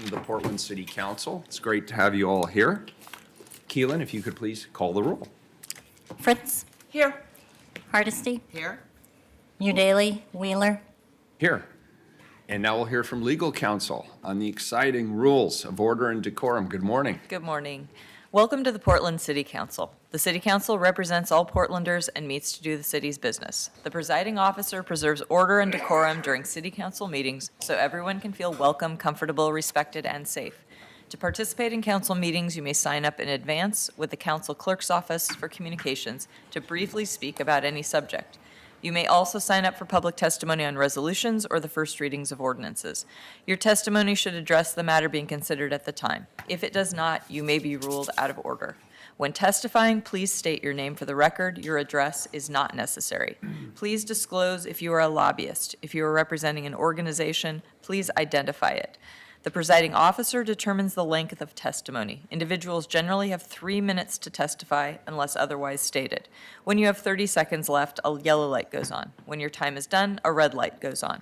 The Portland City Council. It's great to have you all here. Keelan, if you could please call the roll. Fritz, Here. Hardesty, Here. Udaly, Wheeler. Here. And now we'll hear from legal counsel on the exciting rules of order and decorum. Good morning. Good morning. Welcome to the Portland City Council. The City Council represents all Portlanders and meets to do the city's business. The presiding officer preserves order and decorum during City Council meetings so everyone can feel welcome, comfortable, respected, and safe. To participate in council meetings, you may sign up in advance with the council clerk's office for communications to briefly speak about any subject. You may also sign up for public testimony on resolutions or the first readings of ordinances. Your testimony should address the matter being considered at the time. If it does not, you may be ruled out of order. When testifying, please state your name for the record. Your address is not necessary. Please disclose if you are a lobbyist. If you are representing an organization, please identify it. The presiding officer determines the length of testimony. Individuals generally have 3 minutes to testify unless otherwise stated. When you have 30 seconds left, a yellow light goes on. When your time is done, a red light goes on.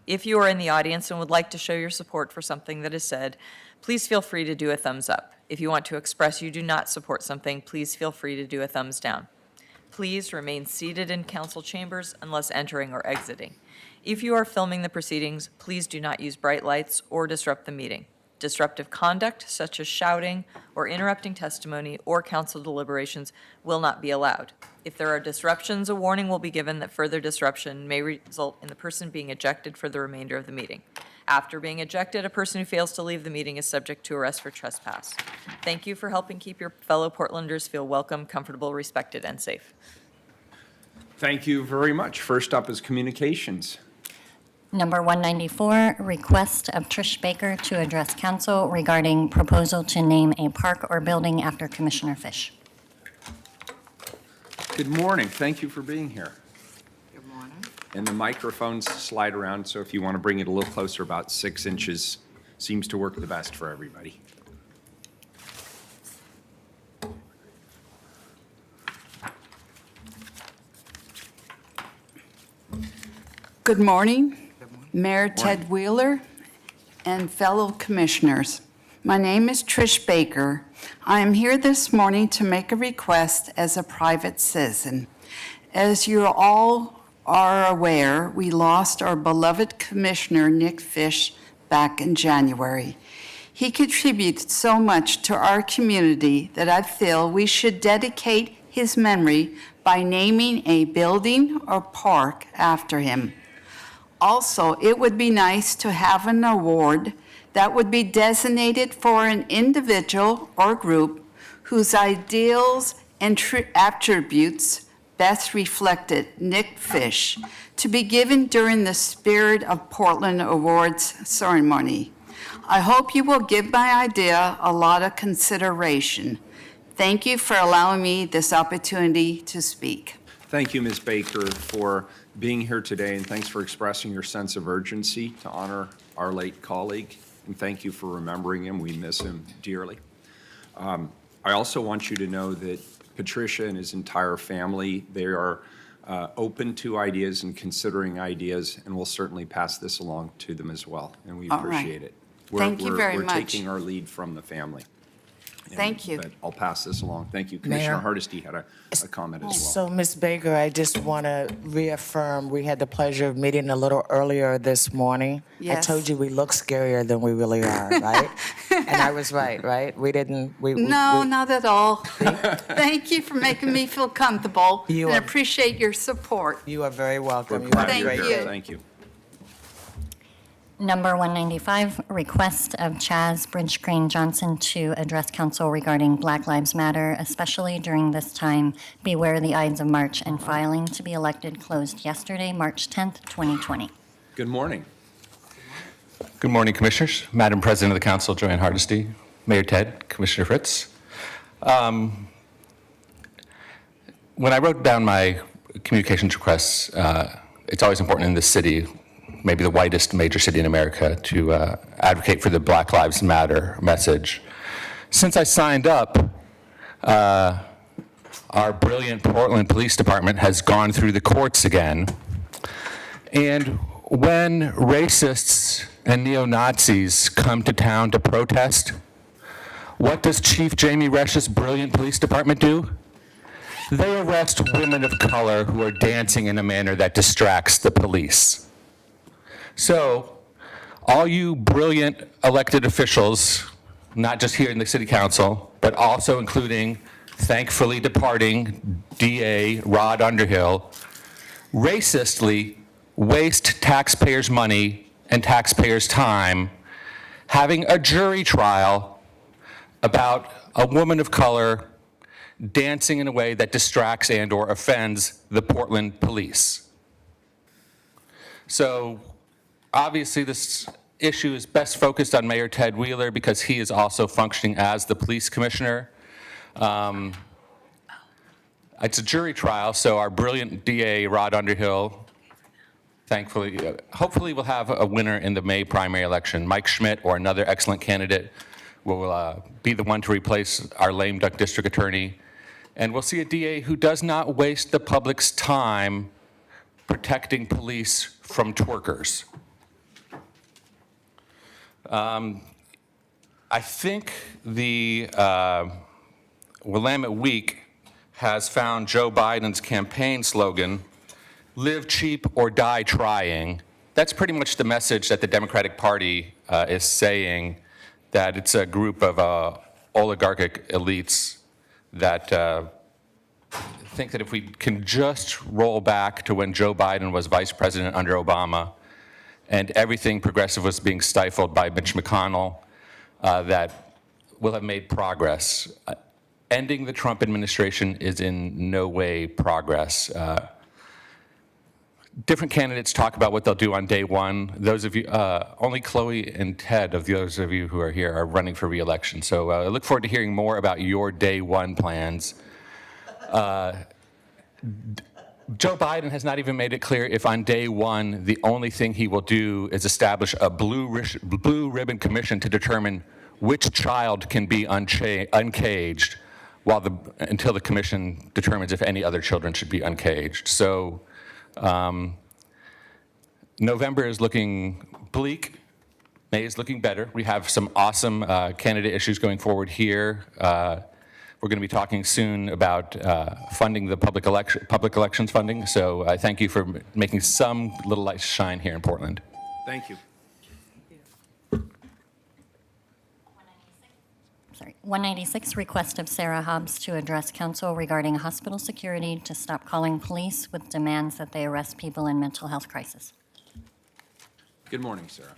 If you are in the audience and would like to show your support for something that is said, please feel free to do a thumbs up. If you want to express you do not support something, please feel free to do a thumbs down. Please remain seated in council chambers unless entering or exiting. If you are filming the proceedings, please do not use bright lights or disrupt the meeting. Disruptive conduct, such as shouting or interrupting testimony or council deliberations, will not be allowed. If there are disruptions, a warning will be given that further disruption may result in the person being ejected for the remainder of the meeting. After being ejected, a person who fails to leave the meeting is subject to arrest for trespass. Thank you for helping keep your fellow Portlanders feel welcome, comfortable, respected, and safe. Thank you very much. First up is communications. Number 194, request of Trish Baker to address council regarding proposal to name a park or building after Commissioner Fish. Good morning. Thank you for being here. Good morning. And the microphones slide around, so if you want to bring it a little closer, about 6 inches seems to work the best for everybody. Good morning, Mayor Ted Wheeler and fellow commissioners. My name is Trish Baker. I am here this morning to make a request as a private citizen. As you all are aware, we lost our beloved Commissioner Nick Fish back in January. He contributed so much to our community that I feel we should dedicate his memory by naming a building or park after him. Also, it would be nice to have an award that would be designated for an individual or group whose ideals and attributes best reflected Nick Fish, to be given during the Spirit of Portland Awards ceremony. I hope you will give my idea a lot of consideration. Thank you for allowing me this opportunity to speak. Thank you, Ms. Baker, for being here today, and thanks for expressing your sense of urgency to honor our late colleague, and thank you for remembering him. We miss him dearly. I also want you to know that Patricia and his entire family, they are open to ideas and considering ideas, and we'll certainly pass this along to them as well, and we All right. appreciate it. Thank you very much. We're taking our lead from the family. Thank you. But I'll pass this along. Thank you. Commissioner Mayor? Hardesty had a comment as well. So, Ms. Baker, I just want to reaffirm, we had the pleasure of meeting a little earlier this morning. Yes. I told you we look scarier than we really are, right? And I was right? We didn't, No, not at all. Thank you for making me feel comfortable You and are- appreciate your support. You are very We're welcome. You glad have a you're Thank great here. you. Thank you. Number 195, request of Chaz Bridge Crane Johnson to address council regarding Black Lives Matter, especially during this time. Beware the Ides of March, and filing to be elected closed yesterday, March 10th, 2020. Good morning. Good morning, Commissioners. Madam President of the Council, Joanne Hardesty, Mayor Ted, Commissioner Fritz. When I wrote down my communications requests, it's always important in this city, maybe the whitest major city in America, to advocate for the Black Lives Matter message. Since I signed up, our brilliant Portland Police Department has gone through the courts again. And when racists and neo-Nazis come to town to protest, what does Chief Jamie Resch's brilliant police department do? They arrest women of color who are dancing in a manner that distracts the police. So, all you brilliant elected officials, not just here in the City Council, but also including thankfully departing DA Rod Underhill, racistly waste taxpayers' money and taxpayers' time having a jury trial about a woman of color dancing in a way that distracts and/or offends the Portland police. So, obviously, this issue is best focused on Mayor Ted Wheeler because he is also functioning as the police commissioner. It's a jury trial, so our brilliant DA, Rod Underhill, thankfully, hopefully we'll have a winner in the May primary election. Mike Schmidt or another excellent candidate will be the one to replace our lame duck district attorney. And we'll see a DA who does not waste the public's time protecting police from twerkers. I think the Willamette Week has found Joe Biden's campaign slogan, "Live cheap or die trying." That's pretty much the message that the Democratic Party is saying, that it's a group of oligarchic elites that think that if we can just roll back to when Joe Biden was vice president under Obama and everything progressive was being stifled by Mitch McConnell, that we'll have made progress. Ending the Trump administration is in no way progress. Different candidates talk about what they'll do on day one. Those of you, only Chloe and Ted of those of you who are here are running for re-election. So I look forward to hearing more about your day one plans. Joe Biden has not even made it clear if on day one the only thing he will do is establish a blue ribbon commission to determine which child can be uncaged until the commission determines if any other children should be uncaged. So November is looking bleak. May is looking better. We have some awesome candidate issues going forward here. We're going to be talking soon about funding the public elections funding. So I thank you for making some little light shine here in Portland. Thank you. 196, request of Sarah Hobbs to address council regarding hospital security to stop calling police with demands that they arrest people in mental health crisis. Good morning, Sarah.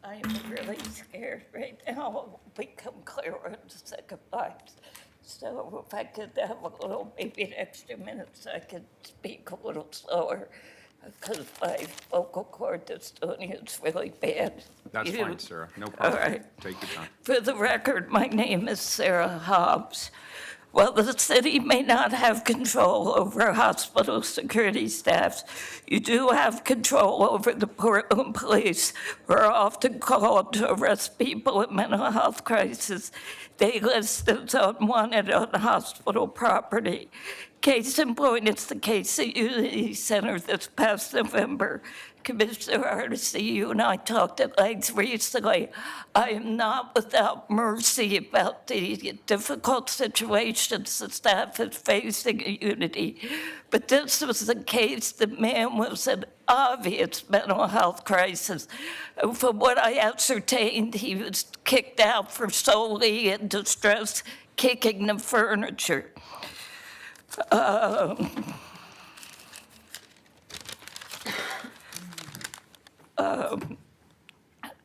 I am really scared right now. I'll become clearer in a second life. So if I could have a little, maybe an extra minute, so I could speak a little slower, because my vocal cord dystonia is really bad. That's You- fine, Sarah. No problem. All right. Take your time. For the record, my name is Sarah Hobbs. While the city may not have control over hospital security staffs, you do have control over the Portland police, who are often called to arrest people in mental health crisis. They list as unwanted on hospital property. Case in point, it's the case at Unity Center this past November. Commissioner Hardesty, you and I talked at length recently. I am not without mercy about the difficult situations the staff is facing at Unity, but this was the case. The man was an obvious mental health crisis. And from what I ascertained, he was kicked out for solely in distress, kicking the furniture.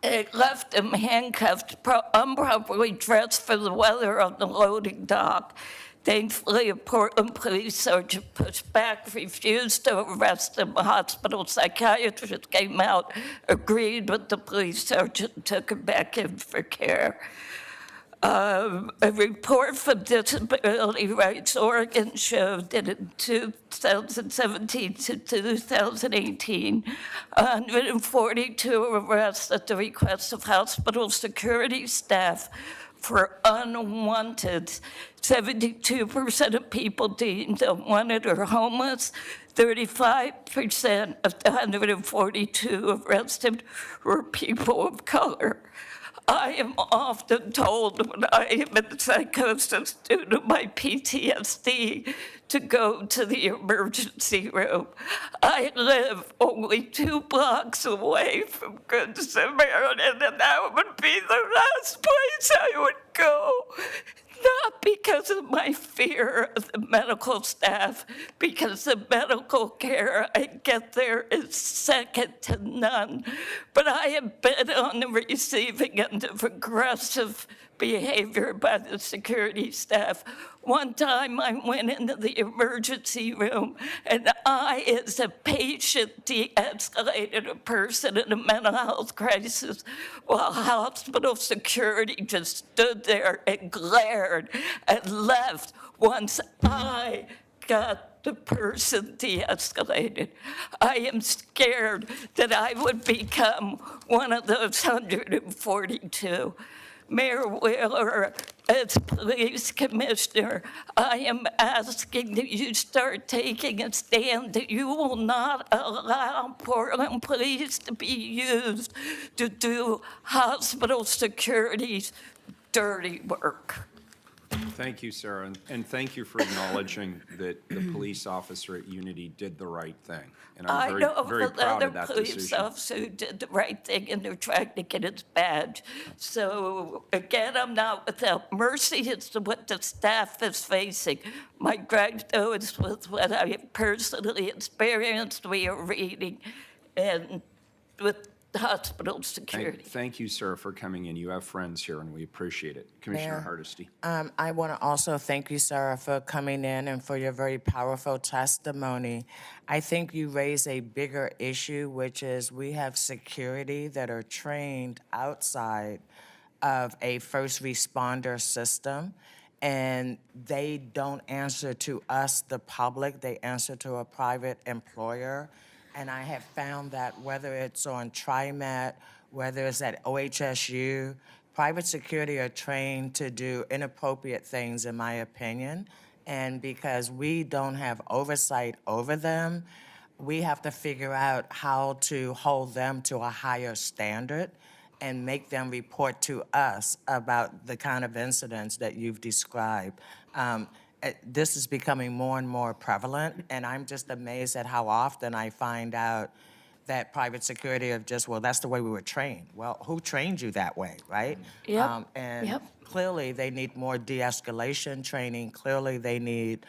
It left him handcuffed, improperly dressed for the weather on the loading dock. Thankfully, a Portland police sergeant pushed back, refused to arrest him. A hospital psychiatrist came out, agreed with the police sergeant, took him back in for care. A report from Disability Rights Oregon showed that in 2017 to 2018, 142 arrests at the request of hospital security staff for unwanted. 72% of people deemed unwanted or homeless. 35% of the 142 arrested were people of color. I am often told when I am in psychosis due to my PTSD to go to the emergency room. I live only 2 blocks away from Good Samaritan, and that would be the last place I would go. Not because of my fear of the medical staff, because the medical care I get there is second to none. But I have been on the receiving end of aggressive behavior by the security staff. One time I went into the emergency room and I, as a patient, de-escalated a person in a mental health crisis while hospital security just stood there and glared and left once I got the person de-escalated. I am scared that I would become one of those 142. Mayor Wheeler, as police commissioner, I am asking that you start taking a stand that you will not allow Portland police to be used to do hospital security's dirty work. Thank you, Sarah, and thank you for acknowledging that the police officer at Unity did the right thing. And I I'm know very of proud another of that police decision. officer who did the right thing and they're trying to get his badge. So again, I'm not without mercy. It's what the staff is facing. My gripe, though, is with what I personally experienced via reading and with hospital security. Thank you, Sarah, for coming in. You have friends here, and we appreciate it. Commissioner Mayor, Hardesty. I want to also thank you, Sarah, for coming in and for your very powerful testimony. I think you raise a bigger issue, which is we have security that are trained outside of a first responder system, and they don't answer to us, the public. They answer to a private employer. And I have found that whether it's on TriMet, whether it's at OHSU, private security are trained to do inappropriate things, in my opinion. And because we don't have oversight over them, we have to figure out how to hold them to a higher standard and make them report to us about the kind of incidents that you've described. This is becoming more and more prevalent, and I'm just amazed at how often I find out that private security are just, well, that's the way we were trained. Well, who trained you that way, right? Yep, And yep. clearly, they need more de-escalation training. Clearly, they need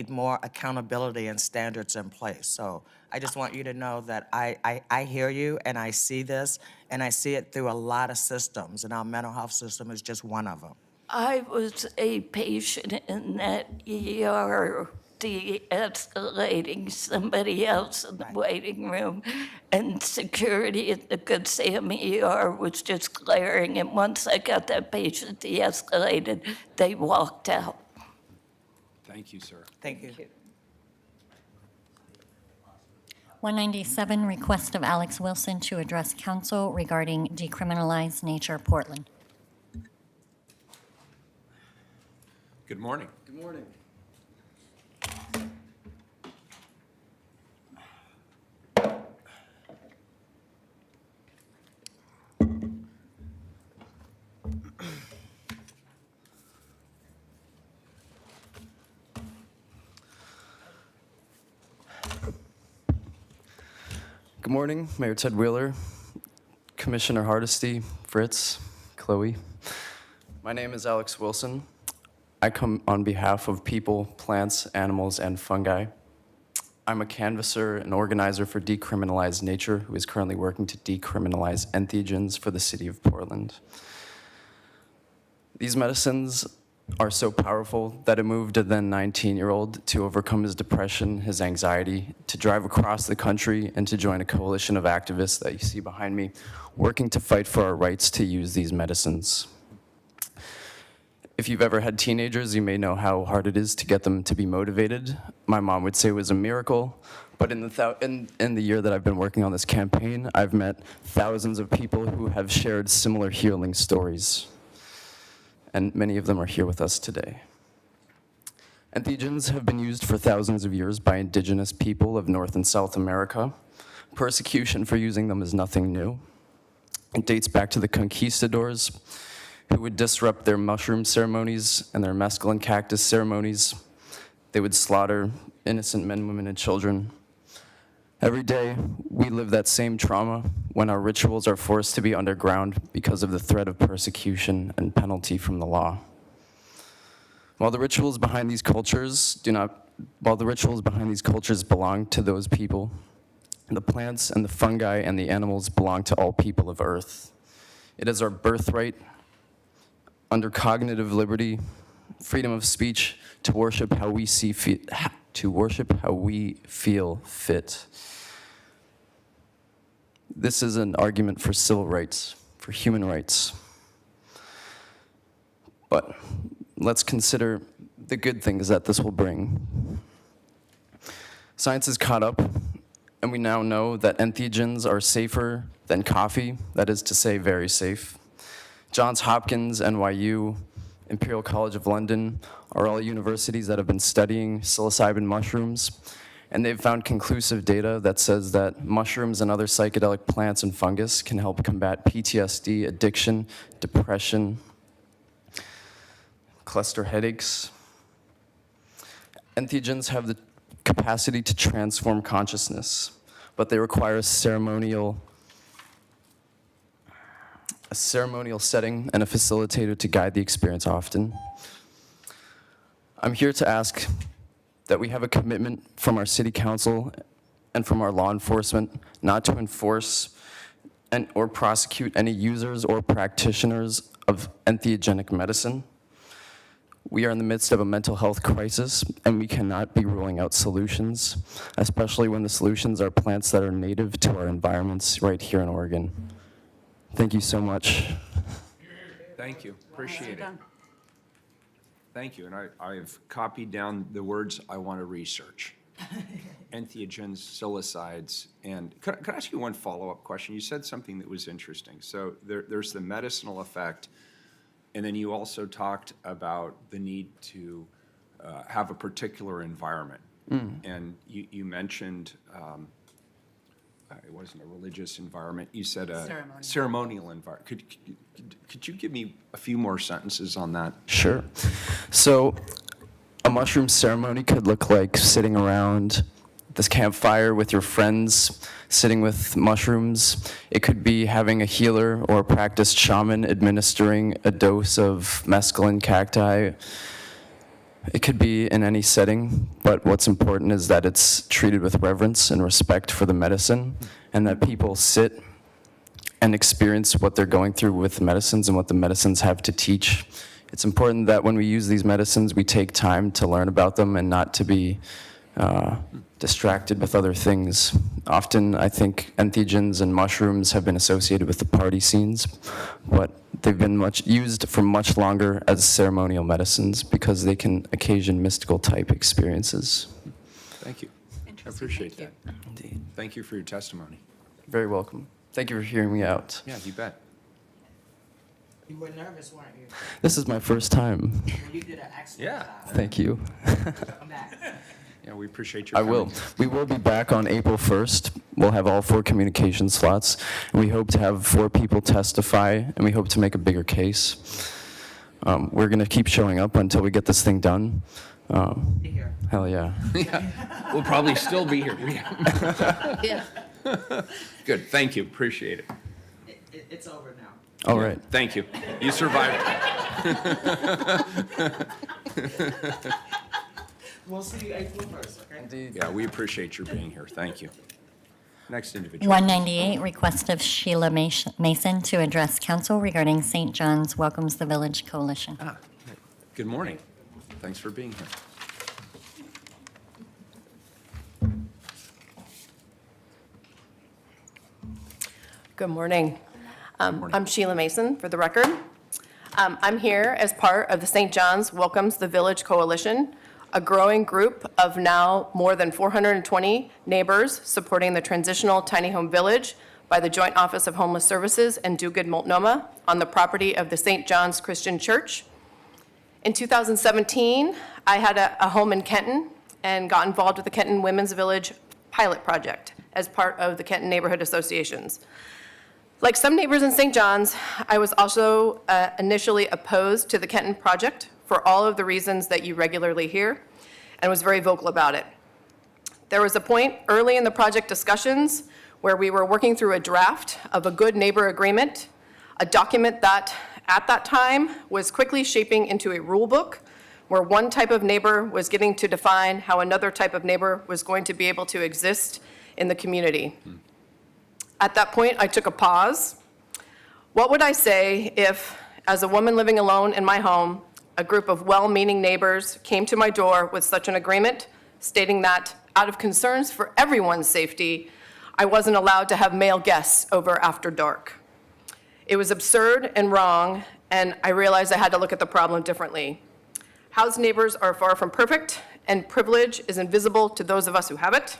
more accountability and standards in place. So I just want you to know that I hear you, and I see this, and I see it through a lot of systems, and our mental health system is just one of them. I was a patient in that ER de-escalating somebody else in the waiting room, and security at the Good Sam ER was just glaring, and once I got that patient de-escalated, they walked out. Thank you, Sarah. Thank you. 197, request of Alex Wilson to address council regarding decriminalized nature Portland. Good morning. Good morning. Good morning, Mayor Ted Wheeler, Commissioner Hardesty, Fritz, Chloe. My name is Alex Wilson. I come on behalf of people, plants, animals, and fungi. I'm a canvasser and organizer for Decriminalize Nature, who is currently working to decriminalize entheogens for the city of Portland. These medicines are so powerful that it moved a then 19-year-old to overcome his depression, his anxiety, to drive across the country and to join a coalition of activists that you see behind me, working to fight for our rights to use these medicines. If you've ever had teenagers, you may know how hard it is to get them to be motivated. My mom would say it was a miracle, but in the year that I've been working on this campaign, I've met thousands of people who have shared similar healing stories. And many of them are here with us today. Entheogens have been used for thousands of years by indigenous people of North and South America. Persecution for using them is nothing new. It dates back to the conquistadors, who would disrupt their mushroom ceremonies and their mescaline cactus ceremonies. They would slaughter innocent men, women, and children. Every day, we live that same trauma when our rituals are forced to be underground because of the threat of persecution and penalty from the law. While the rituals behind these cultures belong to those people, the plants and the fungi and the animals belong to all people of Earth. It is our birthright, under cognitive liberty, freedom of speech, to worship how we feel fit. This is an argument for civil rights, for human rights. But let's consider the good things that this will bring. Science is caught up, and we now know that entheogens are safer than coffee, that is to say, very safe. Johns Hopkins, NYU, Imperial College of London are all universities that have been studying psilocybin mushrooms, and they've found conclusive data that says that mushrooms and other psychedelic plants and fungus can help combat PTSD, addiction, depression, cluster headaches. Entheogens have the capacity to transform consciousness, but they require a ceremonial setting and a facilitator to guide the experience often. I'm here to ask that we have a commitment from our city council and from our law enforcement not to enforce or prosecute any users or practitioners of entheogenic medicine. We are in the midst of a mental health crisis, and we cannot be ruling out solutions, especially when the solutions are plants that are native to our environments right here in Oregon. Thank you so much. Thank you. Appreciate it. Thank you. And I've copied down the words I want to research. Entheogens, psilocides, and could I ask you one follow-up question? You said something that was interesting. So there's the medicinal effect, and then you also talked about the need to have a particular environment. And you mentioned it wasn't a religious environment. You said a ceremonial environment. Could you give me a few more sentences on that? Sure. So a mushroom ceremony could look like sitting around this campfire with your friends, sitting with mushrooms. It could be having a healer or a practiced shaman administering a dose of mescaline cacti. It could be in any setting, but what's important is that it's treated with reverence and respect for the medicine, and that people sit and experience what they're going through with the medicines and what the medicines have to teach. It's important that when we use these medicines, we take time to learn about them and not to be distracted with other things. Often, I think entheogens and mushrooms have been associated with the party scenes, but they've been used for much longer as ceremonial medicines because they can occasion mystical type experiences. Thank you. I appreciate that. Indeed. Thank you for your testimony. Very welcome. Thank you for hearing me out. Yeah, you bet. You were nervous, weren't you? This is my first time. You did an excellent Yeah. job. Thank you. Come back. Yeah, we appreciate your I will. coming. We will be back on April 1st. We'll have all 4 communication slots. We hope to have 4 people testify, and we hope to make a bigger case. We're going to keep showing up until we get this thing done. Here. Hell yeah. We'll probably still be here. Yeah. Good, thank you, appreciate it. It's over now. All right. Thank you. You survived. We'll see you April 1st, okay? Yeah, we appreciate your being here. Thank you. Next individual. 198, request of Sheila Mason to address council regarding St. John's Welcomes the Village Coalition. Good morning. Thanks for being here. Good morning. I'm Sheila Mason, for the record. I'm here as part of the St. John's Welcomes the Village Coalition, a growing group of now more than 420 neighbors supporting the transitional tiny home village by the Joint Office of Homeless Services and Do Good Multnomah on the property of the St. John's Christian Church. In 2017, I had a home in Kenton and got involved with the Kenton Women's Village pilot project as part of the Kenton Neighborhood Associations. Like some neighbors in St. John's, I was also initially opposed to the Kenton project for all of the reasons that you regularly hear, and was very vocal about it. There was a point early in the project discussions where we were working through a draft of a good neighbor agreement, a document that at that time was quickly shaping into a rule book where one type of neighbor was getting to define how another type of neighbor was going to be able to exist in the community. At that point, I took a pause. What would I say if, as a woman living alone in my home, a group of well-meaning neighbors came to my door with such an agreement, stating that, out of concerns for everyone's safety, I wasn't allowed to have male guests over after dark? It was absurd and wrong, and I realized I had to look at the problem differently. House neighbors are far from perfect, and privilege is invisible to those of us who have it.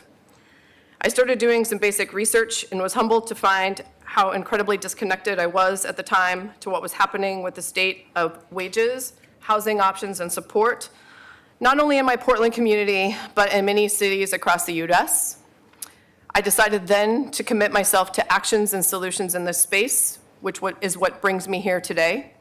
I started doing some basic research and was humbled to find how incredibly disconnected I was at the time to what was happening with the state of wages, housing options, and support, not only in my Portland community, but in many cities across the U.S. I decided then to commit myself to actions and solutions in this space, which is what brings me here today.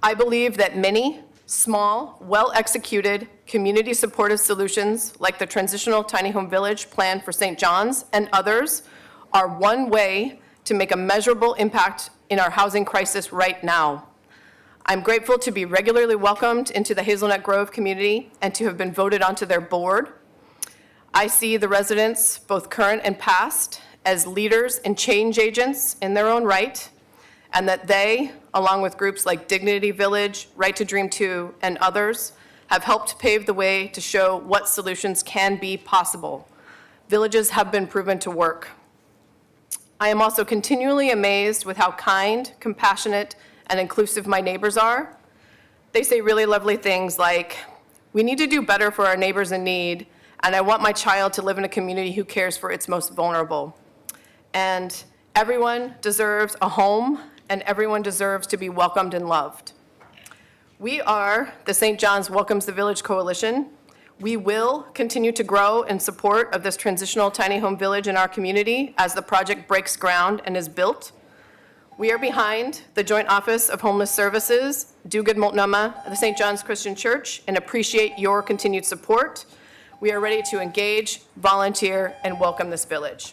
I believe that many small, well-executed, community-supportive solutions like the Transitional Tiny Home Village plan for St. John's and others are one way to make a measurable impact in our housing crisis right now. I'm grateful to be regularly welcomed into the Hazelnut Grove community and to have been voted onto their board. I see the residents, both current and past, as leaders and change agents in their own right, and that they, along with groups like Dignity Village, Right to Dream 2, and others, have helped pave the way to show what solutions can be possible. Villages have been proven to work. I am also continually amazed with how kind, compassionate, and inclusive my neighbors are. They say really lovely things like, "We need to do better for our neighbors in need, and I want my child to live in a community who cares for its most vulnerable." And everyone deserves a home, and everyone deserves to be welcomed and loved. We are the St. John's Welcomes the Village Coalition. We will continue to grow in support of this transitional tiny home village in our community as the project breaks ground and is built. We are behind the Joint Office of Homeless Services, Do Good Multnomah, the St. John's Christian Church, and appreciate your continued support. We are ready to engage, volunteer, and welcome this village.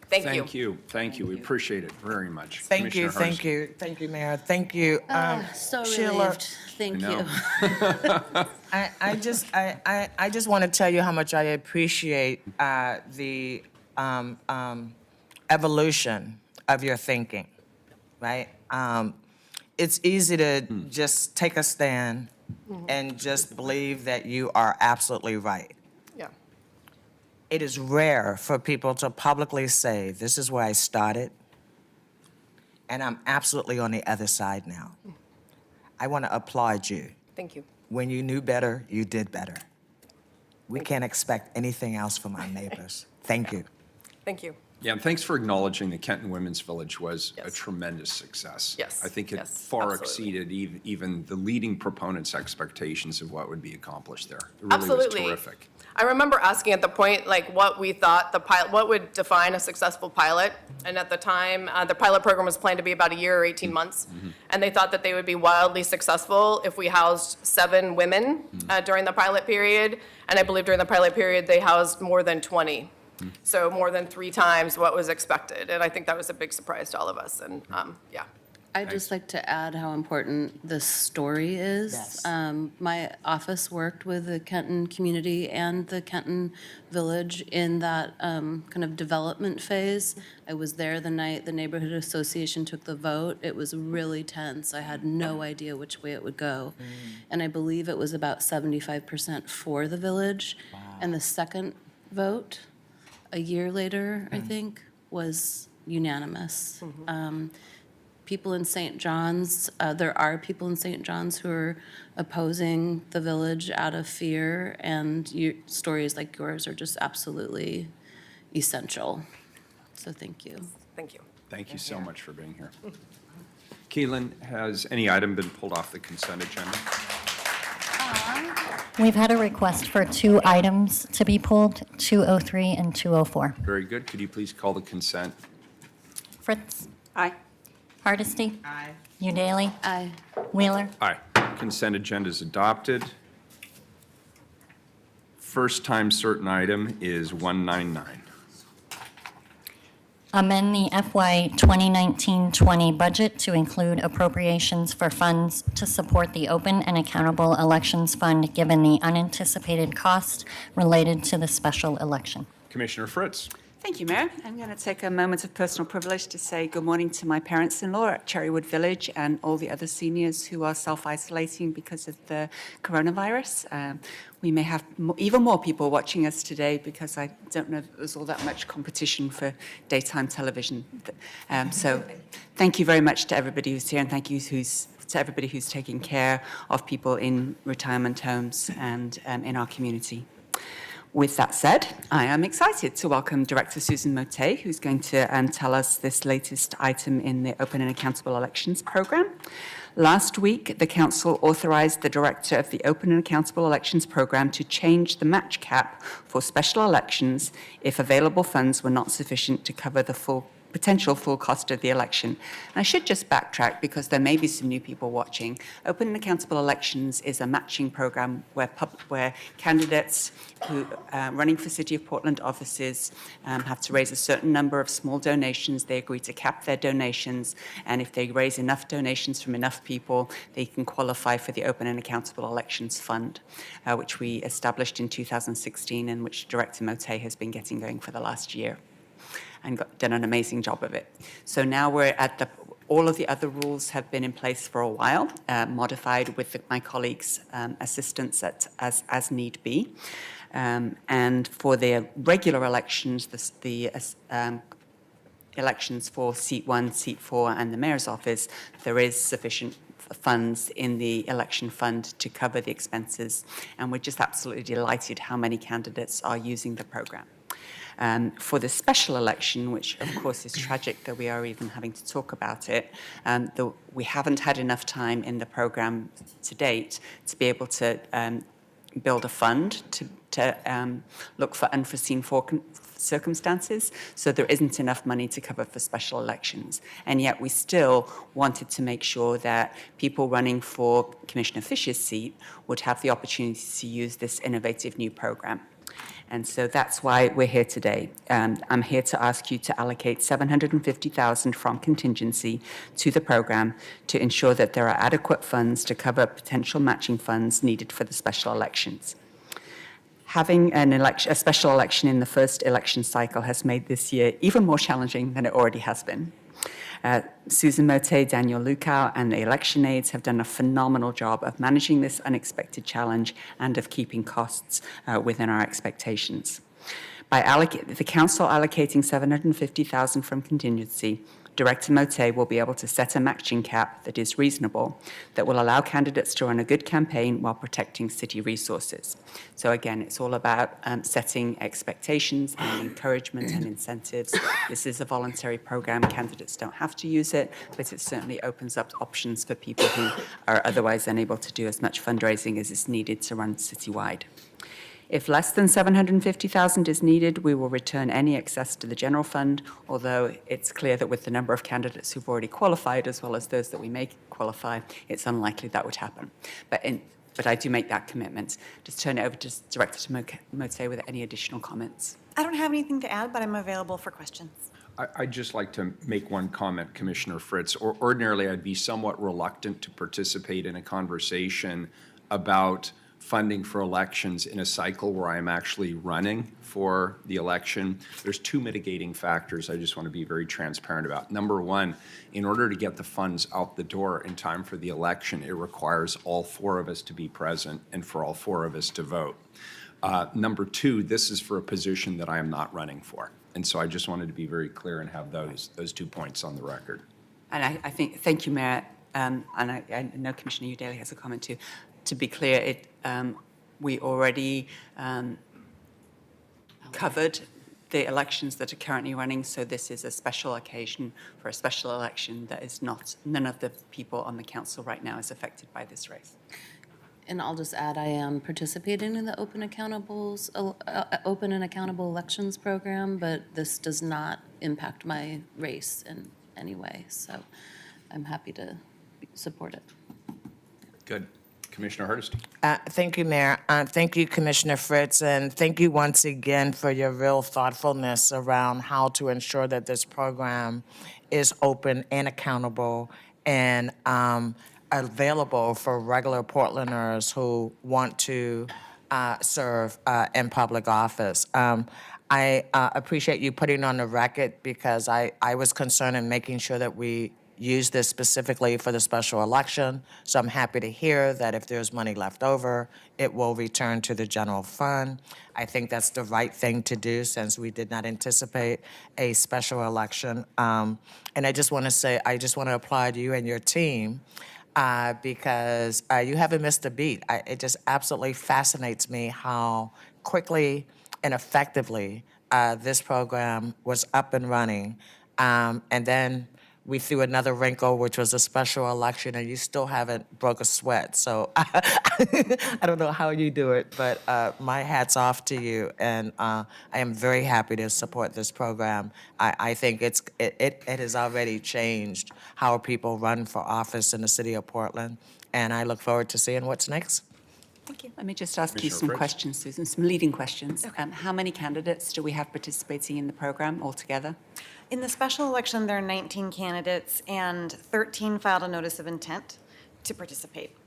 Thank you. Thank you. We appreciate it very much. Thank you, Commissioner thank you, thank you, Mayor, thank you. So Sheila, relieved. Thank I you. know. I just want to tell you how much I appreciate the evolution of your thinking, right? It's easy to just take a stand and just believe that you are absolutely right. Yeah. It is rare for people to publicly say, this is where I started, and I'm absolutely on the other side now. I want to applaud you. Thank you. When you knew better, you did better. We can't expect anything else from our neighbors. Thank you. Thank you. Yeah, and thanks for acknowledging that Kenton Women's Village was a Yes. tremendous success. Yes, I think it yes, far absolutely. exceeded even the leading proponents' expectations of what would be accomplished there. It really was Absolutely. terrific. I remember asking at the point, like, what we thought what would define a successful pilot. And at the time, the pilot program was planned to be about a year or 18 months. And they thought that they would be wildly successful if we housed 7 women during the pilot period. And I believe during the pilot period, they housed more than 20. So more than 3 times what was expected. And I think that was a big surprise to all of us. And yeah. I'd just like to add how important this story is. Yes. My office worked with the Kenton community and the Kenton Village in that kind of development phase. I was there the night the neighborhood association took the vote. It was really tense. I had no idea which way it would go. And I believe it was about 75% for the village. And the second vote, a year later, I think, was unanimous. People in St. John's, there are people in St. John's who are opposing the village out of fear, and stories like yours are just absolutely essential. So thank you. Thank you. Thank you so much for being here. Keelan, has any item been pulled off the consent agenda? We've had a request for 2 items to be pulled, 203 and 204. Very good. Could you please call the consent? Fritz? Aye. Hardesty? Aye. Udaly? Aye. Wheeler? Aye. Consent agenda is adopted. First time certain item is 199. Amend the FY 2019-20 budget to include appropriations for funds to support the Open and Accountable Elections Fund, given the unanticipated cost related to the special election. Commissioner Fritz. Thank you, Mayor. I'm going to take a moment of personal privilege to say good morning to my parents-in-law at Cherrywood Village and all the other seniors who are self-isolating because of the coronavirus. We may have even more people watching us today because I don't know that there's all that much competition for daytime television. So thank you very much to everybody who's here, and thank you to everybody who's taking care of people in retirement homes and in our community. With that said, I am excited to welcome Director Susan Motet, who's going to tell us this latest item in the Open and Accountable Elections Program. Last week, the Council authorized the Director of the Open and Accountable Elections Program to change the match cap for special elections if available funds were not sufficient to cover the potential full cost of the election. And I should just backtrack because there may be some new people watching. Open and Accountable Elections is a matching program where candidates who running for City of Portland offices have to raise a certain number of small donations. They agree to cap their donations, and if they raise enough donations from enough people, they can qualify for the Open and Accountable Elections Fund, which we established in 2016 and which Director Motet has been getting going for the last year, and done an amazing job of it. So now we're at all of the other rules have been in place for a while, modified with my colleagues' assistance as need be. And for the regular elections, the elections for Seat 1, Seat 4, and the Mayor's office, there is sufficient funds in the election fund to cover the expenses. And we're just absolutely delighted how many candidates are using the program. For the special election, which of course is tragic that we are even having to talk about it, we haven't had enough time in the program to date to be able to build a fund to look for unforeseen circumstances, so there isn't enough money to cover for special elections. And yet we still wanted to make sure that people running for Commissioner Fisher's seat would have the opportunity to use this innovative new program. And so that's why we're here today. I'm here to ask you to allocate $750,000 from contingency to the program to ensure that there are adequate funds to cover potential matching funds needed for the special elections. Having a special election in the first election cycle has made this year even more challenging than it already has been. Susan Motet, Daniel Lukow, and the election aides have done a phenomenal job of managing this unexpected challenge and of keeping costs within our expectations. By the Council allocating $750,000 from contingency, Director Motet will be able to set a matching cap that is reasonable, that will allow candidates to run a good campaign while protecting city resources. So again, it's all about setting expectations and encouragement and incentives. This is a voluntary program. Candidates don't have to use it, but it certainly opens up options for people who are otherwise unable to do as much fundraising as is needed to run citywide. If less than $750,000 is needed, we will return any excess to the general fund, although it's clear that with the number of candidates who've already qualified, as well as those that we may qualify, it's unlikely that would happen. But but I do make that commitment. Just turn it over to Director Mote with any additional comments. I don't have anything to add, but I'm available for questions. I'd just like to make one comment, Commissioner Fritz. Ordinarily, I'd be somewhat reluctant to participate in a conversation about funding for elections in a cycle where I'm actually running for the election. There's two mitigating factors I just want to be very transparent about. Number one, in order to get the funds out the door in time for the election, it requires all four of us to be present and for all four of us to vote. Number two, this is for a position that I am not running for. And so I just wanted to be very clear and have those 2 points on the record. And I think, thank you, Mayor. And I know Commissioner Udaley has a comment too. To be clear, we already covered the elections that are currently running, so this is a special occasion for a special election that is not, none of the people on the council right now is affected by this race. And I'll just add, I am participating in the Open and Accountable Elections program, but this does not impact my race in any way. So I'm happy to support it. Good. Commissioner Hardesty. Thank you, Mayor. Thank you, Commissioner Fritz, and thank you once again for your real thoughtfulness around how to ensure that this program is open and accountable and available for regular Portlanders who want to serve in public office. I appreciate you putting on the record because I was concerned in making sure that we use this specifically for the special election. So I'm happy to hear that if there's money left over, it will return to the general fund. I think that's the right thing to do since we did not anticipate a special election. And I just want to say, I just want to applaud you and your team because you haven't missed a beat. It just absolutely fascinates me how quickly and effectively this program was up and running. And then we threw another wrinkle, which was a special election, and you still haven't broke a sweat. So I don't know how you do it, but my hat's off to you. And I am very happy to support this program. I think it has already changed how people run for office in the city of Portland, and I look forward to seeing what's next. Thank you. Let me just ask you Commissioner some Fritz. questions, Susan, some leading questions. How many candidates do we have participating in the program altogether? In the special election, there are 19 candidates, and 13 filed a notice of intent to participate.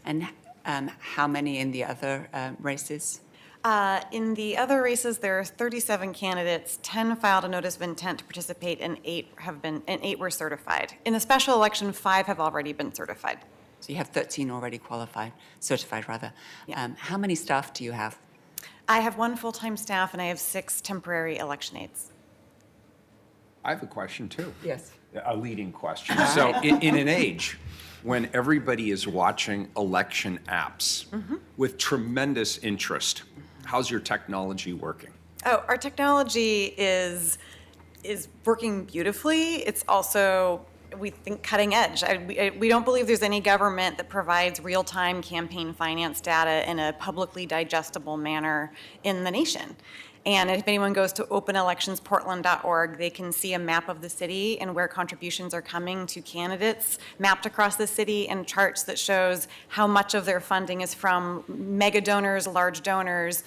And how many in the other races? In the other races, there are 37 candidates, 10 filed a notice of intent to participate, and 8 were certified. In the special election, 5 have already been certified. So you have 13 already certified rather. How many staff do you have? I have 1 full-time staff, and I have 6 temporary election aides. I have a question too. Yes. A leading question. So in an age when everybody is watching election apps with tremendous interest, how's your technology working? Oh, our technology is working beautifully. It's also, we think, cutting edge. We don't believe there's any government that provides real-time campaign finance data in a publicly digestible manner in the nation. And if anyone goes to openelectionsportland.org, they can see a map of the city and where contributions are coming to candidates mapped across the city, and charts that shows how much of their funding is from mega donors, large donors,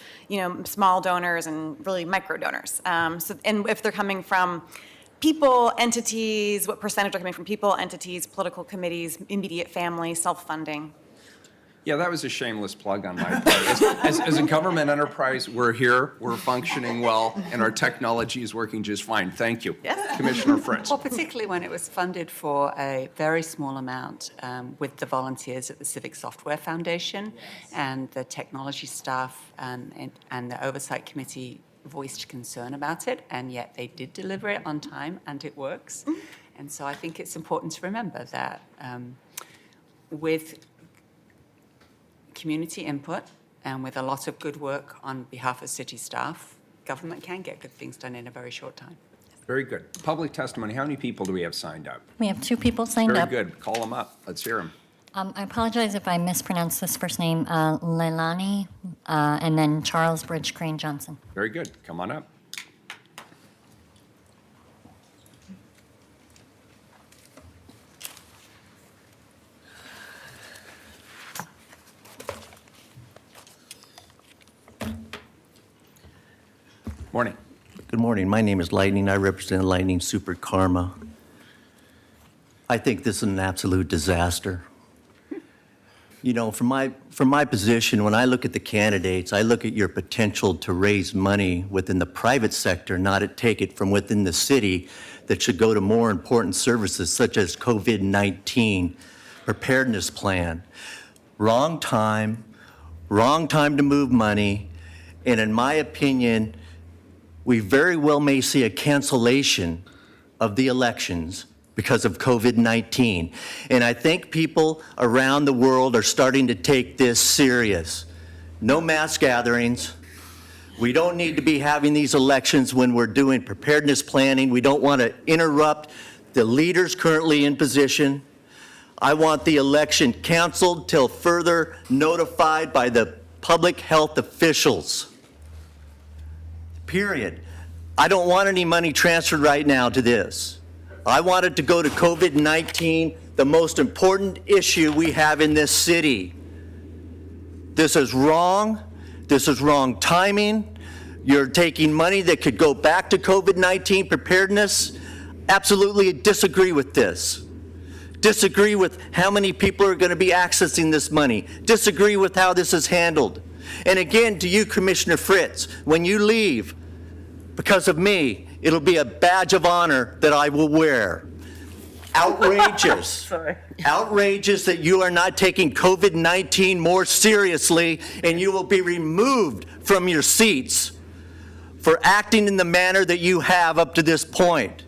small donors, and really micro donors. And if they're coming from people, entities, what percentage are coming from people, entities, political committees, immediate family, self-funding. Yeah, that was a shameless plug on my part. As a government enterprise, we're here, we're functioning well, and our technology is working just fine. Thank you. Yes. Commissioner Fritz. Well, particularly when it was funded for a very small amount with the volunteers at the Civic Software Foundation, and the technology staff and the Oversight Committee voiced concern about it, and yet they did deliver it on time, and it works. And so I think it's important to remember that with community input and with a lot of good work on behalf of city staff, government can get good things done in a very short time. Very good. Public testimony, how many people do we have signed up? We have 2 people signed Very up. good. Call them up. Let's hear them. I apologize if I mispronounce this first name, Leilani, and then Charles Bridge Crane Johnson. Very good. Come on up. Morning. Good morning. My name is Lightning. I represent Lightning Super Karma. I think this is an absolute disaster. You know, from my position, when I look at the candidates, I look at your potential to raise money within the private sector, not to take it from within the city that should go to more important services such as COVID-19 preparedness plan. Wrong time to move money, and in my opinion, we very well may see a cancellation of the elections because of COVID-19. And I think people around the world are starting to take this serious. No mass gatherings. We don't need to be having these elections when we're doing preparedness planning. We don't want to interrupt the leaders currently in position. I want the election canceled till further notified by the public health officials. Period. I don't want any money transferred right now to this. I want it to go to COVID-19, the most important issue we have in this city. This is wrong. This is wrong timing. You're taking money that could go back to COVID-19 preparedness. Absolutely disagree with this. Disagree with how many people are going to be accessing this money. Disagree with how this is handled. And again, to you, Commissioner Fritz, when you leave, because of me, it'll be a badge of honor that I will wear. Outrageous. Sorry. Outrageous that you are not taking COVID-19 more seriously, and you will be removed from your seats for acting in the manner that you have up to this point.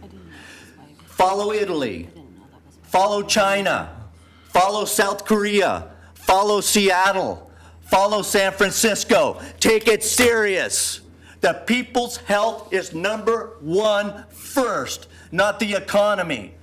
Follow Italy. Follow China. Follow South Korea. Follow Seattle. Follow San Francisco. Take it serious. The people's health is number one first, not the economy.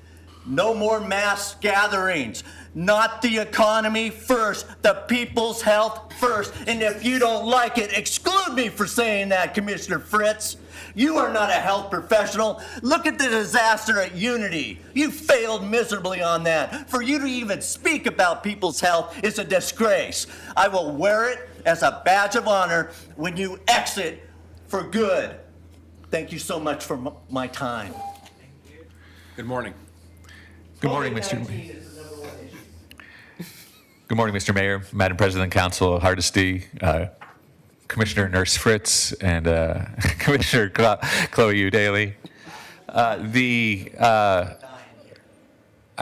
No more mass gatherings. Not the economy first, the people's health first. And if you don't like it, exclude me for saying that, Commissioner Fritz. You are not a health professional. Look at the disaster at Unity. You failed miserably on that. For you to even speak about people's health is a disgrace. I will wear it as a badge of honor when you exit for good. Thank you so much for my time. Good morning. Good morning, Mr. Good morning, Mr. Mayor, Madam President, Council, Hardesty, Commissioner Nurse Fritz, and Commissioner Chloe U. Daly. I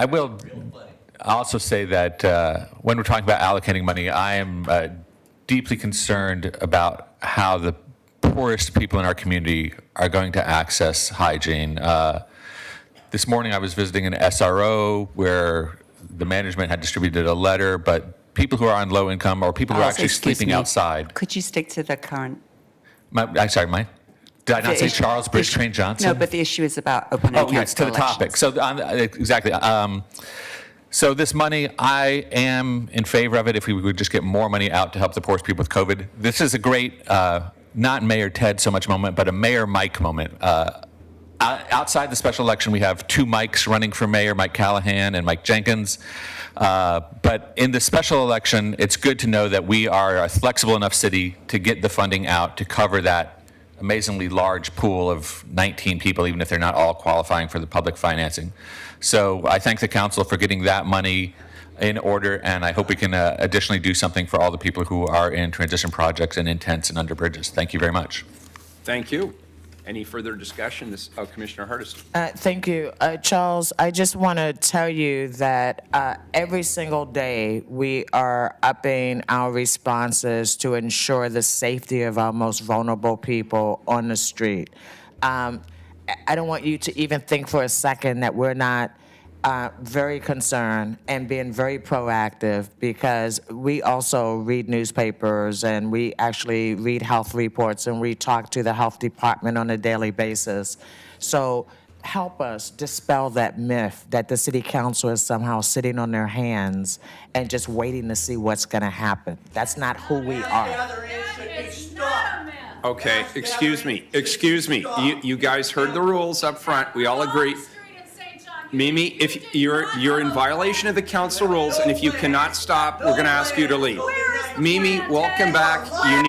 will also say that when we're talking about allocating money, I am deeply concerned about how the poorest people in our community are going to access hygiene. This morning I was visiting an SRO where the management had distributed a letter, but people who are on low income or people who are actually Excuse sleeping me. outside. Could you stick to the current? I'm sorry, did I not say Charles Bridge Train Johnson? No, but the issue is about open Oh, accounts yes, to the for topic. elections. So, exactly. So this money, I am in favor of it if we would just get more money out to help the poorest people with COVID. This is a great, not Mayor Ted so much moment, but a Mayor Mike moment. Outside the special election, we have two Mikes running for mayor, Mike Callahan and Mike Jenkins. But in the special election, it's good to know that we are a flexible enough city to get the funding out to cover that amazingly large pool of 19 people, even if they're not all qualifying for the public financing. So I thank the council for getting that money in order, and I hope we can additionally do something for all the people who are in transition projects and in tents and under bridges. Thank you very much. Thank you. Any further discussion? Commissioner Hardesty. Thank you. Charles, I just want to tell you that every single day we are upping our responses to ensure the safety of our most vulnerable people on the street. I don't want you to even think for a second that we're not very concerned and being very proactive, because we also read newspapers and we actually read health reports and we talk to the health department on a daily basis. So help us dispel that myth that the city council is somehow sitting on their hands and just waiting to see what's going to happen. That's not who we are. Okay, excuse me. You guys heard the rules up front. We all agree. Mimi, if you're in violation of the council rules, and if you cannot stop, we're going to ask you to leave. Mimi, welcome back. You need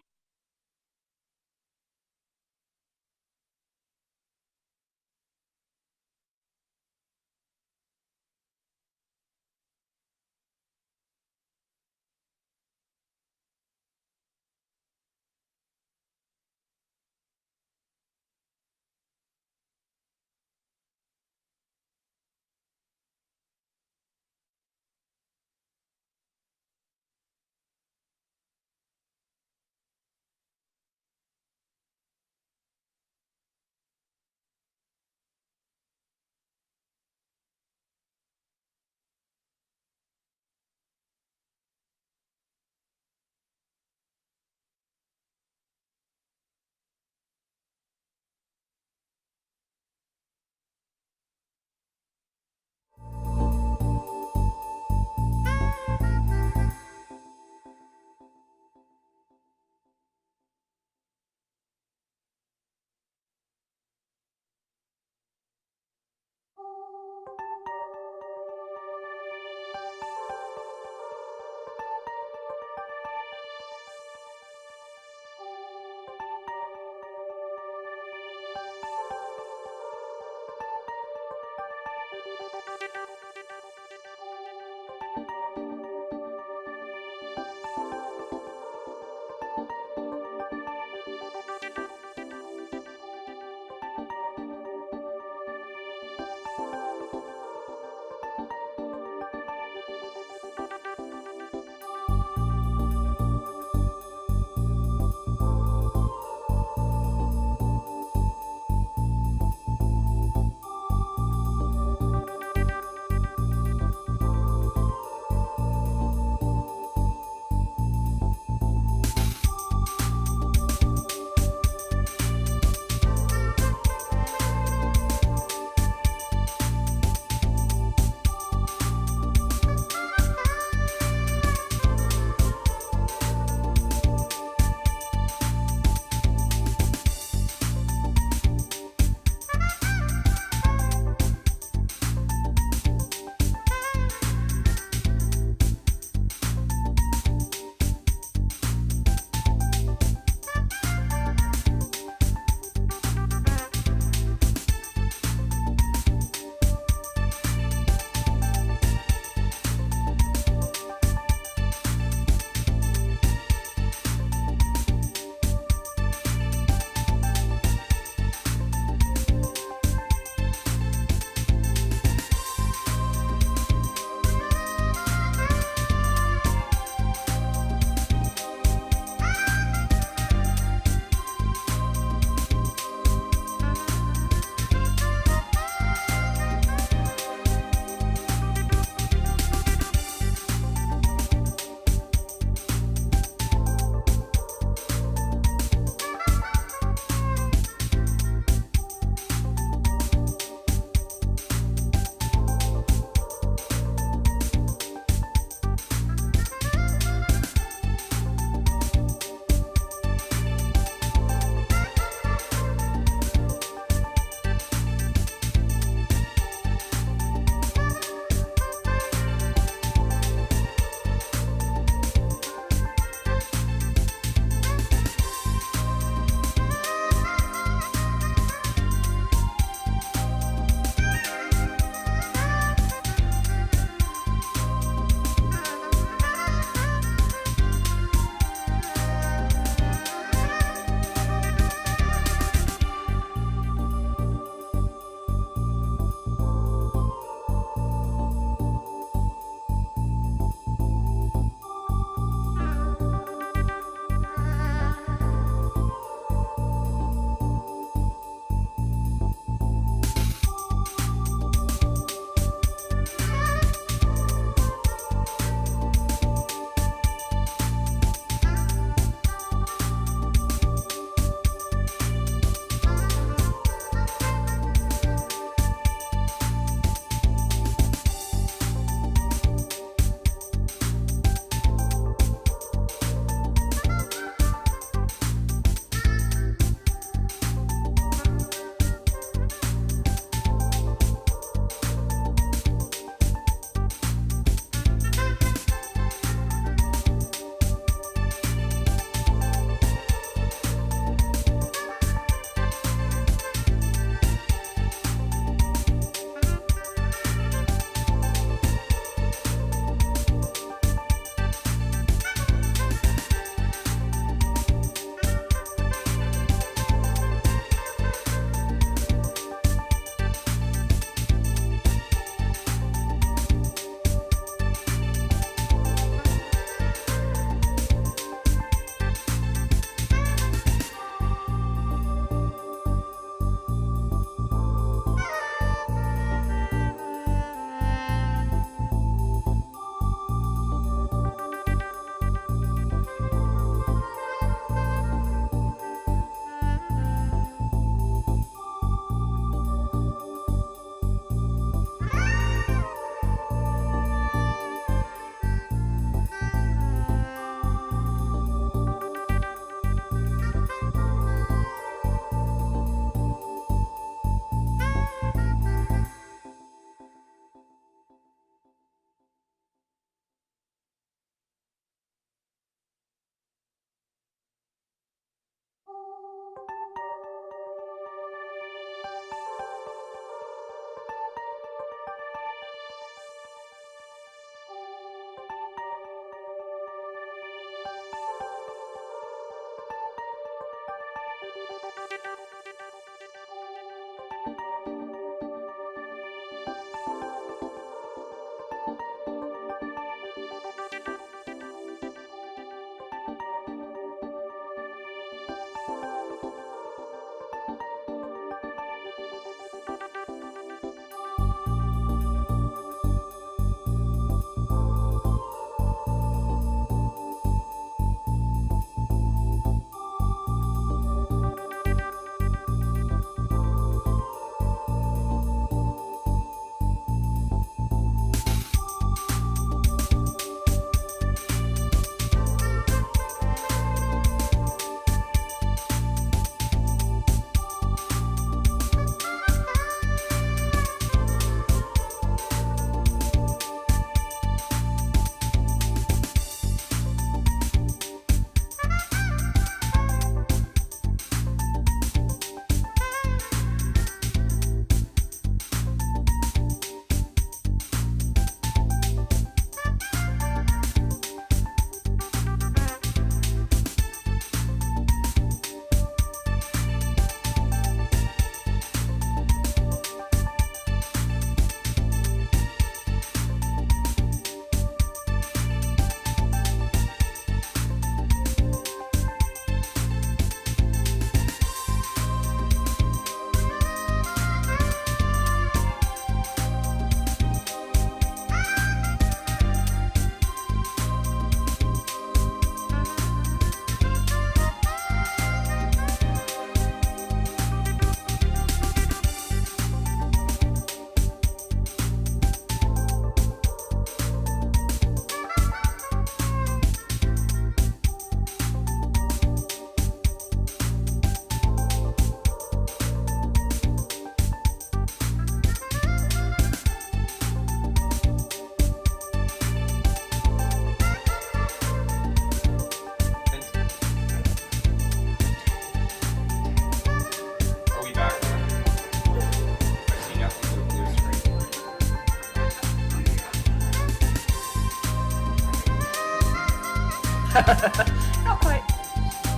Not quite.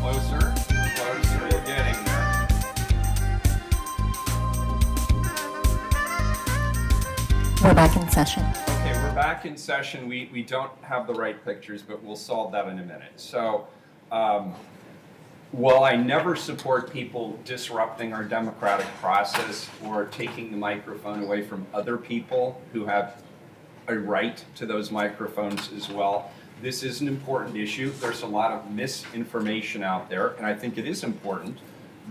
Closer, closer, you're getting there. We're back in session. Okay, we're back in session. We don't have the right pictures, but we'll solve that in a minute. So, while I never support people disrupting our democratic process or taking the microphone away from other people who have a right to those microphones as well, this is an important issue. There's a lot of misinformation out there, and I think it is important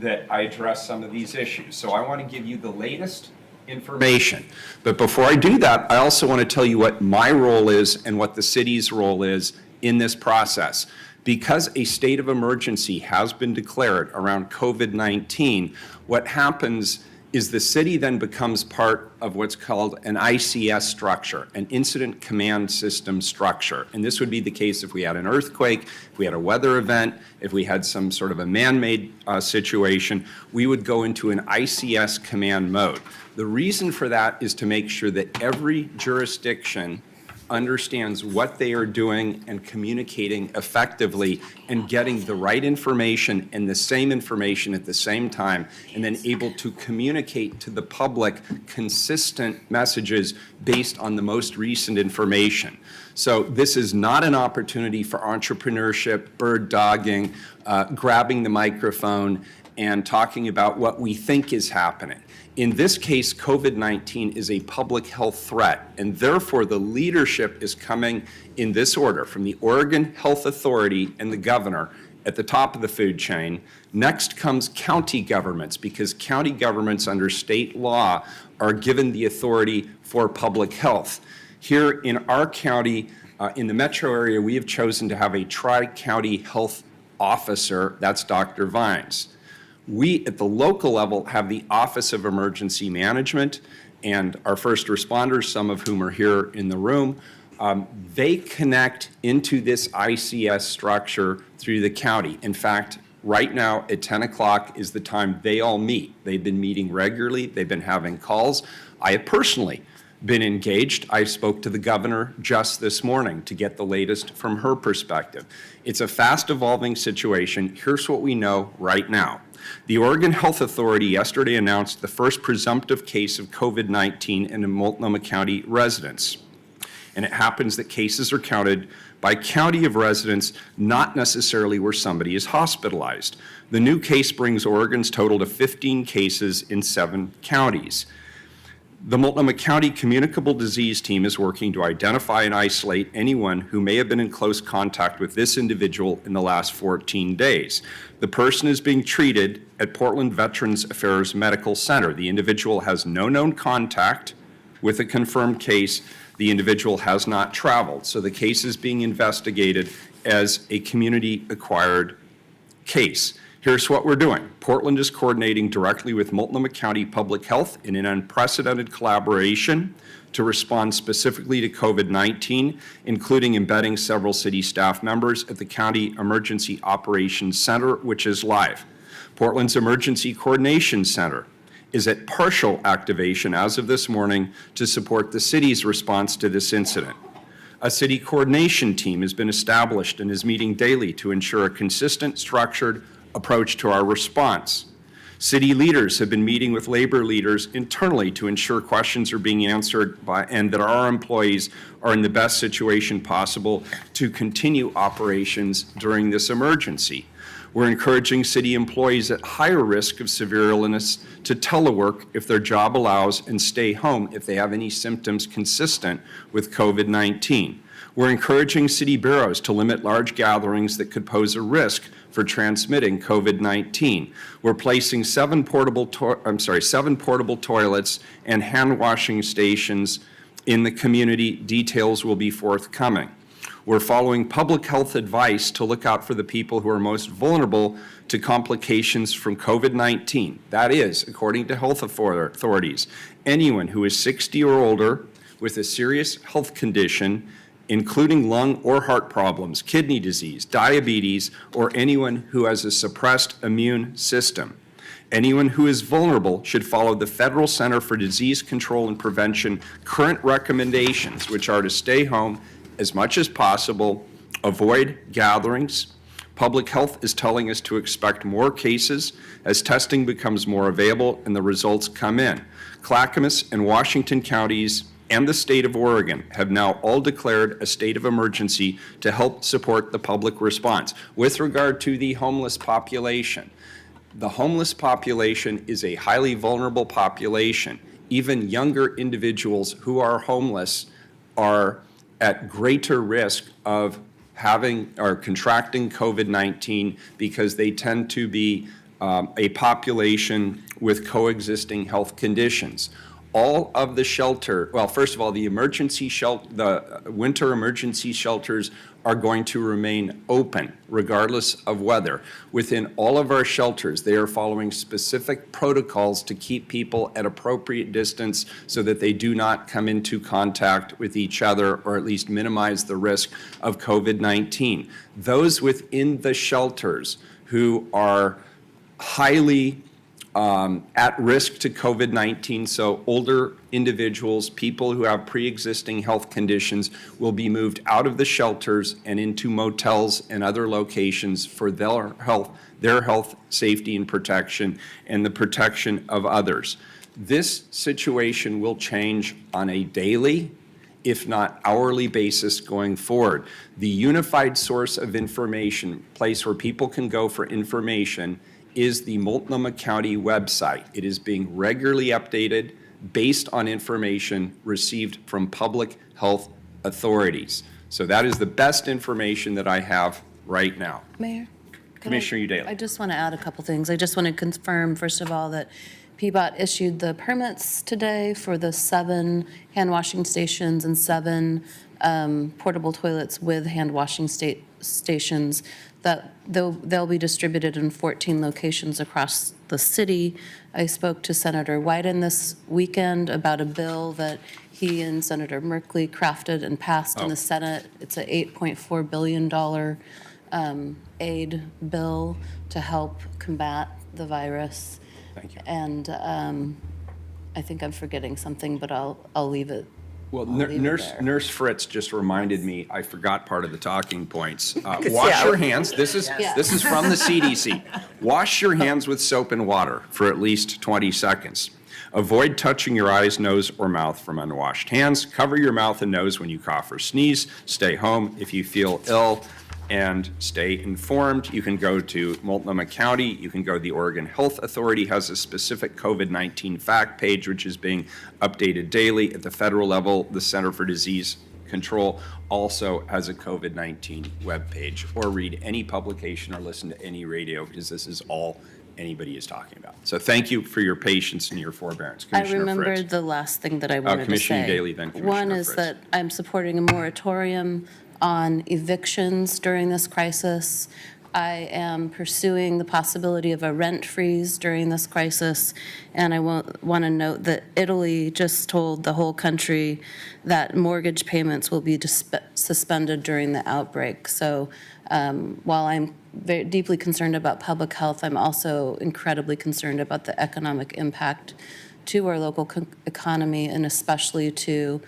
that I address some of these issues. So I want to give you the latest information. But before I do that, I also want to tell you what my role is and what the city's role is in this process. Because a state of emergency has been declared around COVID-19, what happens is the city then becomes part of what's called an ICS structure, an incident command system structure. And this would be the case if we had an earthquake, if we had a weather event, if we had some sort of a man-made situation, we would go into an ICS command mode. The reason for that is to make sure that every jurisdiction understands what they are doing and communicating effectively and getting the right information and the same information at the same time, and then able to communicate to the public consistent messages based on the most recent information. So this is not an opportunity for entrepreneurship, bird dogging, grabbing the microphone and talking about what we think is happening. In this case, COVID-19 is a public health threat, and therefore the leadership is coming in this order from the Oregon Health Authority and the governor at the top of the food chain. Next comes county governments, because county governments under state law are given the authority for public health. Here in our county, in the metro area, we have chosen to have a tri-county health officer, that's Dr. Vines. We, at the local level, have the Office of Emergency Management, and our first responders, some of whom are here in the room, they connect into this ICS structure through the county. In fact, right now at 10 o'clock is the time they all meet. They've been meeting regularly. They've been having calls. I have personally been engaged. I spoke to the governor just this morning to get the latest from her perspective. It's a fast evolving situation. Here's what we know right now. The Oregon Health Authority yesterday announced the first presumptive case of COVID-19 in a Multnomah County residents. And it happens that cases are counted by county of residents, not necessarily where somebody is hospitalized. The new case brings Oregon's total to 15 cases in 7 counties. The Multnomah County Communicable Disease Team is working to identify and isolate anyone who may have been in close contact with this individual in the last 14 days. The person is being treated at Portland Veterans Affairs Medical Center. The individual has no known contact with a confirmed case. The individual has not traveled. So the case is being investigated as a community-acquired case. Here's what we're doing. Portland is coordinating directly with Multnomah County Public Health in an unprecedented collaboration to respond specifically to COVID-19, including embedding several city staff members at the County Emergency Operations Center, which is live. Portland's Emergency Coordination Center is at partial activation as of this morning to support the city's response to this incident. A city coordination team has been established and is meeting daily to ensure a consistent, structured approach to our response. City leaders have been meeting with labor leaders internally to ensure questions are being answered by, and that our employees are in the best situation possible to continue operations during this emergency. We're encouraging city employees at higher risk of severe illness to telework if their job allows and stay home if they have any symptoms consistent with COVID-19. We're encouraging city bureaus to limit large gatherings that could pose a risk for transmitting COVID-19. We're placing 7 portable toilets and hand washing stations in the community. Details will be forthcoming. We're following public health advice to look out for the people who are most vulnerable to complications from COVID-19. That is, according to health authorities, anyone who is 60 or older with a serious health condition, including lung or heart problems, kidney disease, diabetes, or anyone who has a suppressed immune system. Anyone who is vulnerable should follow the Federal Center for Disease Control and Prevention current recommendations, which are to stay home as much as possible Avoid gatherings. Public health is telling us to expect more cases as testing becomes more available and the results come in. Clackamas and Washington counties and the state of Oregon have now all declared a state of emergency to help support the public response. With regard to the homeless population, the homeless population is a highly vulnerable population. Even younger individuals who are homeless are at greater risk of having or contracting COVID-19 because they tend to be a population with coexisting health conditions. All of the shelter, well, first of all, the winter emergency shelters are going to remain open regardless of weather. Within all of our shelters, they are following specific protocols to keep people at appropriate distance so that they do not come into contact with each other or at least minimize the risk of COVID-19. Those within the shelters who are highly at risk to COVID-19, so older individuals, people who have pre-existing health conditions will be moved out of the shelters and into motels and other locations for their health, safety, and protection, and the protection of others. This situation will change on a daily, if not hourly basis going forward. The unified source of information, place where people can go for information, is the Multnomah County website. It is being regularly updated based on information received from public health authorities. So that is the best information that I have right now. Mayor? Commissioner Udaly. I just want to add a couple things. I just want to confirm, first of all, that PBOT issued the permits today for the 7 hand washing stations and 7 portable toilets with hand washing stations, that they'll be distributed in 14 locations across the city. I spoke to Senator Wyden this weekend about a bill that he and Senator Merkley crafted and passed in the Senate. It's a $8.4 billion aid bill to help combat the virus. Thank you. And I think I'm forgetting something, but I'll leave it. Well, leave it there. Nurse Fritz just reminded me, I forgot part of the talking points. Wash your hands, this is from the CDC. Wash your hands with soap and water for at least 20 seconds. Avoid touching your eyes, nose, or mouth from unwashed hands. Cover your mouth and nose when you cough or sneeze. Stay home if you feel ill, and stay informed. You can go to Multnomah County. You can go to the Oregon Health Authority, has a specific COVID-19 fact page, which is being updated daily. At the federal level, the Center for Disease Control also has a COVID-19 webpage, or read any publication or listen to any radio, because this is all anybody is talking about. So thank you for your patience and your forbearance, I Commissioner Fritz. remembered the last thing that I wanted to say. Commissioner Daly, then Commissioner One is Fritz. that I'm supporting a moratorium on evictions during this crisis. I am pursuing the possibility of a rent freeze during this crisis. And I want to note that Italy just told the whole country that mortgage payments will be suspended during the outbreak. So while I'm very deeply concerned about public health, I'm also incredibly concerned about the economic impact to our local economy, and especially to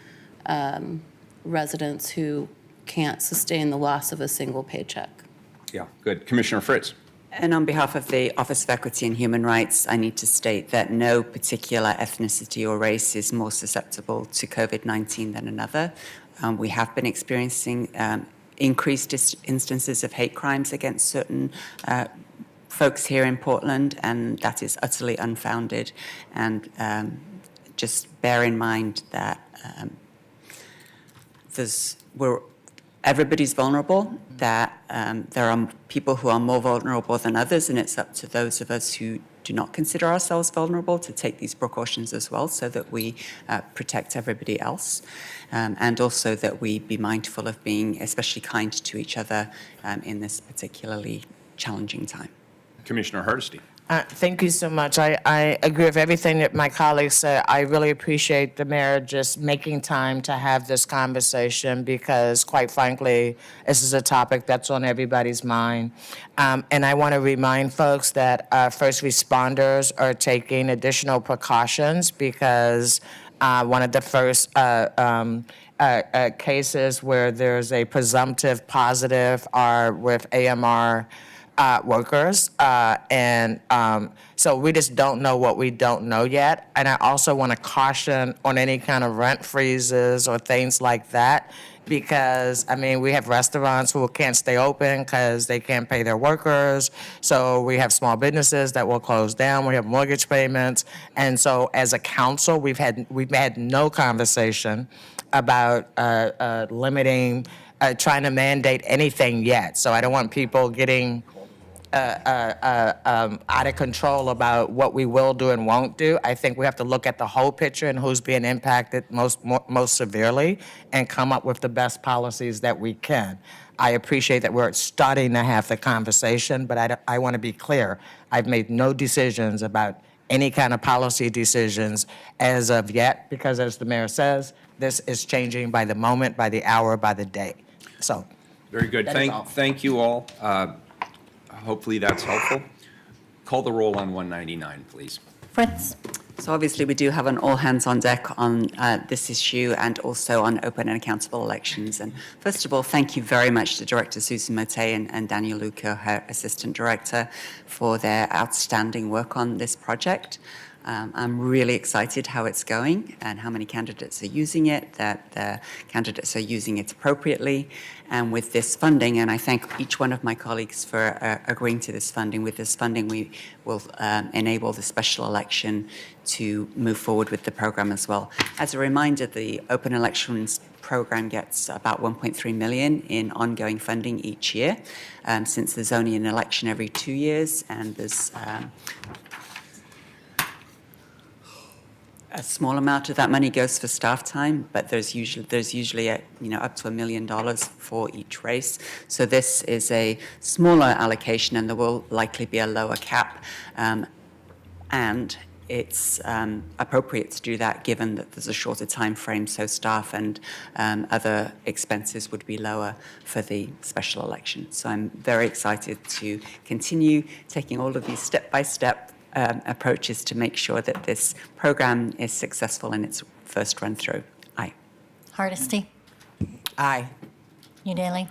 residents who can't sustain the loss of a single paycheck. Yeah, good. Commissioner Fritz. And on behalf of the Office of Equity and Human Rights, I need to state that no particular ethnicity or race is more susceptible to COVID-19 than another. We have been experiencing increased instances of hate crimes against certain folks here in Portland, and that is utterly unfounded. And just bear in mind that everybody's vulnerable, that there are people who are more vulnerable than others, and it's up to those of us who do not consider ourselves vulnerable to take these precautions as well, so that we protect everybody else, and also that we be mindful of being especially kind to each other in this particularly challenging time. Commissioner Hardesty. Thank you so much. I agree with everything that my colleagues said. I really appreciate the mayor just making time to have this conversation, because quite frankly, this is a topic that's on everybody's mind. And I want to remind folks that first responders are taking additional precautions, because one of the first cases where there's a presumptive positive are with AMR workers. So we just don't know what we don't know yet. And I also want to caution on any kind of rent freezes or things like that, because, I mean, we have restaurants who can't stay open because they can't pay their workers. So we have small businesses that will close down. We have mortgage payments. And so as a council, we've had no conversation about limiting, trying to mandate anything yet. So I don't want people getting out of control about what we will do and won't do. I think we have to look at the whole picture and who's being impacted most severely and come up with the best policies that we can. I appreciate that we're starting to have the conversation, but I want to be clear. I've made no decisions about any kind of policy decisions as of yet, because as the mayor says, this is changing by the moment, by the hour, by the day. So. Very good. That is all. Thank you all. Hopefully that's helpful. Call the roll on 199, please. Fritz. So obviously, we do have an all-hands-on deck on this issue and also on open and accountable elections. And first of all, thank you very much to Director Susan Mote and Daniel Luca, her Assistant Director, for their outstanding work on this project. I'm really excited how it's going and how many candidates are using it, that the candidates are using it appropriately. And with this funding, and I thank each one of my colleagues for agreeing to this funding. With this funding, we will enable the special election to move forward with the program as well. As a reminder, the open elections program gets about 1.3 million in ongoing funding each year, since there's only an election every 2 years, and there's a small amount of that money goes for staff time, but there's usually up to $1 million for each race. So this is a smaller allocation, and there will likely be a lower cap, and it's appropriate to do that given that there's a shorter time frame, so staff and other expenses would be lower for the special election. So I'm very excited to continue taking all of these step-by-step approaches to make sure that this program is successful in its first run through. Aye. Hardesty. Aye. Udaley.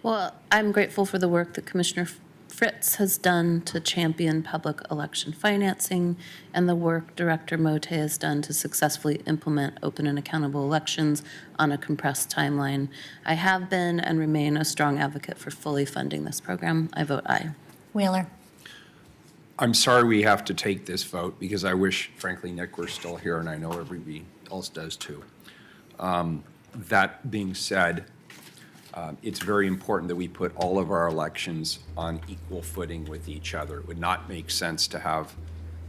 Well, I'm grateful for the work that Commissioner Fritz has done to champion public election financing and the work Director Mote has done to successfully implement open and accountable elections on a compressed timeline. I have been and remain a strong advocate for fully funding this program. I vote aye. Wheeler. I'm sorry we have to take this vote because I wish, frankly, Nick were still here, and I know everybody else does too. That being said, it's very important that we put all of our elections on equal footing with each other. It would not make sense to have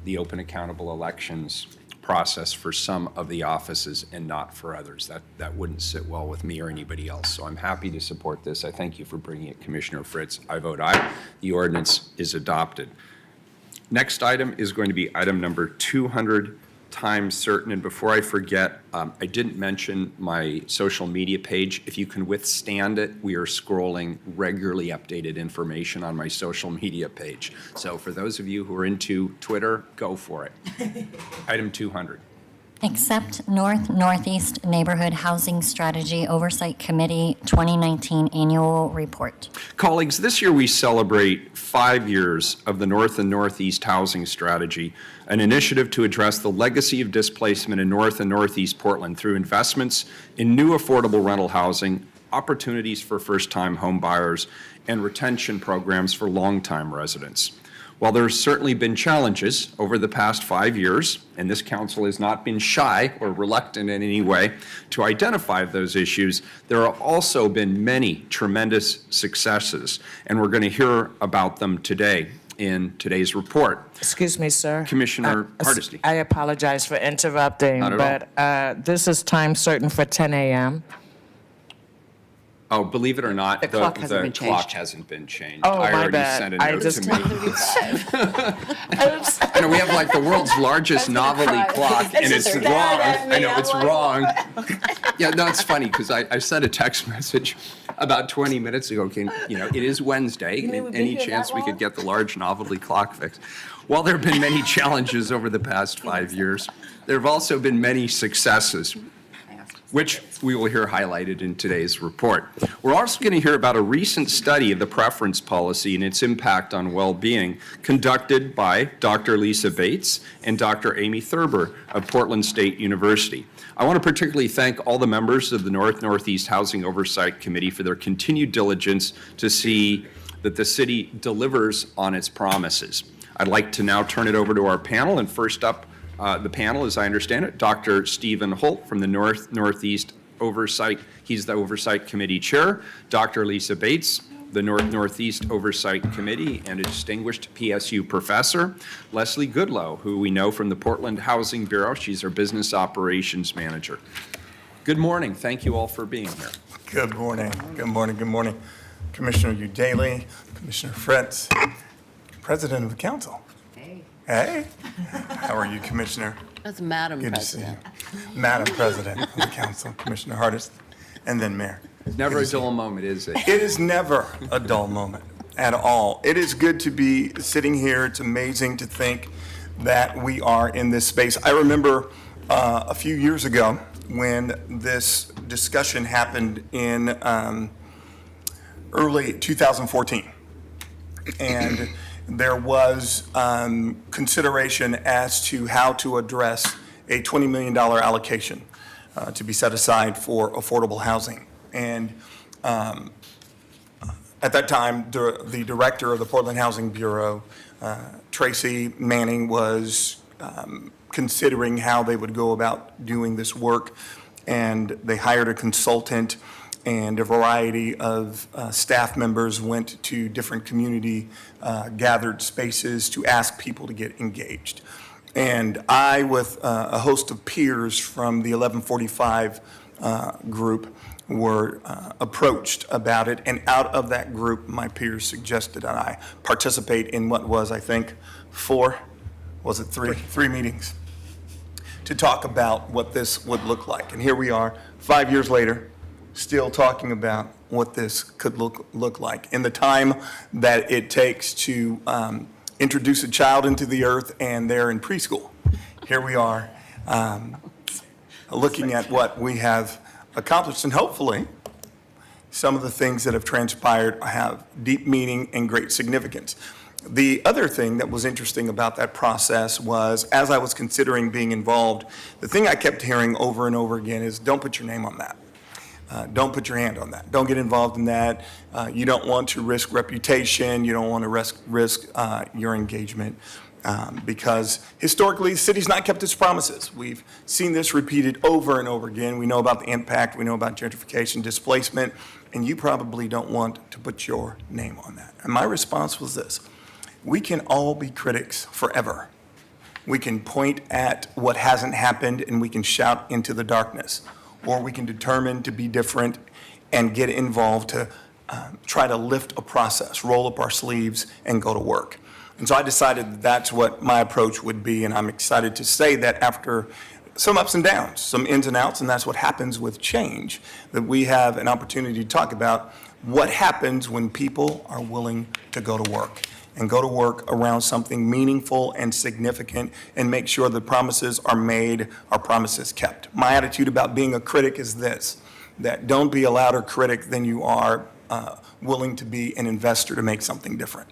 the open accountable elections process for some of the offices and not for others. That wouldn't sit well with me or anybody else. So I'm happy to support this. I thank you for bringing it, Commissioner Fritz. I vote aye. The ordinance is adopted. Next item is going to be item number 200, time certain. And before I forget, I didn't mention my social media page. If you can withstand it, we are scrolling regularly updated information on my social media page. So for those of you who are into Twitter, go for it. Item 200. Accept North-Northeast Neighborhood Housing Strategy Oversight Committee 2019 Annual Report. Colleagues, this year we celebrate 5 years of the North and Northeast Housing Strategy, an initiative to address the legacy of displacement in North and Northeast Portland through investments in new affordable rental housing, opportunities for first-time home buyers, and retention programs for longtime residents. While there's certainly been challenges over the past 5 years, and this council has not been shy or reluctant in any way to identify those issues, there have also been many tremendous successes, and we're going to hear about them today in today's report. Excuse me, sir. Commissioner Hardesty. I apologize for interrupting, Not at all. but this is time certain for 10 a.m. Oh, believe it or not, The clock hasn't been clock changed. hasn't been changed. Oh, I my already bad. sent a I note just- to me. I know, we have like the world's largest novelty clock, and it's wrong. I know, it's wrong. Yeah, no, it's funny, because I sent a text message about 20 minutes ago, it is Wednesday, and any chance we could get the large novelty clock fixed? While there have been many challenges over the past 5 years, there have also been many successes, which we will hear highlighted in today's report. We're also going to hear about a recent study of the preference policy and its impact on well-being conducted by Dr. Lisa Bates and Dr. Amy Thurber of Portland State University. I want to particularly thank all the members of the Northeast Housing Oversight Committee for their continued diligence to see that the city delivers on its promises. I'd like to now turn it over to our panel, and first up, the panel, as I understand it, Dr. Stephen Holt from the Northeast Oversight. He's the Oversight Committee Chair. Dr. Lisa Bates, the Northeast Oversight Committee, and a distinguished PSU professor. Leslie Goodlow, who we know from the Portland Housing Bureau. She's our Business Operations Manager. Good morning. Thank you all for being here. Good morning. Good morning. Good morning. Commissioner Udaley, Commissioner Fritz, President of the Council. Hey, how are you, Commissioner? That's Madam Good to see President. you. Madam President of the Council, Commissioner Hardest, and then Mayor. Never a dull moment, is it? It is never a dull moment at all. It is good to be sitting here. It's amazing to think that we are in this space. I remember a few years ago when this discussion happened in early 2014. And there was consideration as to how to address a $20 million allocation to be set aside for affordable housing. And at that time, the director of the Portland Housing Bureau, Tracy Manning, was considering how they would go about doing this work. And they hired a consultant, and a variety of staff members went to different community gathered spaces to ask people to get engaged. And I, with a host of peers from the 1145 group, were approached about it. And out of that group, my peers suggested that I participate in what was, I think, three meetings to talk about what this would look like. And here we are, 5 years later, still talking about what this could look like in the time that it takes to introduce a child into the earth and they're in preschool. Here we are looking at what we have accomplished, and hopefully some of the things that have transpired have deep meaning and great significance. The other thing that was interesting about that process was, as I was considering being involved, the thing I kept hearing over and over again is, don't put your name on that. Don't put your hand on that. Don't get involved in that. You don't want to risk reputation. You don't want to risk your engagement because historically, the city's not kept its promises. We've seen this repeated over and over again. We know about the impact. We know about gentrification, displacement, and you probably don't want to put your name on that. And my response was this: we can all be critics forever. We can point at what hasn't happened and we can shout into the darkness. Or we can determine to be different and get involved to try to lift a process, roll up our sleeves, and go to work. And so I decided that's what my approach would be, and I'm excited to say that after some ups and downs, some ins and outs, and that's what happens with change, that we have an opportunity to talk about what happens when people are willing to go to work. And go to work around something meaningful and significant and make sure the promises are made, our promises kept. My attitude about being a critic is this, that don't be a louder critic than you are willing to be an investor to make something different.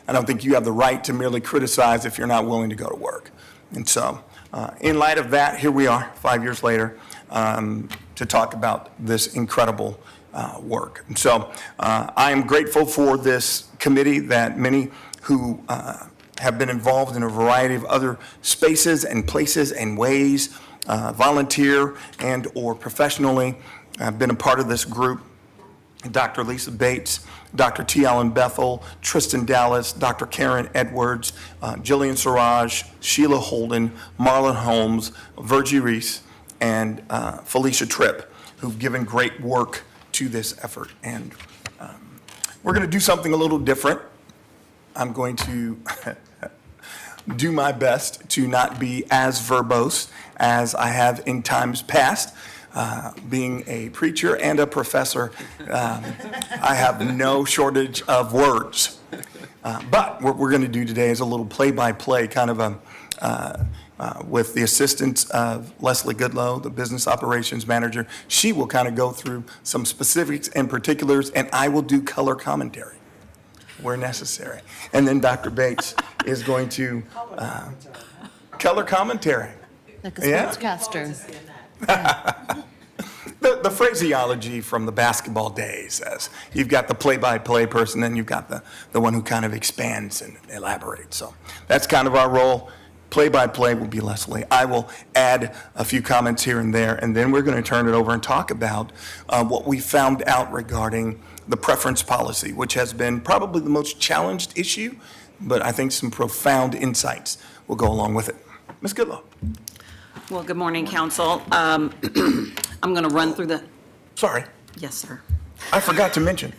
I don't think you have the right to merely criticize if you're not willing to go to work. And so in light of that, here we are 5 years later to talk about this incredible work. And so I am grateful for this committee that many who have been involved in a variety of other spaces and places and ways, volunteer and or professionally, have been a part of this group. Dr. Lisa Bates, Dr. T. Allen Bethel, Tristan Dallas, Dr. Karen Edwards, Jillian Siraj, Sheila Holden, Marlon Holmes, Virgie Reese, and Felicia Tripp, who've given great work to this effort. And we're going to do something a little different. I'm going to do my best to not be as verbose as I have in times past. Being a preacher and a professor, I have no shortage of words. But what we're going to do today is a little play-by-play, kind of with the assistance of Leslie Goodlow, the business operations manager. She will kind of go through some specifics and particulars, and I will do color commentary where necessary. And then Dr. Bates is going to color commentary. Like a Yeah. sportscaster. The phraseology from the basketball days, as you've got the play-by-play person, then you've got the one who kind of expands and elaborates. So that's kind of our role. Play-by-play will be Leslie. I will add a few comments here and there, and then we're going to turn it over and talk about what we found out regarding the preference policy, which has been probably the most challenged issue, but I think some profound insights will go along with it. Ms. Goodlow. Well, good morning, council. I'm going to run through the, Sorry, yes, sir. I forgot to mention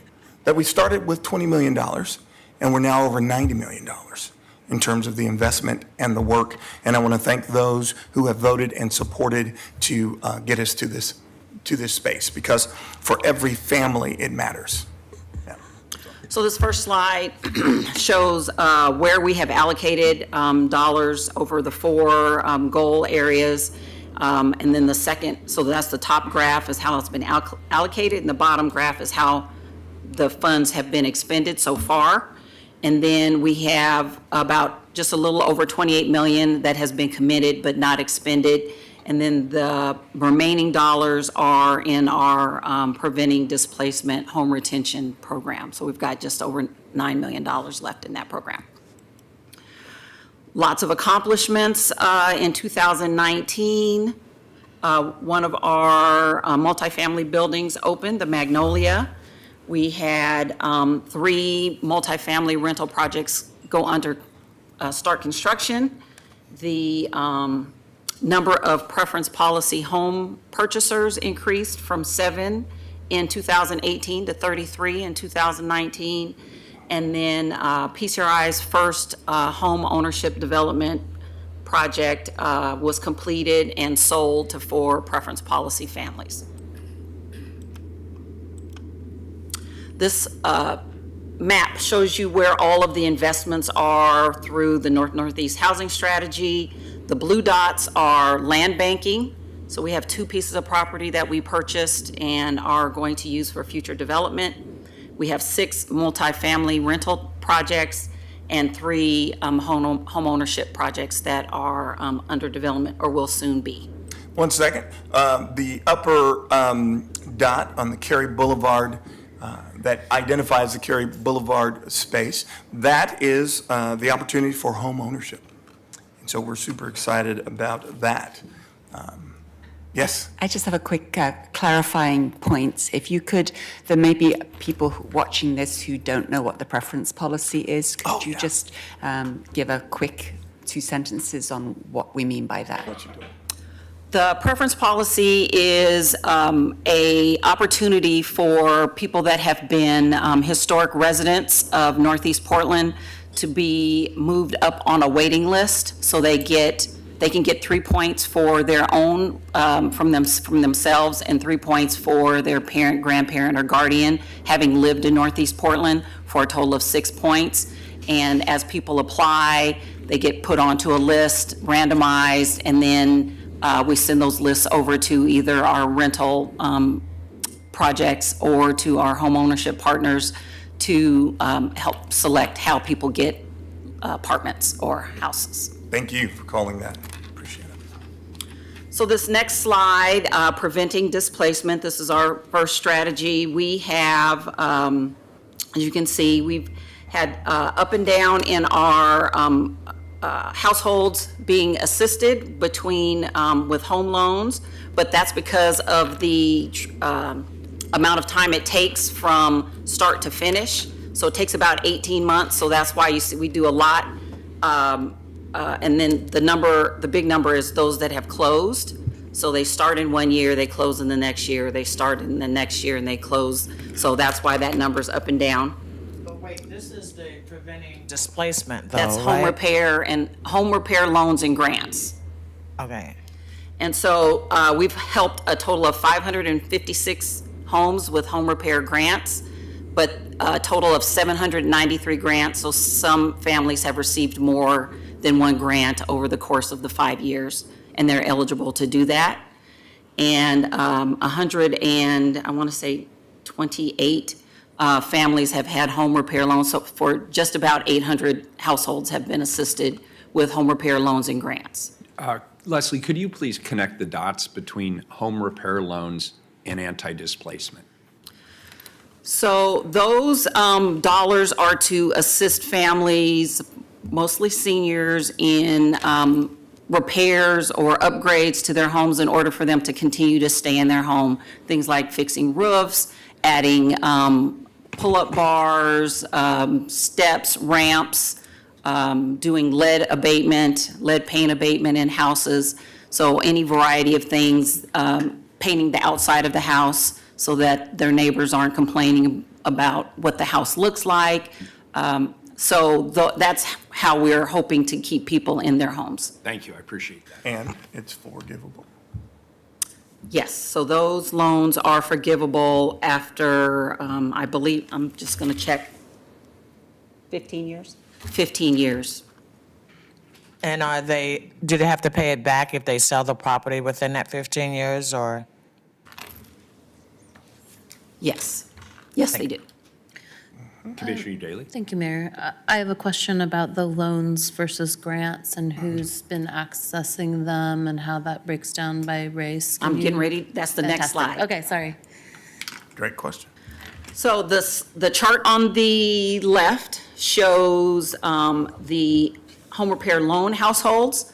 that we started with $20 million, and we're now over $90 million in terms of the investment and the work. And I want to thank those who have voted and supported to get us to this space, because for every family, it matters. Yeah. So this first slide shows where we have allocated dollars over the four goal areas. And then the second, so that's the top graph is how it's been allocated, and the bottom graph is how the funds have been expended so far. And then we have about just a little over 28 million that has been committed but not expended. And then the remaining dollars are in our Preventing Displacement Home Retention Program. So we've got just over $9 million left in that program. Lots of accomplishments in 2019. One of our multifamily buildings opened, the Magnolia. We had 3 multifamily rental projects go under start construction. The number of preference policy home purchasers increased from 7 in 2018 to 33 in 2019. And then PCRI's first home ownership development project was completed and sold to 4 preference policy families. This map shows you where all of the investments are through the North-Northeast Housing Strategy. The blue dots are land banking. So we have 2 pieces of property that we purchased and are going to use for future development. We have 6 multifamily rental projects and 3 home ownership projects that are under development or will soon be. One second. The upper dot on the Cary Boulevard that identifies the Cary Boulevard space, that is the opportunity for home ownership. And so we're super excited about that. Yes? I just have a quick clarifying point. If you could, there may be people watching this who don't know what the preference policy is. Could you just give a quick 2 sentences on what we mean by that? The preference policy is a opportunity for people that have been historic residents of Northeast Portland to be moved up on a waiting list, so they can get 3 points for their own from themselves and 3 points for their parent, grandparent, or guardian having lived in Northeast Portland, for a total of 6 points. And as people apply, they get put onto a list, randomized, and then we send those lists over to either our rental projects or to our home ownership partners to help select how people get apartments or houses. Thank you for calling that. Appreciate it. So this next slide, preventing displacement, this is our first strategy. We have, as you can see, we've had up and down in our households being assisted between with home loans, but that's because of the amount of time it takes from start to finish. So it takes about 18 months. So that's why you see we do a lot. And then the big number is those that have closed. So they start in 1 year, they close in the next year, they start in the next year, and they close. So that's why that number's up and down. But wait, this is the preventing displacement, though, That's home right? repair and home repair loans and grants. Okay. And so we've helped a total of 556 homes with home repair grants, but a total of 793 grants. So some families have received more than one grant over the course of the 5 years, and they're eligible to do that. And 28 families have had home repair loans. So for just about 800 households have been assisted with home repair loans and grants. Leslie, could you please connect the dots between home repair loans and anti-displacement? So those dollars are to assist families, mostly seniors, in repairs or upgrades to their homes in order for them to continue to stay in their home. Things like fixing roofs, adding pull-up bars, steps, ramps, doing lead paint abatement in houses. So any variety of things, painting the outside of the house so that their neighbors aren't complaining about what the house looks like. That's how we're hoping to keep people in their homes. Thank you, I appreciate that. And it's forgivable. Yes, so those loans are forgivable after, I believe, I'm just going to check, 15 years? 15 years. And do they have to pay it back if they sell the property within that 15 years, or? Yes. Yes, they do. Commissioner Daly? Thank you, Mayor. I have a question about the loans versus grants and who's been accessing them and how that breaks down by race. I'm getting ready, that's the next Fantastic. slide. Okay, sorry. Great question. So the chart on the left shows the home repair loan households.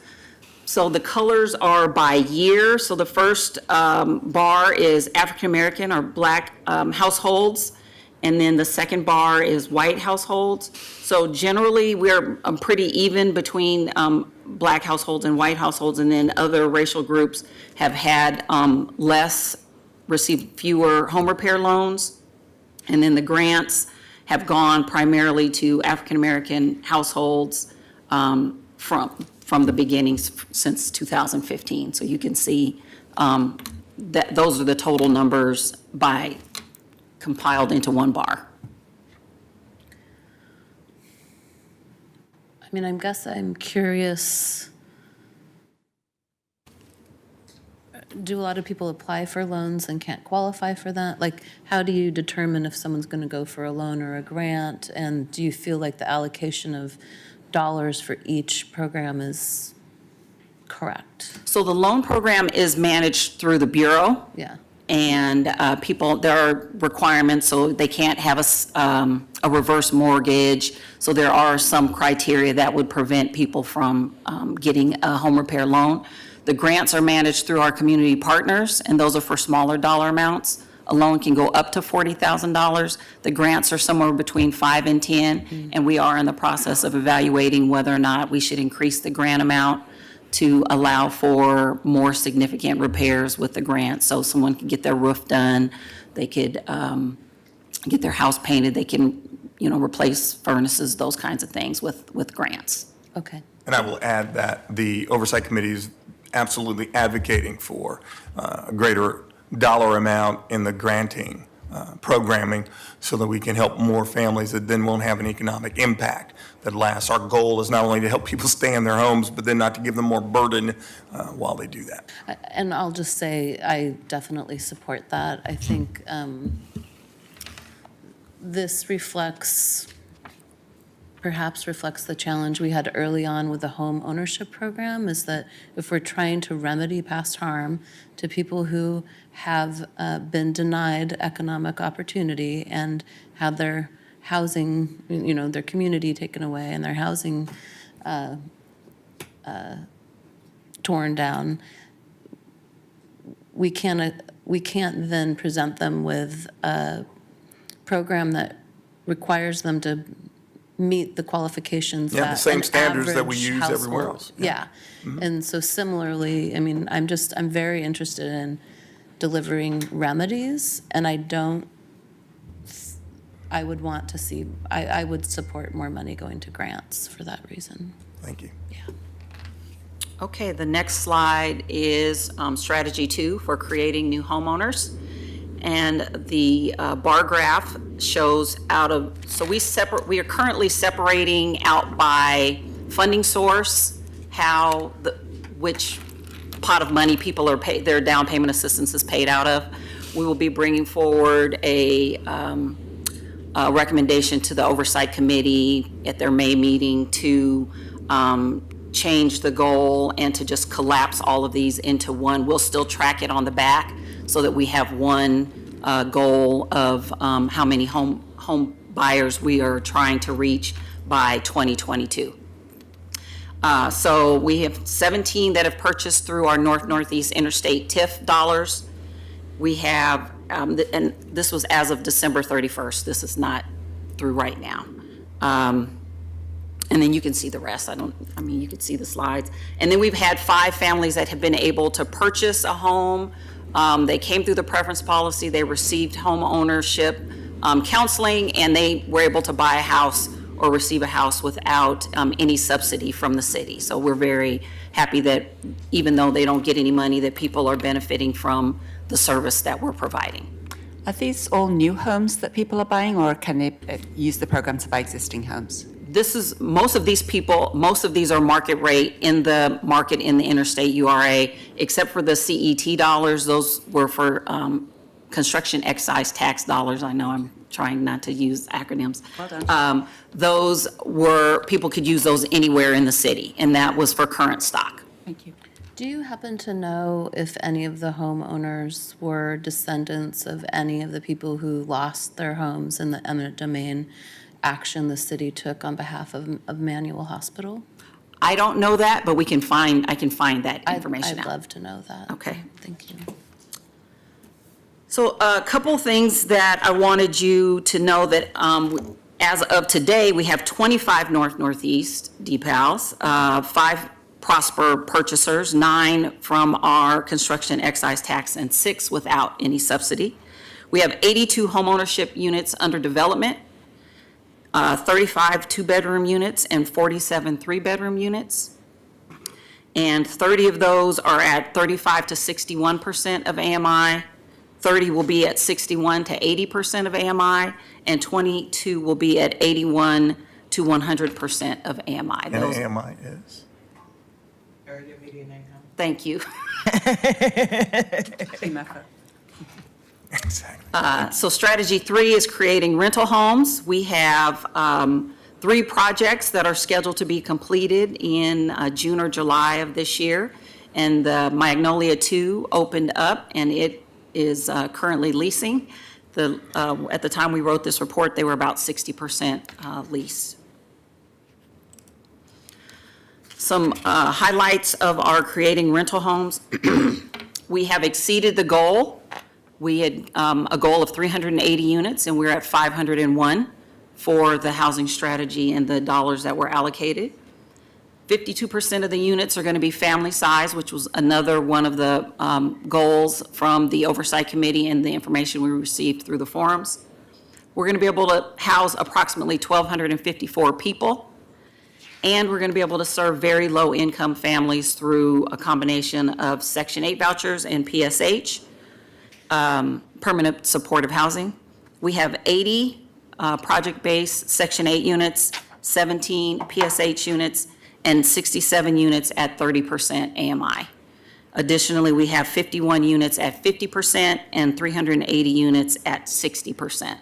So the colors are by year. So the first bar is African American or Black households, and then the second bar is white households. So generally, we're pretty even between Black households and white households, and then other racial groups have had received fewer home repair loans. And then the grants have gone primarily to African American households from the beginnings since 2015. So you can see that those are the total numbers compiled into one bar. I mean, I guess I'm curious, do a lot of people apply for loans and can't qualify for that? Like, how do you determine if someone's going to go for a loan or a grant? And do you feel like the allocation of dollars for each program is correct? So the loan program is managed through the Bureau. Yeah. And there are requirements, so they can't have a reverse mortgage. So there are some criteria that would prevent people from getting a home repair loan. The grants are managed through our community partners, and those are for smaller dollar amounts. A loan can go up to $40,000. The grants are somewhere between 5 and 10, and we are in the process of evaluating whether or not we should increase the grant amount to allow for more significant repairs with the grant. So someone can get their roof done, they could get their house painted, they can, replace furnaces, those kinds of things with grants. Okay. And I will add that the Oversight Committee is absolutely advocating for a greater dollar amount in the granting programming so that we can help more families that then won't have an economic impact that lasts. Our goal is not only to help people stay in their homes, but then not to give them more burden while they do that. And I'll just say, I definitely support that. I think this perhaps reflects the challenge we had early on with the home ownership program, is that if we're trying to remedy past harm to people who have been denied economic opportunity and had their housing, their community taken away and their housing torn down, we can't then present them with a program that requires them to meet the qualifications Yeah, the that same an standards that we average use everywhere household- else. Yeah. And so similarly, I mean, I'm very interested in delivering remedies, and I would want to see, I would support more money going to grants for that reason. Thank you. Okay, the next slide is strategy 2 for creating new homeowners. And the bar graph shows so we are currently separating out by funding source, which pot of money people are paid, their down payment assistance is paid out of. We will be bringing forward a recommendation to the Oversight Committee at their May meeting to change the goal and to just collapse all of these into one. We'll still track it on the back so that we have one goal of how many home buyers we are trying to reach by 2022. So we have 17 that have purchased through our Northeast Interstate TIF dollars. We have, and this was as of December 31st. This is not through right now. And then you can see the rest. You can see the slides. And then we've had 5 families that have been able to purchase a home. They came through the preference policy, they received home ownership counseling, and they were able to buy a house or receive a house without any subsidy from the city. So we're very happy that even though they don't get any money, that people are benefiting from the service that we're providing. Are these all new homes that people are buying, or can they use the program to buy existing homes? Most of these are market rate in the market in the Interstate URA, except for the CET dollars. Those were for construction excise tax dollars. I know I'm trying not to use acronyms. Well done. People could use those anywhere in the city, and that was for current stock. Thank you. Do you happen to know if any of the homeowners were descendants of any of the people who lost their homes in the eminent domain action the city took on behalf of Manual Hospital? I don't know that, but I can find that information I'd out. love to know that. Okay. Thank you. So a couple things that I wanted you to know that as of today, we have 25 Northeast DPALs, 5 Prosper purchasers, 9 from our construction excise tax, and 6 without any subsidy. We have 82 homeownership units under development, 35 2-bedroom units and 47 3-bedroom units. And 30 of those are at 35 to 61% of AMI, 30 will be at 61 to 80% of AMI, and 22 will be at 81 to 100% of AMI. And AMI is? Area median income. Thank you. Team effort. Exactly. So strategy 3 is creating rental homes. We have 3 projects that are scheduled to be completed in June or July of this year. And the Magnolia 2 opened up, and it is currently leasing. At the time we wrote this report, they were about 60% leased. Some highlights of our creating rental homes. We have exceeded the goal. We had a goal of 380 units, and we're at 501 for the housing strategy and the dollars that were allocated. 52% of the units are going to be family size, which was another one of the goals from the Oversight Committee and the information we received through the forums. We're going to be able to house approximately 1,254 people, and we're going to be able to serve very low-income families through a combination of Section 8 vouchers and PSH. Permanent supportive housing. We have 80 project-based Section 8 units, 17 PSH units, and 67 units at 30% AMI. Additionally, we have 51 units at 50% and 380 units at 60%.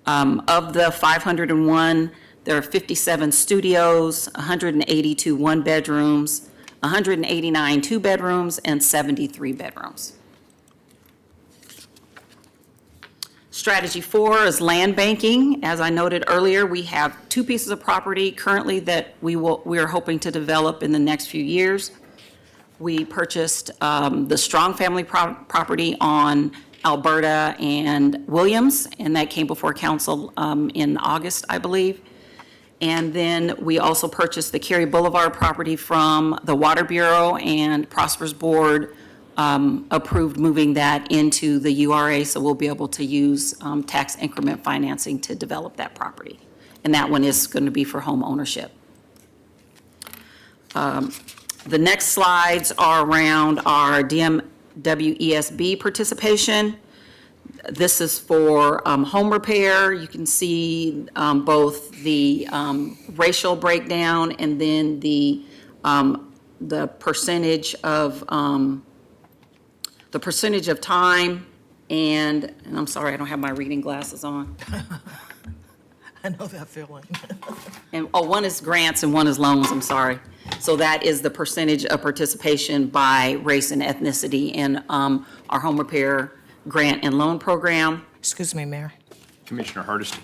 Of the 501, there are 57 studios, 182 one-bedrooms, 189 two-bedrooms, and 73 bedrooms. Strategy 4 is land banking. As I noted earlier, we have 2 pieces of property currently that we are hoping to develop in the next few years. We purchased the Strong family property on Alberta, and Williams, and that came before council in August, I believe. And then we also purchased the Cary Boulevard property from the Water Bureau, and Prosper's Board approved moving that into the URA, so we'll be able to use tax increment financing to develop that property. And that one is going to be for home ownership. The next slides are around our DMWESB participation. This is for home repair. You can see both the racial breakdown and then the percentage of time. And I'm sorry, I don't have my reading glasses on. I know that feeling. And, one is grants and one is loans, I'm sorry. So that is the percentage of participation by race and ethnicity in our home repair grant and loan program. Excuse me, Mayor. Commissioner Hardesty.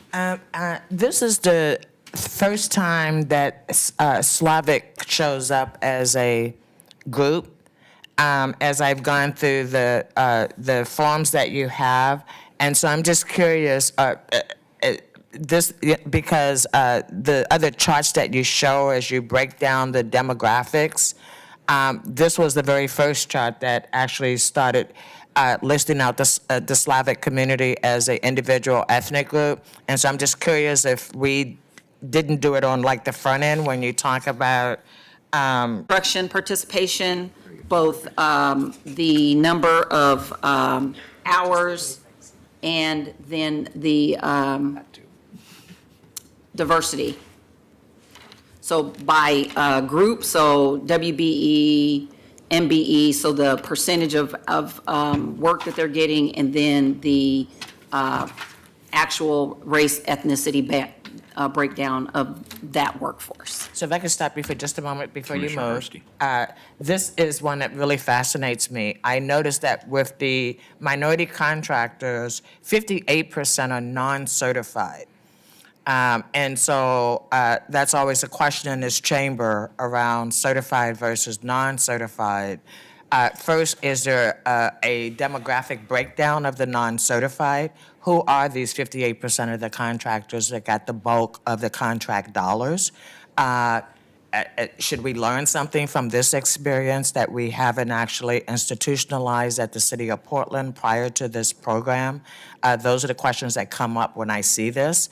This is the first time that Slavic shows up as a group. As I've gone through the forms that you have, and so I'm just curious. This because the other charts that you show as you break down the demographics, this was the very first chart that actually started listing out the Slavic community as an individual ethnic group. And so I'm just curious if we didn't do it on like the front end when you talk about Construction participation, both the number of hours and then the diversity. So by group, so WBE, MBE, so the percentage of work that they're getting, and then the actual race ethnicity breakdown of that workforce. So if I could stop you for just a moment before you Commissioner move. Hursti. This is one that really fascinates me. I noticed that with the minority contractors, 58% are non-certified. And so that's always a question in this chamber around certified versus non-certified. First, is there a demographic breakdown of the non-certified? Who are these 58% of the contractors that got the bulk of the contract dollars? Should we learn something from this experience that we haven't actually institutionalized at the City of Portland prior to this program? Those are the questions that come up when I see this.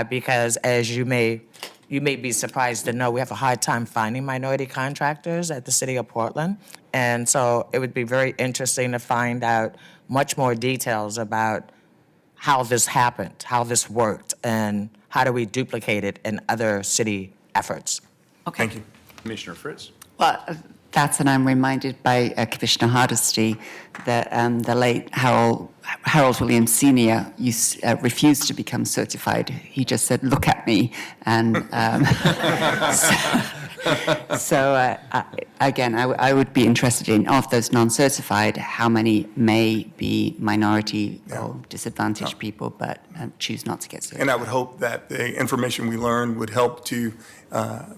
Because as you may be surprised to know, we have a hard time finding minority contractors at the City of Portland. And so it would be very interesting to find out much more details about how this happened, how this worked, and how do we duplicate it in other city efforts. Okay. Thank you. Commissioner Fritz. Well, that's and I'm reminded by Commissioner Hardesty that the late Harold Williams Sr. refused to become certified. He just said, "Look at me," and again, I would be interested in, of those non-certified, how many may be minority or disadvantaged people, but choose not to get certified. And I would hope that the information we learn would help to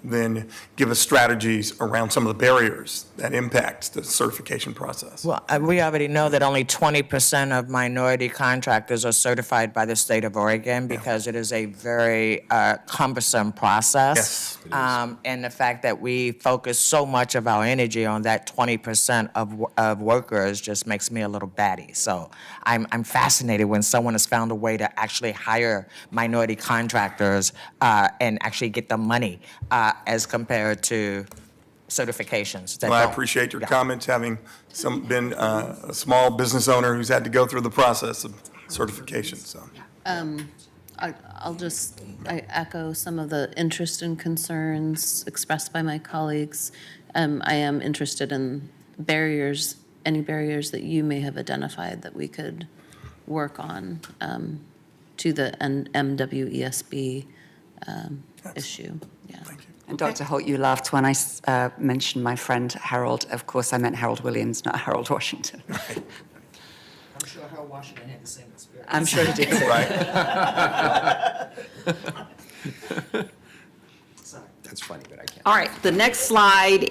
then give us strategies around some of the barriers that impact the certification process. Well, we already know that only 20% of minority contractors are certified by the state of Oregon because it is a very cumbersome process. Yes, it is. And the fact that we focus so much of our energy on that 20% of workers just makes me a little batty. So I'm fascinated when someone has found a way to actually hire minority contractors and actually get the money as compared to certifications. that Well, I don't. appreciate your Yeah. comments, having been a small business owner who's had to go through the process of certification, so. I echo some of the interest and concerns expressed by my colleagues. I am interested in barriers, any barriers that you may have identified that we could work on to the MWESB issue. Yeah. And Dr. Holt, you laughed when I mentioned my friend Harold. Of course, I meant Harold Williams, not Harold Washington. I'm sure Harold Washington had the same experience. I'm sure he did. That's funny, but I can't. All right, the next slide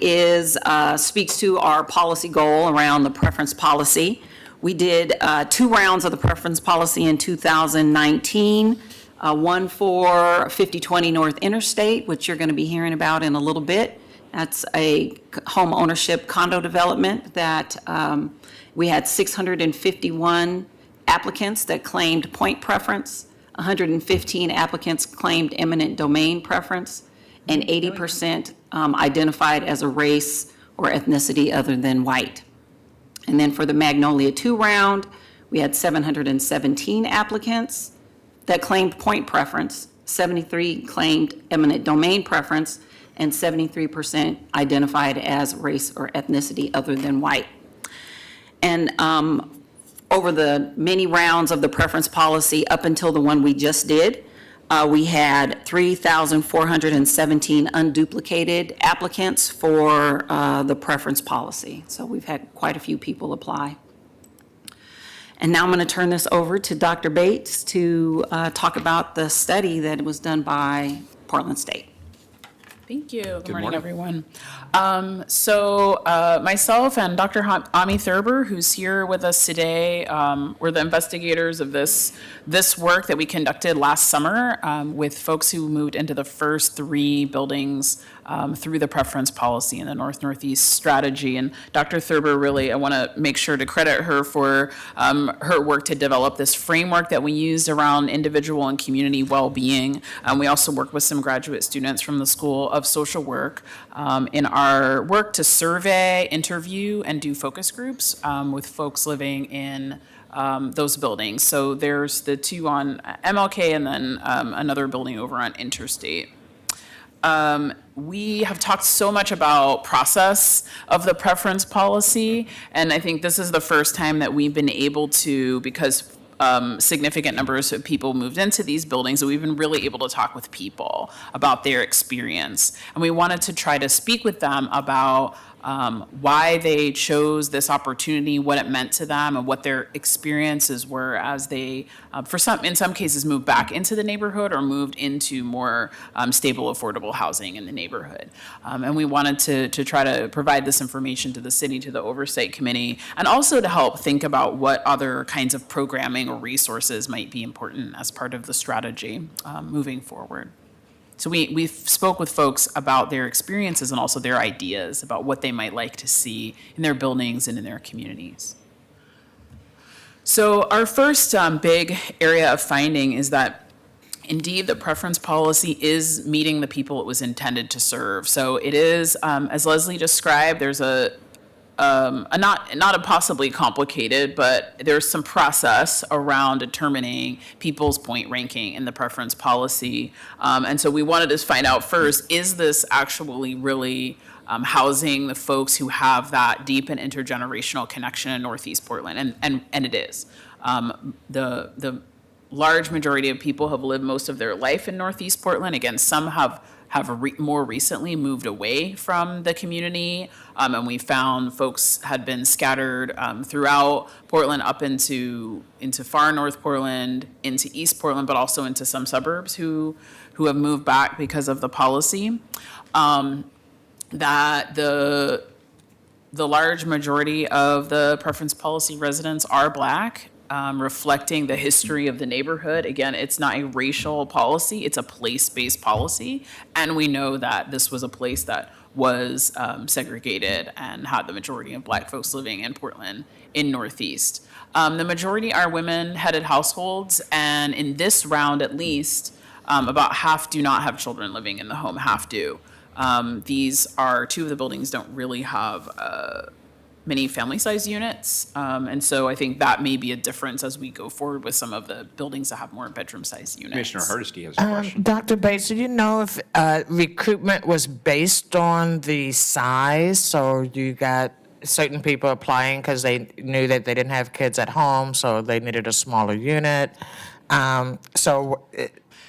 speaks to our policy goal around the preference policy. We did 2 rounds of the preference policy in 2019, one for 5020 North Interstate, which you're going to be hearing about in a little bit. That's a home ownership condo development that we had 651 applicants that claimed point preference, 115 applicants claimed eminent domain preference, and 80% identified as a race or ethnicity other than white. And then for the Magnolia 2 round, we had 717 applicants that claimed point preference, 73 claimed eminent domain preference, and 73% identified as race or ethnicity other than white. And over the many rounds of the preference policy up until the one we just did, we had 3,417 unduplicated applicants for the preference policy. So we've had quite a few people apply. And now I'm going to turn this over to Dr. Bates to talk about the study that was done by Portland State. Thank you. Good morning, morning. everyone. Myself and Dr. Ami Thurber, who's here with us today, were the investigators of this work that we conducted last summer with folks who moved into the first 3 buildings through the preference policy in the North-Northeast strategy. And Dr. Thurber, really, I want to make sure to credit her for her work to develop this framework that we used around individual and community well-being. We also worked with some graduate students from the School of Social Work in our work to survey, interview, and do focus groups with folks living in those buildings. So there's the 2 on MLK and then another building over on Interstate. We have talked so much about process of the preference policy, and I think this is the first time that we've been able to, because significant numbers of people moved into these buildings, so we've been really able to talk with people about their experience. And we wanted to try to speak with them about why they chose this opportunity, what it meant to them, and what their experiences were as they, in some cases, moved back into the neighborhood or moved into more stable, affordable housing in the neighborhood. And we wanted to try to provide this information to the city, to the Oversight Committee, and also to help think about what other kinds of programming or resources might be important as part of the strategy moving forward. So we spoke with folks about their experiences and also their ideas about what they might like to see in their buildings and in their communities. So our first big area of finding is that indeed the preference policy is meeting the people it was intended to serve. So it is, as Leslie described, there's not impossibly complicated, but there's some process around determining people's point ranking in the preference policy. And so we wanted to find out first, is this actually really housing the folks who have that deep and intergenerational connection in Northeast Portland? And it is. The large majority of people have lived most of their life in Northeast Portland. Again, some have more recently moved away from the community, and we found folks had been scattered throughout Portland up into far North Portland, into East Portland, but also into some suburbs who have moved back because of the policy. That the large majority of the preference policy residents are Black. Reflecting the history of the neighborhood. Again, it's not a racial policy, it's a place-based policy. And we know that this was a place that was segregated and had the majority of Black folks living in Portland in Northeast. The majority are women-headed households, and in this round at least, about half do not have children living in the home, half do. These are 2 of the buildings don't really have many family-size units, and so I think that may be a difference as we go forward with some of the buildings that have more bedroom-size units. Commissioner Hardesty has a question. Dr. Bates, do you know if recruitment was based on the size? So you got certain people applying because they knew that they didn't have kids at home, so they needed a smaller unit.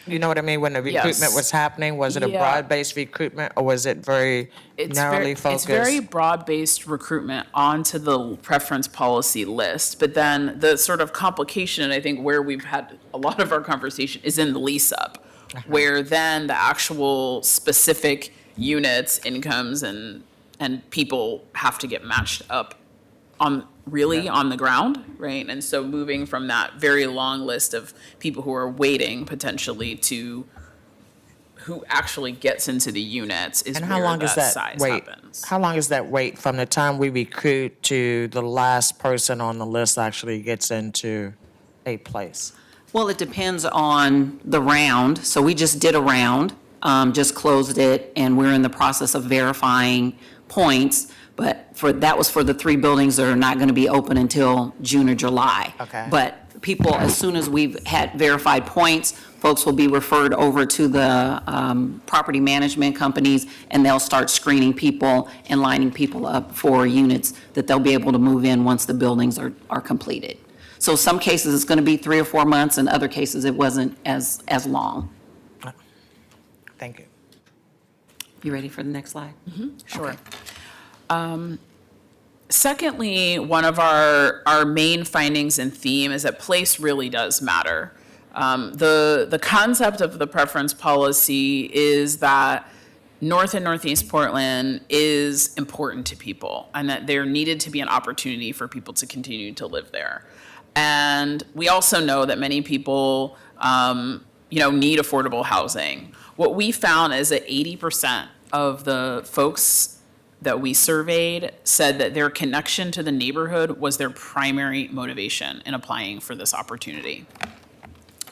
You know what I mean? When the recruitment was happening, was it a broad-based recruitment or was it very narrowly focused? It's very broad-based recruitment onto the preference policy list. But then the sort of complication, and I think where we've had a lot of our conversation, is in the lease-up, where then the actual specific units, incomes, and people have to get matched up on really on the ground, right? And so moving from that very long list of people who are waiting potentially to who actually gets into the units is And where how long is that size wait? happens. How long is that wait from the time we recruit to the last person on the list actually gets into a place? Well, it depends on the round. So we just did a round, just closed it, and we're in the process of verifying points. But that was for the 3 buildings that are not going to be open until June or July. Okay. But people, as soon as we've had verified points, folks will be referred over to the property management companies, and they'll start screening people and lining people up for units that they'll be able to move in once the buildings are completed. So some cases, it's going to be 3 or 4 months, and other cases, it wasn't as long. Thank you. You ready for the next slide? Sure. Secondly, one of our main findings and theme is that place really does matter. The concept of the preference policy is that North and Northeast Portland is important to people, and that there needed to be an opportunity for people to continue to live there. And we also know that many people, need affordable housing. What we found is that 80% of the folks that we surveyed said that their connection to the neighborhood was their primary motivation in applying for this opportunity.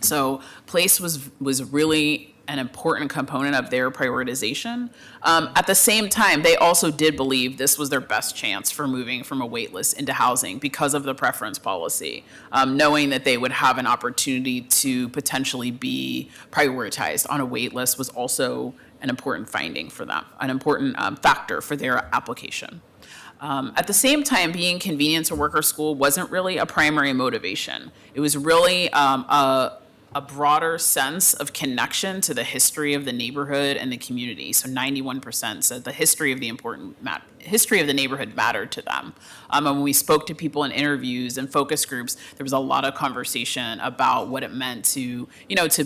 So place was really an important component of their prioritization. At the same time, they also did believe this was their best chance for moving from a wait list into housing because of the preference policy, knowing that they would have an opportunity to potentially be prioritized on a wait list was also an important finding for them, an important factor for their application. At the same time, being convenient to work or school wasn't really a primary motivation. It was really a broader sense of connection to the history of the neighborhood and the community. So 91% said the history of the neighborhood mattered to them. And when we spoke to people in interviews and focus groups, there was a lot of conversation about what it meant to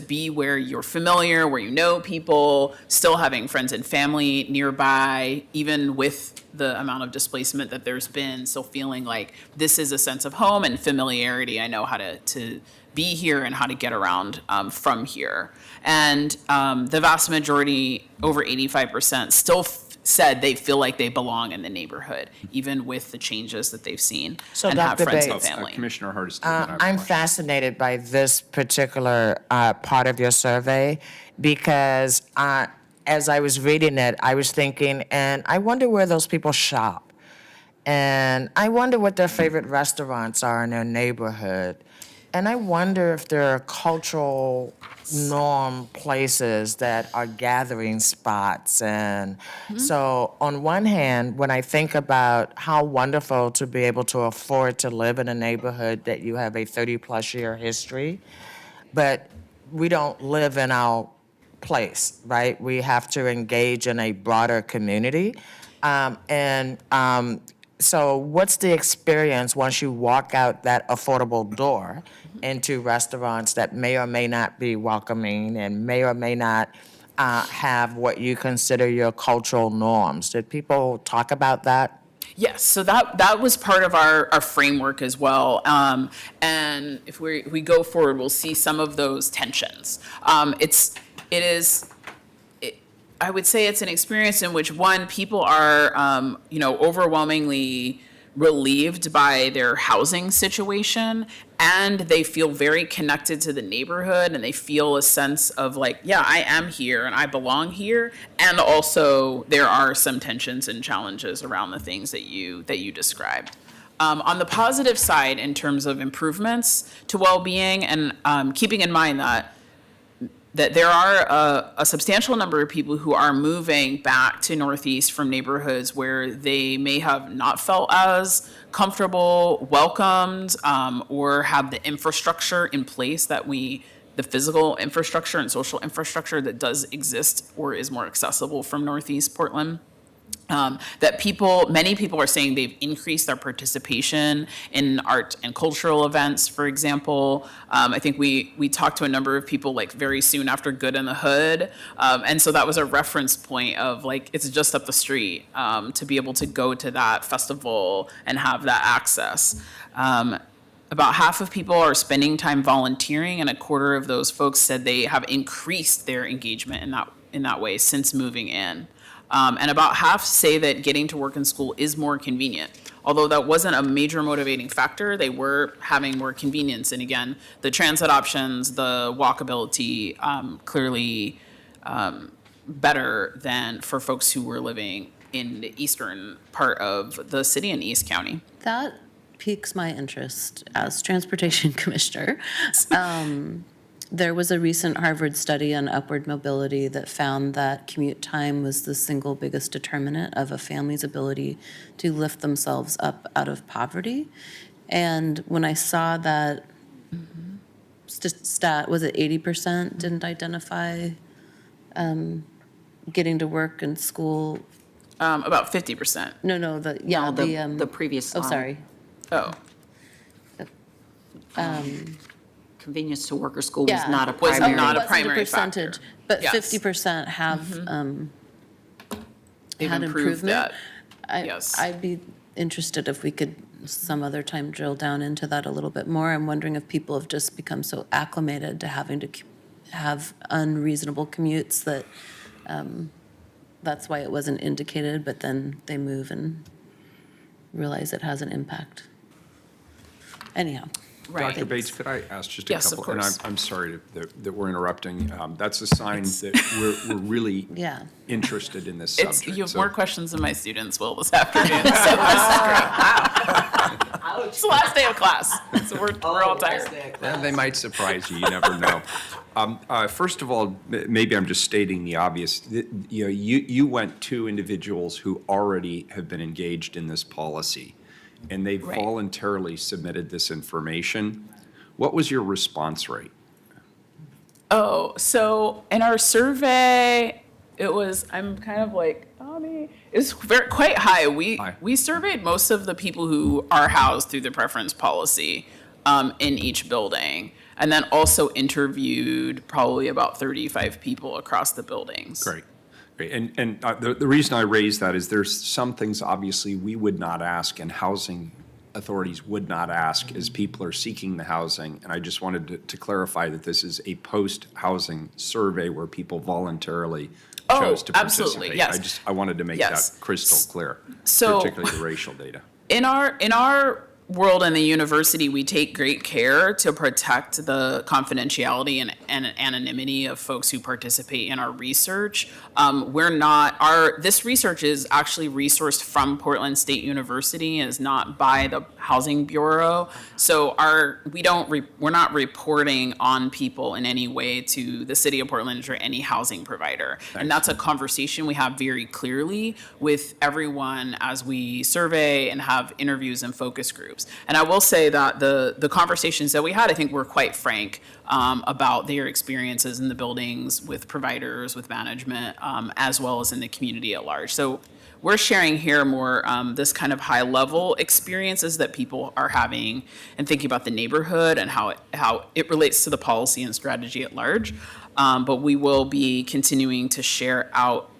be where you're familiar, where you know people, still having friends and family nearby, even with the amount of displacement that there's been, still feeling like this is a sense of home and familiarity. I know how to be here and how to get around from here. And the vast majority, over 85%, still said they feel like they belong in the neighborhood, even with the changes that they've seen and have Dr. friends Bates, and family. Commissioner Hardesty. I'm fascinated by this particular part of your survey because as I was reading it, I was thinking, and I wonder where those people shop. And I wonder what their favorite restaurants are in their neighborhood. And I wonder if there are cultural norm places that are gathering spots. And so on one hand, when I think about how wonderful to be able to afford to live in a neighborhood that you have a 30-plus year history, but we don't live in our place, right? We have to engage in a broader community. So what's the experience once you walk out that affordable door into restaurants that may or may not be welcoming and may or may not have what you consider your cultural norms? Did people talk about that? Yes, so that was part of our framework as well. And if we go forward, we'll see some of those tensions. I would say it's an experience in which, one, people are, overwhelmingly relieved by their housing situation, and they feel very connected to the neighborhood, and they feel a sense of like, yeah, I am here and I belong here. And also there are some tensions and challenges around the things that you described. On the positive side, in terms of improvements to well-being, and keeping in mind that there are a substantial number of people who are moving back to Northeast from neighborhoods where they may have not felt as comfortable, welcomed, or have the infrastructure in place the physical infrastructure and social infrastructure that does exist or is more accessible from Northeast Portland. that many people are saying they've increased their participation in art and cultural events, for example. I think we talked to a number of people like very soon after Good in the Hood. And so that was a reference point of like, it's just up the street to be able to go to that festival and have that access. About half of people are spending time volunteering, and a quarter of those folks said they have increased their engagement in that way since moving in. And about half say that getting to work and school is more convenient. Although that wasn't a major motivating factor, they were having more convenience. And again, the transit options, the walkability, clearly better than for folks who were living in the eastern part of the city in East County. That piques my interest as transportation commissioner. There was a recent Harvard study on upward mobility that found that commute time was the single biggest determinant of a family's ability to lift themselves up out of poverty. And when I saw that stat, was it 80% didn't identify getting to work and school? About 50%. No, The previous. oh, sorry. Oh. Convenience to work or school Yeah. was not a Was primary. not a It wasn't primary percentage, factor. but Yes. 50% have They've had improved improvement. that. Yes. I'd be interested if we could some other time drill down into that a little bit more. I'm wondering if people have just become so acclimated to having to have unreasonable commutes that that's why it wasn't indicated, but then they move and realize it has an impact. Anyhow. Right. Dr. Bates, could I ask just a Yes, of couple? course. And I'm sorry that we're interrupting. That's a sign that we're really Yeah. interested in this It's, subject. you have So- more questions than my students will this afternoon, so this is great. It's the last day of class, so we're all tired. Well, they might surprise you. You never know. First of all, maybe I'm just stating the obvious. You went to individuals who already have been engaged in this policy, and they Right. voluntarily submitted this information. What was your response rate? Oh, so in our survey, it was, I'm kind of like, it's quite high. We surveyed most of the people who are housed through the preference policy in each building, and then also interviewed probably about 35 people across the buildings. Great. And the reason I raise that is there's some things obviously we would not ask and housing authorities would not ask as people are seeking the housing. And I just wanted to clarify that this is a post-housing survey where people voluntarily chose to participate. Absolutely, yes. I wanted to make Yes. that crystal clear, So- particularly the racial data. In our world in the university, we take great care to protect the confidentiality and anonymity of folks who participate in our research. This research is actually resourced from Portland State University and is not by the Housing Bureau. So we're not reporting on people in any way to the city of Portland or any housing provider. And that's a conversation we have very clearly with everyone as we survey and have interviews and focus groups. And I will say that the conversations that we had, I think, were quite frank about their experiences in the buildings with providers, with management, as well as in the community at large. So we're sharing here more this kind of high-level experiences that people are having and thinking about the neighborhood and how it relates to the policy and strategy at large. But we will be continuing to share out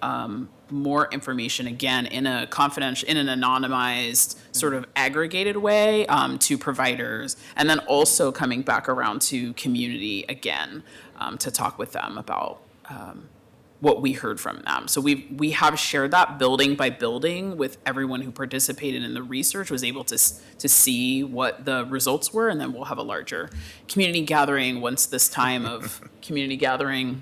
more information, again, in a confidential, in an anonymized, sort of aggregated way to providers, and then also coming back around to community again to talk with them about what we heard from them. So we have shared that building by building with everyone who participated in the research, was able to see what the results were, and then we'll have a larger community gathering once this time of community gathering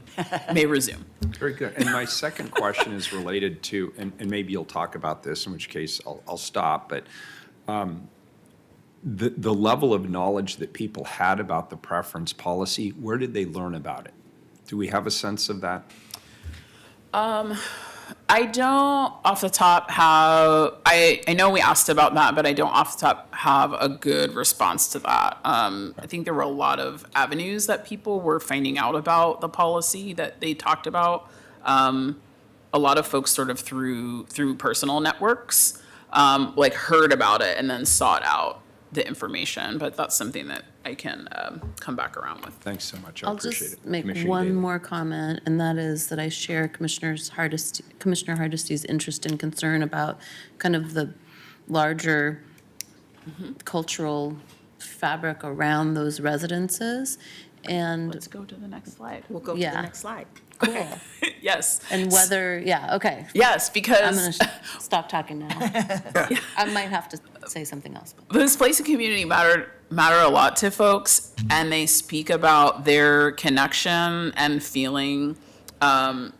may resume. Very good. And my second question is related to, and maybe you'll talk about this, in which case I'll stop, but the level of knowledge that people had about the preference policy, where did they learn about it? Do we have a sense of that? I don't off the top have, I know we asked about that, but I don't off the top have a good response to that. I think there were a lot of avenues that people were finding out about the policy that they talked about. a lot of folks sort of through personal networks, like heard about it and then sought out the information. But that's something that I can come back around with. Thanks so much. I I'll appreciate just it. make Commissioner one Daly. more comment, and that is that I share Commissioner Hardesty's interest and concern about kind of the larger cultural fabric around those residences. And Let's go to the next slide. We'll go to the Yeah. next slide. cool. Yes. And whether, yeah, okay. Yes, I'm because going to stop talking now. I might have to say something else. But. this place and community matter a lot to folks, and they speak about their connection and feeling that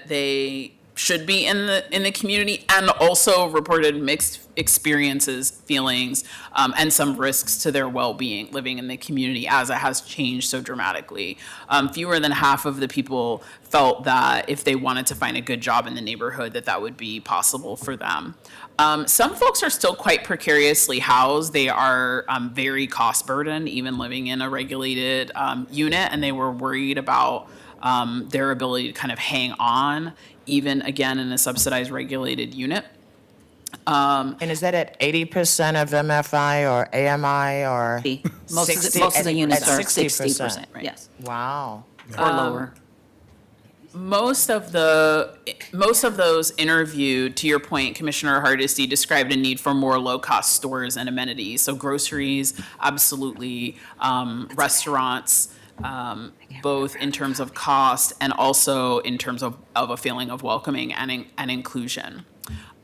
they should be in the community, and also reported mixed experiences, feelings, and some risks to their well-being living in the community as it has changed so dramatically. Fewer than half of the people felt that if they wanted to find a good job in the neighborhood, that would be possible for them. Some folks are still quite precariously housed. They are very cost burdened, even living in a regulated unit, and they were worried about their ability to kind of hang on, even again in a subsidized regulated unit. And is that at 80% of MFI or AMI or? Most of the units are 60%. 60%, yes, Wow. or lower. Most of those interviewed, to your point, Commissioner Hardesty described a need for more low-cost stores and amenities. So groceries, absolutely, restaurants, both in terms of cost and also in terms of a feeling of welcoming and inclusion.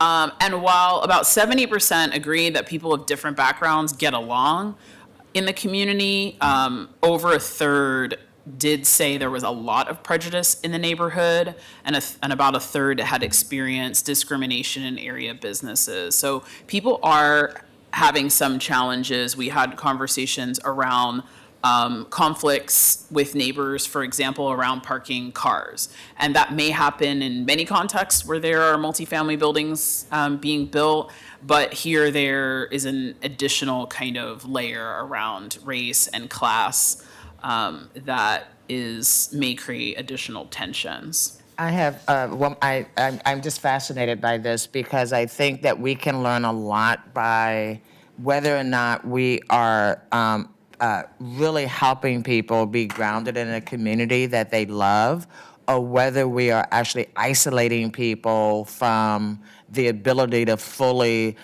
And while about 70% agree that people of different backgrounds get along in the community, over a third did say there was a lot of prejudice in the neighborhood, and about a third had experienced discrimination in area businesses. So people are having some challenges. We had conversations around conflicts with neighbors, for example, around parking cars. And that may happen in many contexts where there are multifamily buildings being built, but here there is an additional kind of layer around race and class that may create additional tensions. I have, I'm just fascinated by this because I think that we can learn a lot by whether or not we are really helping people be grounded in a community that they love, or whether we are actually isolating people from the ability to fully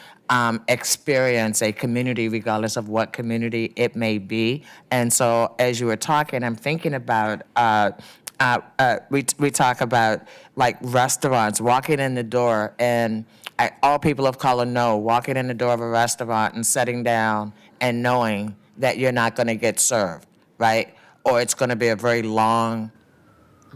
experience a community regardless of what community it may be. And so as you were talking, I'm thinking about, we talk about like restaurants, walking in the door, and all people of color know, walking in the door of a restaurant and sitting down and knowing that you're not going to get served, right? Or it's going to be a very long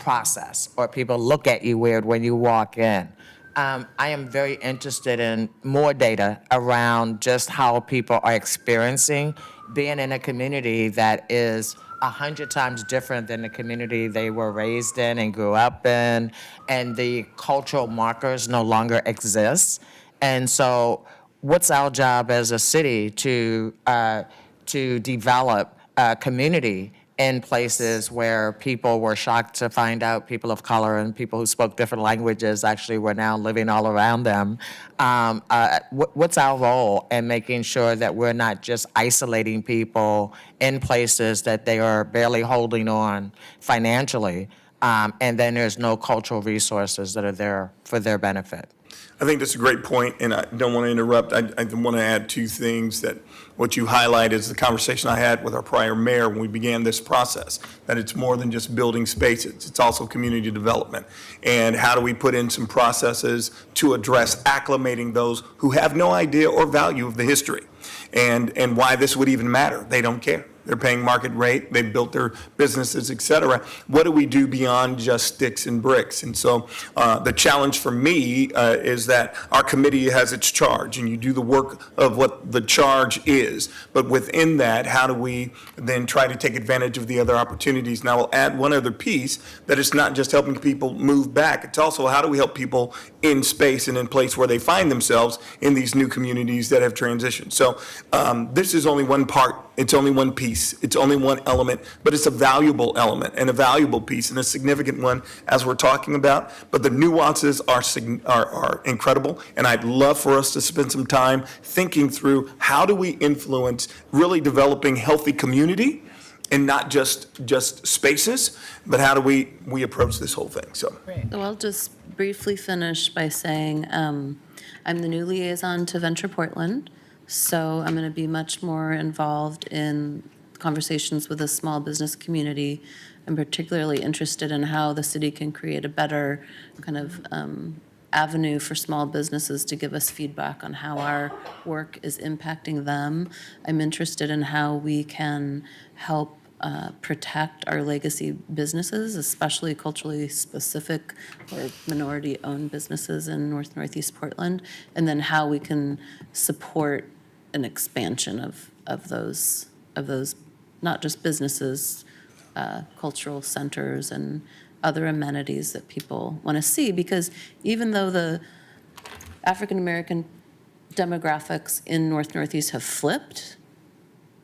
process, or people look at you weird when you walk in. I am very interested in more data around just how people are experiencing being in a community that is 100 times different than the community they were raised in and grew up in, and the cultural markers no longer exist. And so what's our job as a city to develop a community in places where people were shocked to find out people of color and people who spoke different languages actually were now living all around them. What's our role in making sure that we're not just isolating people in places that they are barely holding on financially, and then there's no cultural resources that are there for their benefit? I think that's a great point, and I don't want to interrupt. I want to add two things. That what you highlight is the conversation I had with our prior mayor when we began this process, that it's more than just building spaces. It's also community development. And how do we put in some processes to address acclimating those who have no idea or value of the history and why this would even matter? They don't care. They're paying market rate. They've built their businesses, et cetera. What do we do beyond just sticks and bricks? And so the challenge for me is that our committee has its charge, and you do the work of what the charge is. But within that, how do we then try to take advantage of the other opportunities? And I will add one other piece, that it's not just helping people move back. It's also how do we help people in space and in place where they find themselves in these new communities that have transitioned. So this is only one part It's only one piece. It's only one element, but it's a valuable element and a valuable piece and a significant one as we're talking about. But the nuances are incredible, and I'd love for us to spend some time thinking through how do we influence really developing healthy community and not just spaces, but how do we approach this whole thing, so. So I'll just briefly finish by saying I'm the new liaison to Venture Portland, so I'm going to be much more involved in conversations with the small business community. I'm particularly interested in how the city can create a better kind of avenue for small businesses to give us feedback on how our work is impacting them. I'm interested in how we can help protect our legacy businesses, especially culturally specific or minority-owned businesses in Northeast Portland, and then how we can support an expansion of those, not just businesses, cultural centers and other amenities that people want to see. Because even though the African-American demographics in Northeast have flipped,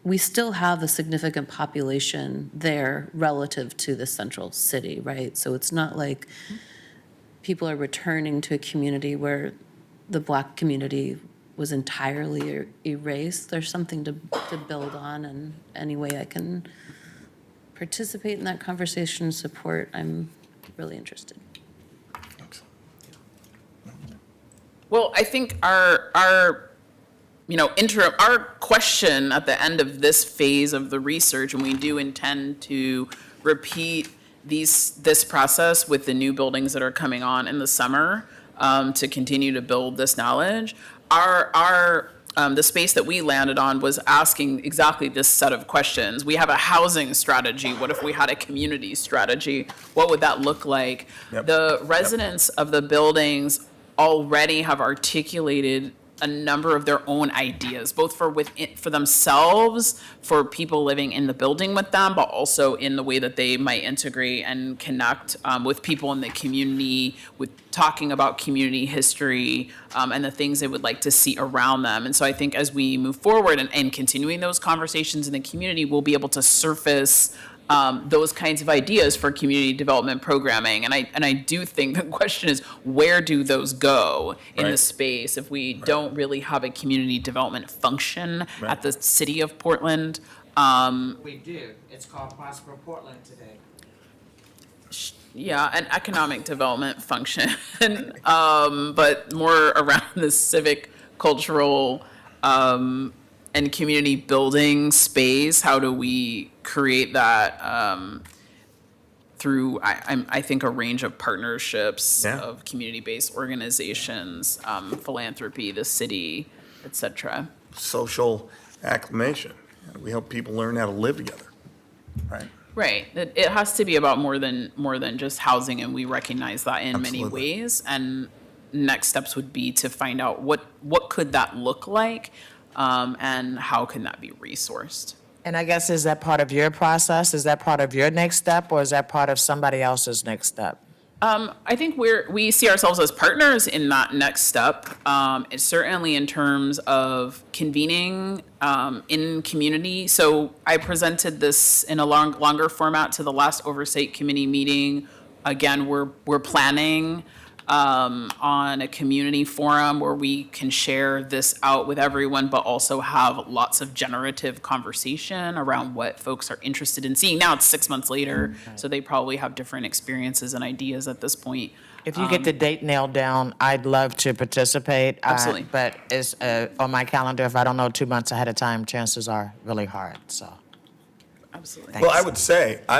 we still have a significant population there relative to the central city, right? So it's not like people are returning to a community where the Black community was entirely erased. There's something to build on, and any way I can participate in that conversation and support, I'm really interested. Well, I think our our question at the end of this phase of the research, and we do intend to repeat this process with the new buildings that are coming on in the summer to continue to build this knowledge. The space that we landed on was asking exactly this set of questions. We have a housing strategy. What if we had a community strategy? What would that look like? Yep. The residents of the buildings already have articulated a number of their own ideas, both for themselves, for people living in the building with them, but also in the way that they might integrate and connect with people in the community, with talking about community history and the things they would like to see around them. And so I think as we move forward and continuing those conversations in the community, we'll be able to surface those kinds of ideas for community development programming. And I do think the question is, where do those go in the space if we don't really have a community development function at the city of Portland? We do. It's called Prosper Portland today. Yeah, an economic development function, but more around the civic, cultural, and community building space. How do we create that through, I think, a range of partnerships of community-based organizations, philanthropy, the city, et cetera. Social acclimation. We help people learn how to live together, right? Right. It has to be about more than just housing, and we recognize that in many ways. And next steps would be to find out what could that look like, and how can that be resourced. And I guess, is that part of your process? Is that part of your next step, or is that part of somebody else's next step? I think we see ourselves as partners in that next step. It's certainly in terms of convening in community. So I presented this in a longer format to the last Oversight Committee meeting. Again, we're planning on a community forum where we can share this out with everyone, but also have lots of generative conversation around what folks are interested in seeing. Now it's 6 months later, so they probably have different experiences and ideas at this point. If you get the date nailed down, I'd love to participate. Absolutely. But it's on my calendar. If I don't know 2 months ahead of time, chances are really hard, so. Absolutely. Well, I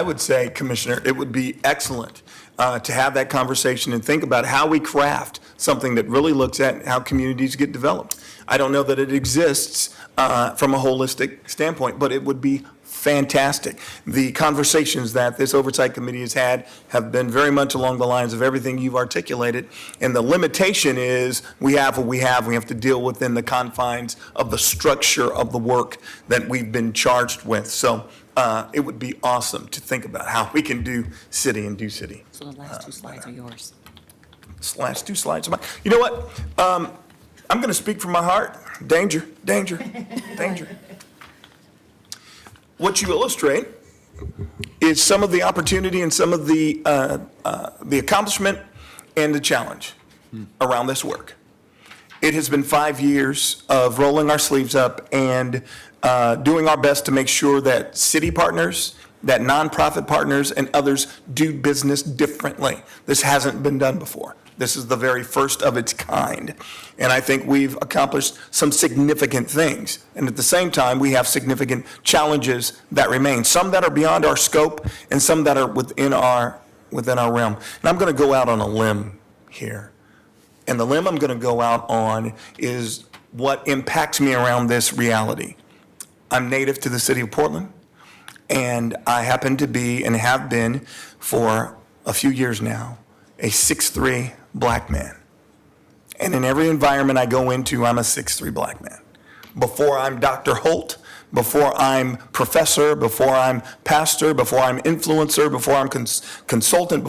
would say, Commissioner, it would be excellent to have that conversation and think about how we craft something that really looks at how communities get developed. I don't know that it exists from a holistic standpoint, but it would be fantastic. The conversations that this Oversight Committee has had have been very much along the lines of everything you've articulated. And the limitation is we have what we have. We have to deal within the confines of the structure of the work that we've been charged with. So it would be awesome to think about how we can do city and do city. So the last two slides are yours. Last two slides are mine. You know what? I'm going to speak from my heart. Danger, danger, danger. what you illustrate is some of the opportunity and some of the accomplishment and the challenge around this work. It has been 5 years of rolling our sleeves up and doing our best to make sure that city partners, that nonprofit partners, and others do business differently. This hasn't been done before. This is the very first of its kind. And I think we've accomplished some significant things. And at the same time, we have significant challenges that remain, some that are beyond our scope and some that are within our realm. And I'm going to go out on a limb here. And the limb I'm going to go out on is what impacts me around this reality. I'm native to the city of Portland, and I happen to be and have been for a few years now a 6'3" black man. And in every environment I go into, I'm a 6'3" black man. Before I'm Dr. Holt, before I'm professor, before I'm pastor, before I'm influencer, before I'm consultant,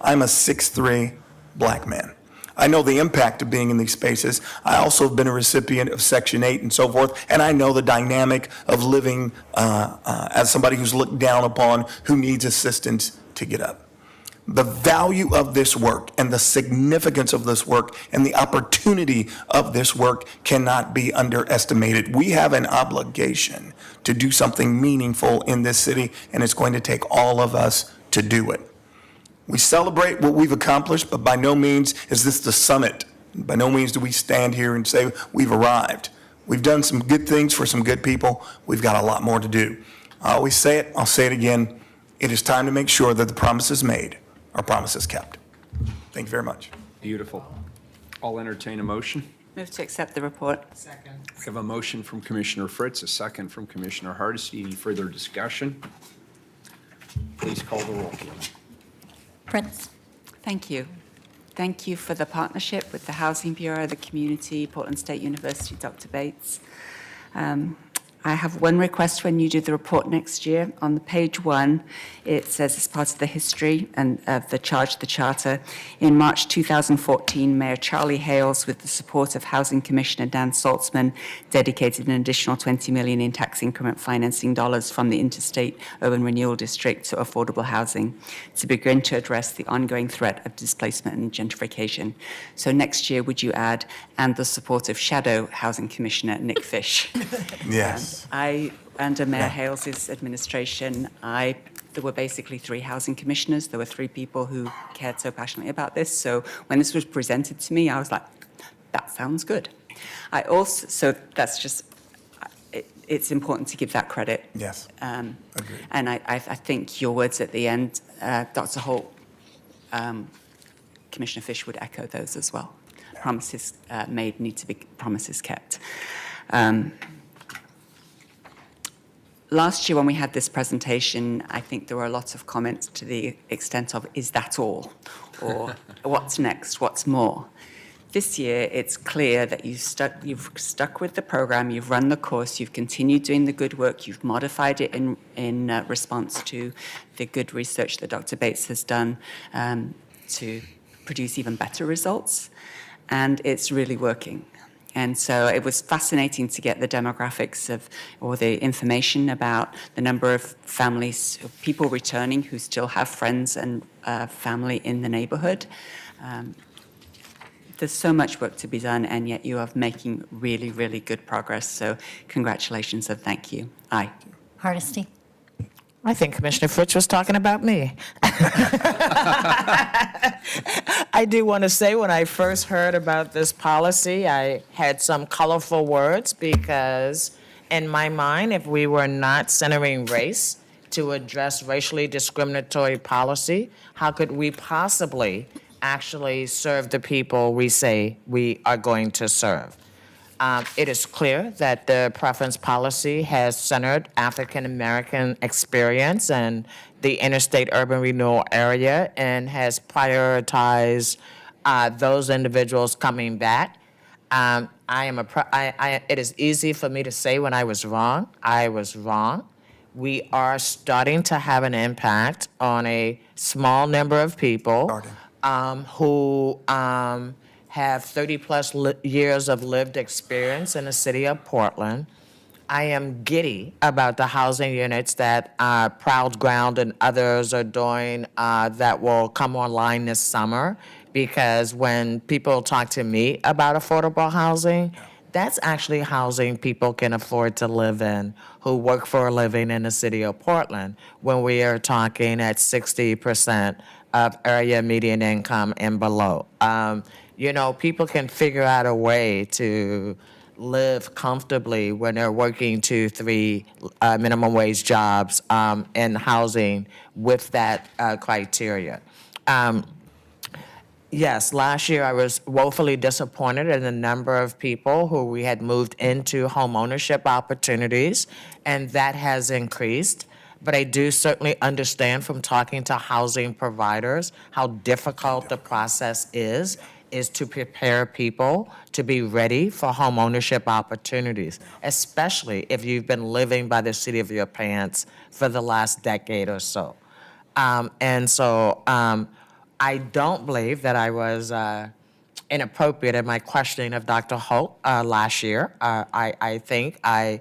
I'm a 6'3" black man. I know the impact of being in these spaces. I also have been a recipient of Section 8 and so forth, and I know the dynamic of living as somebody who's looked down upon, who needs assistance to get up. The value of this work and the significance of this work and the opportunity of this work cannot be underestimated. We have an obligation to do something meaningful in this city, and it's going to take all of us to do it. We celebrate what we've accomplished, but by no means is this the summit. By no means do we stand here and say we've arrived. We've done some good things for some good people. We've got a lot more to do. I always say it, I'll say it again. It is time to make sure that the promises made are promises kept. Thank you very much. Beautiful. I'll entertain a motion. Move to accept the report. We have a motion from Commissioner Fritz, a second from Commissioner Hardesty. Any further discussion? Please call the roll. Fritz. Thank you. Thank you for the partnership with the Housing Bureau, the community, Portland State University, Dr. Bates. I have one request when you do the report next year. On the page 1, it says as part of the history and of the charter, in March 2014, Mayor Charlie Hales, with the support of Housing Commissioner Dan Saltzman, dedicated an additional $20 million in tax increment financing dollars from the Interstate Urban Renewal District to affordable housing to begin to address the ongoing threat of displacement and gentrification. So next year, would you add, and the support of Shadow Housing Commissioner Nick Fish? Yes. Under Mayor Hales' administration, there were basically 3 housing commissioners. There were 3 people who cared so passionately about this. So when this was presented to me, I was like, that sounds good. So that's just, it's important to give that credit. Yes. Agreed. And I think your words at the end, Dr. Holt, Commissioner Fish would echo those as well. Promises made need to be promises kept. Last year when we had this presentation, I think there were a lot of comments to the extent of, is that all? Or what's next, what's more? This year, it's clear that you've stuck with the program, you've run the course, you've continued doing the good work, you've modified it in response to the good research that Dr. Bates has done to produce even better results, and it's really working. And so it was fascinating to get the demographics or the information about the number of families, people returning who still have friends and family in the neighborhood. There's so much work to be done, and yet you are making really, really good progress. So congratulations and thank you. Aye. Hardesty. I think Commissioner Fritz was talking about me. I do want to say when I first heard about this policy, I had some colorful words because in my mind, if we were not centering race to address racially discriminatory policy, how could we possibly actually serve the people we say we are going to serve? It is clear that the preference policy has centered African-American experience in the interstate urban renewal area and has prioritized those individuals coming back. It is easy for me to say when I was wrong. I was wrong. We are starting to have an impact on a small number of people who have 30-plus years of lived experience in the city of Portland. I am giddy about the housing units that Proud Ground and others are doing that will come online this summer. Because when people talk to me about affordable housing, that's actually housing people can afford to live in who work for a living in the city of Portland, when we are talking at 60% of area median income and below. You know, people can figure out a way to live comfortably when they're working 2-3 minimum wage jobs in housing with that criteria. Yes, last year I was woefully disappointed in the number of people who we had moved into homeownership opportunities, and that has increased. But I do certainly understand from talking to housing providers how difficult the process is to prepare people to be ready for homeownership opportunities, especially if you've been living by the seat of your pants for the last decade or so. I don't believe that I was inappropriate in my questioning of Dr. Holt last year. I think I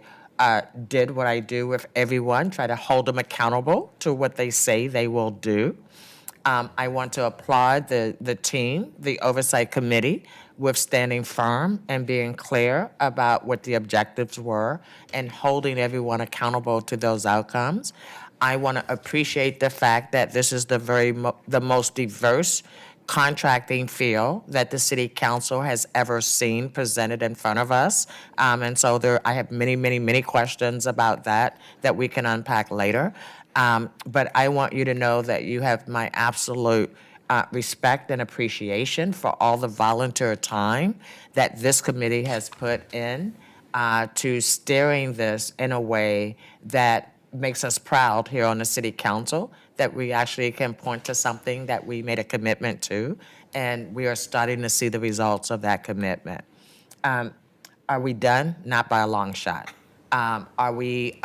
did what I do with everyone, try to hold them accountable to what they say they will do. I want to applaud the team, the Oversight Committee, with standing firm and being clear about what the objectives were and holding everyone accountable to those outcomes. I want to appreciate the fact that this is the most diverse contracting field that the City Council has ever seen presented in front of us. And so I have many questions about that we can unpack later. But I want you to know that you have my absolute respect and appreciation for all the volunteer time that this committee has put in to steering this in a way that makes us proud here on the City Council, that we actually can point to something that we made a commitment to, and we are starting to see the results of that commitment. Are we done? Not by a long shot. Are we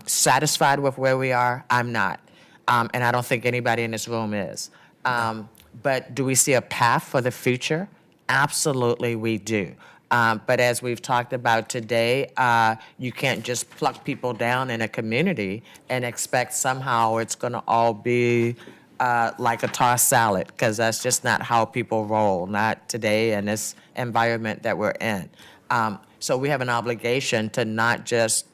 satisfied with where we are? I'm not. And I don't think anybody in this room is. But do we see a path for the future? Absolutely we do. But as we've talked about today, you can't just pluck people down in a community and expect somehow it's going to all be like a tossed salad, because that's just not how people roll, not today in this environment that we're in. So we have an obligation to not just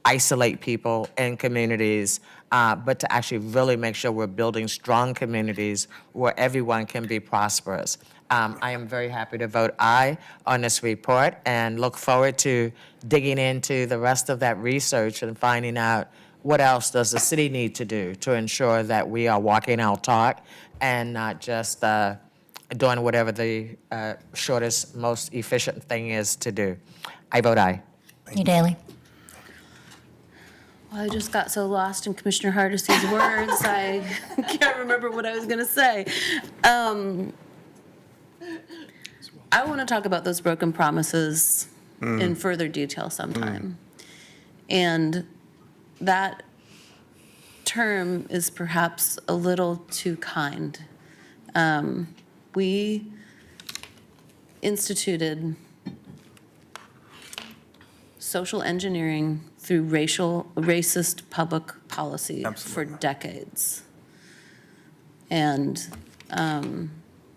isolate people in communities, but to actually really make sure we're building strong communities where everyone can be prosperous. I am very happy to vote aye on this report and look forward to digging into the rest of that research and finding out what else does the city need to do to ensure that we are walking our talk and not just doing whatever the shortest, most efficient thing is to do. I vote aye. You Daly. Well, I just got so lost in Commissioner Hardesty's words, I can't remember what I was going to say. I want to talk about those broken promises in further detail sometime. And that term is perhaps a little too kind. We instituted social engineering through racist public policy for decades. And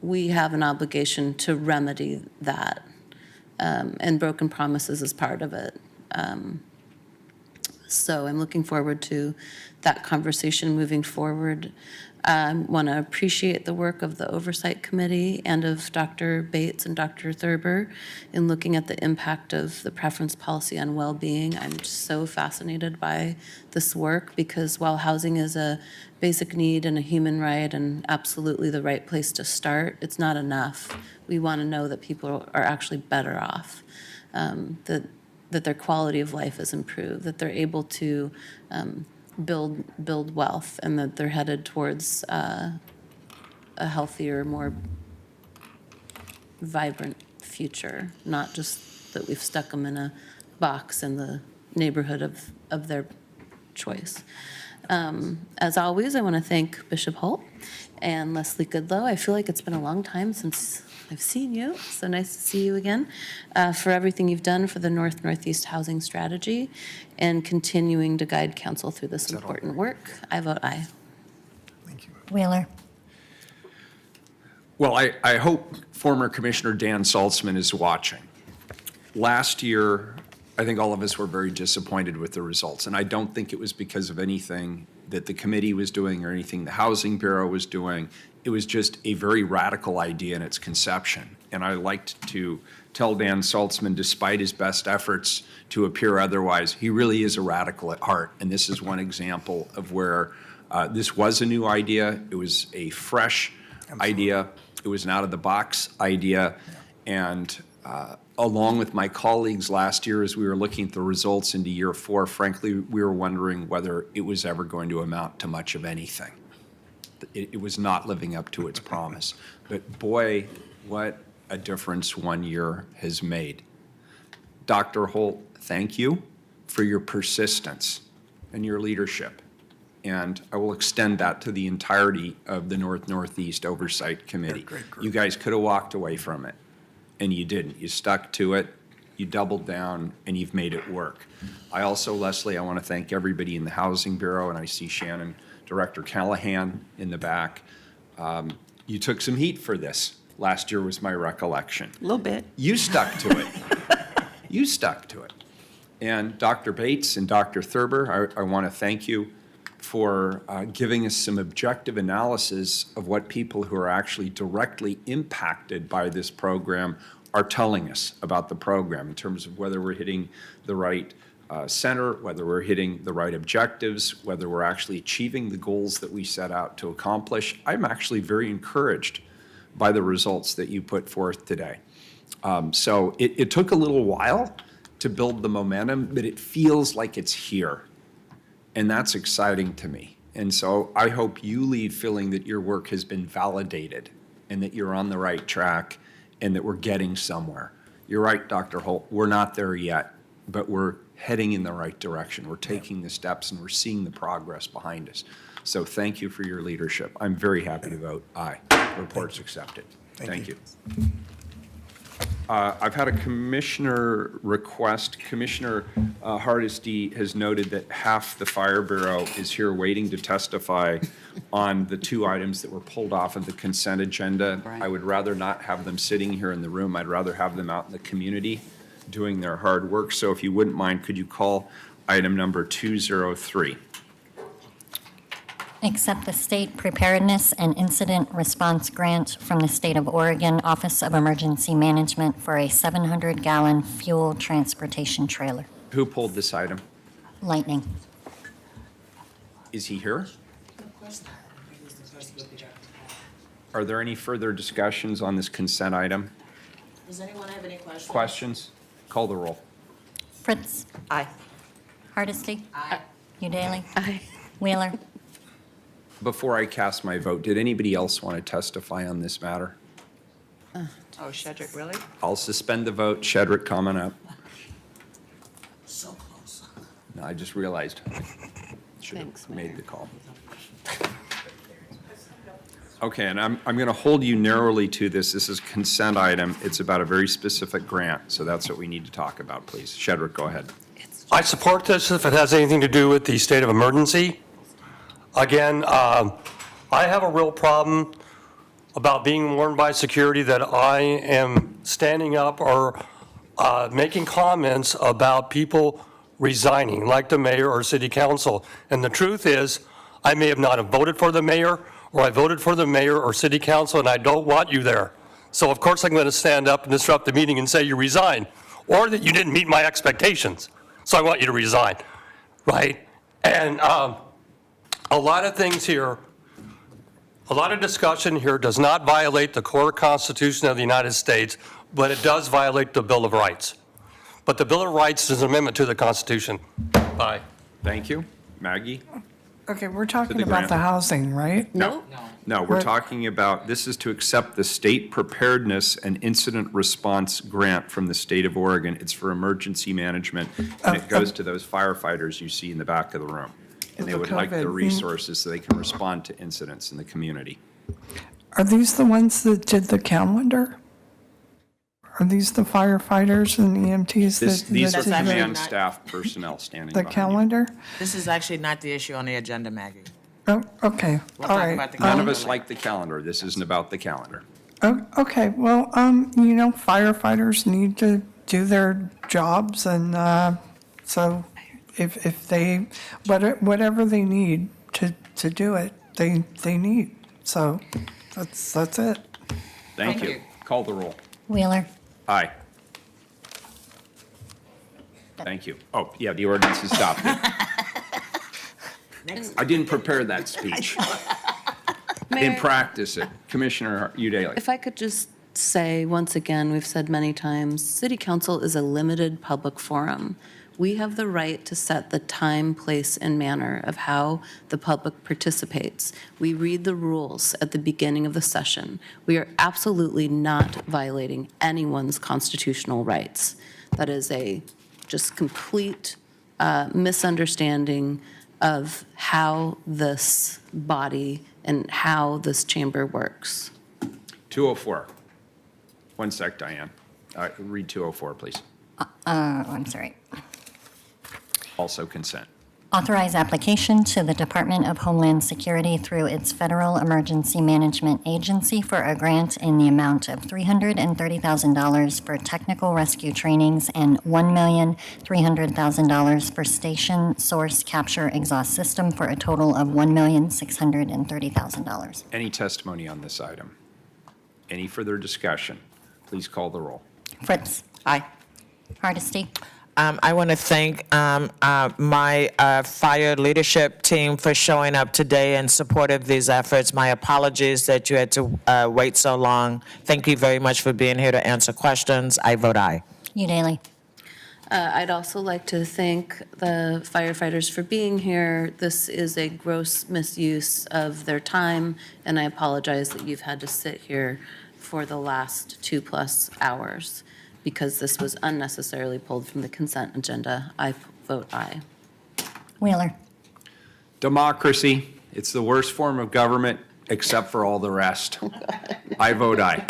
we have an obligation to remedy that, and broken promises is part of it. So I'm looking forward to that conversation moving forward. I want to appreciate the work of the Oversight Committee and of Dr. Bates and Dr. Thurber in looking at the impact of the preference policy on well-being. I'm just so fascinated by this work, because while housing is a basic need and a human right and absolutely the right place to start, it's not enough. We want to know that people are actually better off, that their quality of life is improved, that they're able to build wealth, and that they're headed towards a healthier, more vibrant future, not just that we've stuck them in a box in the neighborhood of their choice. As always, I want to thank Bishop Holt and Leslie Goodlow. I feel like it's been a long time since I've seen you, so nice to see you again, for everything you've done for the Northeast Housing Strategy and continuing to guide council through this important work. I vote aye. Wheeler. Well, I hope former Commissioner Dan Saltzman is watching. Last year, I think all of us were very disappointed with the results, and I don't think it was because of anything that the committee was doing or anything the Housing Bureau was doing. It was just a very radical idea in its conception. And I liked to tell Dan Saltzman, despite his best efforts to appear otherwise, he really is a radical at heart. And this is one example of where this was a new idea. It was a fresh idea. It was an out-of-the-box idea. And along with my colleagues last year, as we were looking at the results into year 4, frankly, we were wondering whether it was ever going to amount to much of anything. It was not living up to its promise. But boy, what a difference 1 year has made. Dr. Holt, thank you for your persistence and your leadership. And I will extend that to the entirety of the Northeast Oversight Committee. You guys could have walked away from it, and you didn't. You stuck to it, you doubled down, and you've made it work. I also, Leslie, I want to thank everybody in the Housing Bureau, and I see Shannon, Director Callahan in the back. You took some heat for this. Last year was my recollection. A little bit. You stuck to it. You stuck to it. And Dr. Bates and Dr. Thurber, I want to thank you for giving us some objective analysis of what people who are actually directly impacted by this program are telling us about the program in terms of whether we're hitting the right center, whether we're hitting the right objectives, whether we're actually achieving the goals that we set out to accomplish. I'm actually very encouraged by the results that you put forth today. So it took a little while to build the momentum, but it feels like it's here. And that's exciting to me. And so I hope you leave feeling that your work has been validated and that you're on the right track and that we're getting somewhere. You're right, Dr. Holt, we're not there yet, but we're heading in the right direction. We're taking the steps and we're seeing the progress behind us. So thank you for your leadership. I'm very happy to vote aye. Report's accepted. Thank you. I've had a commissioner request. Commissioner Hardesty has noted that half the Fire Bureau is here waiting to testify on the 2 items that were pulled off of the consent agenda. I would rather not have them sitting here in the room. I'd rather have them out in the community doing their hard work. So if you wouldn't mind, could you call item number 203? Accept the State Preparedness and Incident Response Grant from the State of Oregon Office of Emergency Management for a 700-gallon fuel transportation trailer. Who pulled this item? Lightning. Is he here? Are there any further discussions on this consent item? Does anyone have any questions? Questions? Call the roll. Fritz. Aye. Hardesty. Aye. Udaly. Aye. Wheeler. Before I cast my vote, did anybody else want to testify on this matter? Oh, Shedrick, really? I'll suspend the vote. Shedrick, comment up. So close. No, I just realized I should Thanks, have made the call. Okay, and I'm going to hold you narrowly to this. This is consent item. It's about a very specific grant, so that's what we need to talk about, please. Shedrick, go ahead. I support this if it has anything to do with the state of emergency. Again, I have a real problem about being warned by security that I am standing up or making comments about people resigning, like the mayor or city council. And the truth is, I may have not have voted for the mayor, or I voted for the mayor or city council, and I don't want you there. So of course I'm going to stand up and disrupt the meeting and say you resign, or that you didn't meet my expectations. So I want you to resign, right? And a lot of things here, a lot of discussion here does not violate the core Constitution of the United States, but it does violate the Bill of Rights. But the Bill of Rights is an amendment to the Constitution. Bye. Thank you. Maggie? Okay, we're talking the about grant. the housing, right? No, we're We're- talking about, this is to accept the State Preparedness and Incident Response Grant from the state of Oregon. It's for emergency management, and it goes to those firefighters you see in the back of the room. And they The would like the COVID. resources so they can respond to incidents in the community. Are these the ones that did the calendar? Are these the firefighters and EMTs? These are do the- command staff personnel standing The behind you. calendar? This is actually not the issue on the agenda, Maggie. Oh, okay, We'll all talk right. about the None of calendar us like the calendar. This isn't about the calendar. Oh, okay, well, firefighters need to do their jobs, and so if they, whatever they need to do it, they need. So that's it. Thank you. Call the roll. Wheeler. Aye. Thank you. Oh, yeah, the ordinance is adopted. I didn't prepare that speech. Didn't practice it. Commissioner Udaly. If I could just say, once again, we've said many times, City Council is a limited public forum. We have the right to set the time, place, and manner of how the public participates. We read the rules at the beginning of the session. We are absolutely not violating anyone's constitutional rights. That is a just complete misunderstanding of how this body and how this chamber works. 204. One sec, Diane. Read 204, please. I'm sorry. Also consent. Authorize application to the Department of Homeland Security through its Federal Emergency Management Agency for a grant in the amount of $330,000 for technical rescue trainings and $1,300,000 for station source capture exhaust system for a total of $1,630,000. Any testimony on this item? Any further discussion? Please call the roll. Fritz. Aye. Hardesty. I want to thank my fire leadership team for showing up today in support of these efforts. My apologies that you had to wait so long. Thank you very much for being here to answer questions. I vote aye. Udaly. I'd also like to thank the firefighters for being here. This is a gross misuse of their time, and I apologize that you've had to sit here for the last 2+ hours because this was unnecessarily pulled from the consent agenda. I vote aye. Wheeler. Democracy. It's the worst form of government except for all the rest. I vote aye.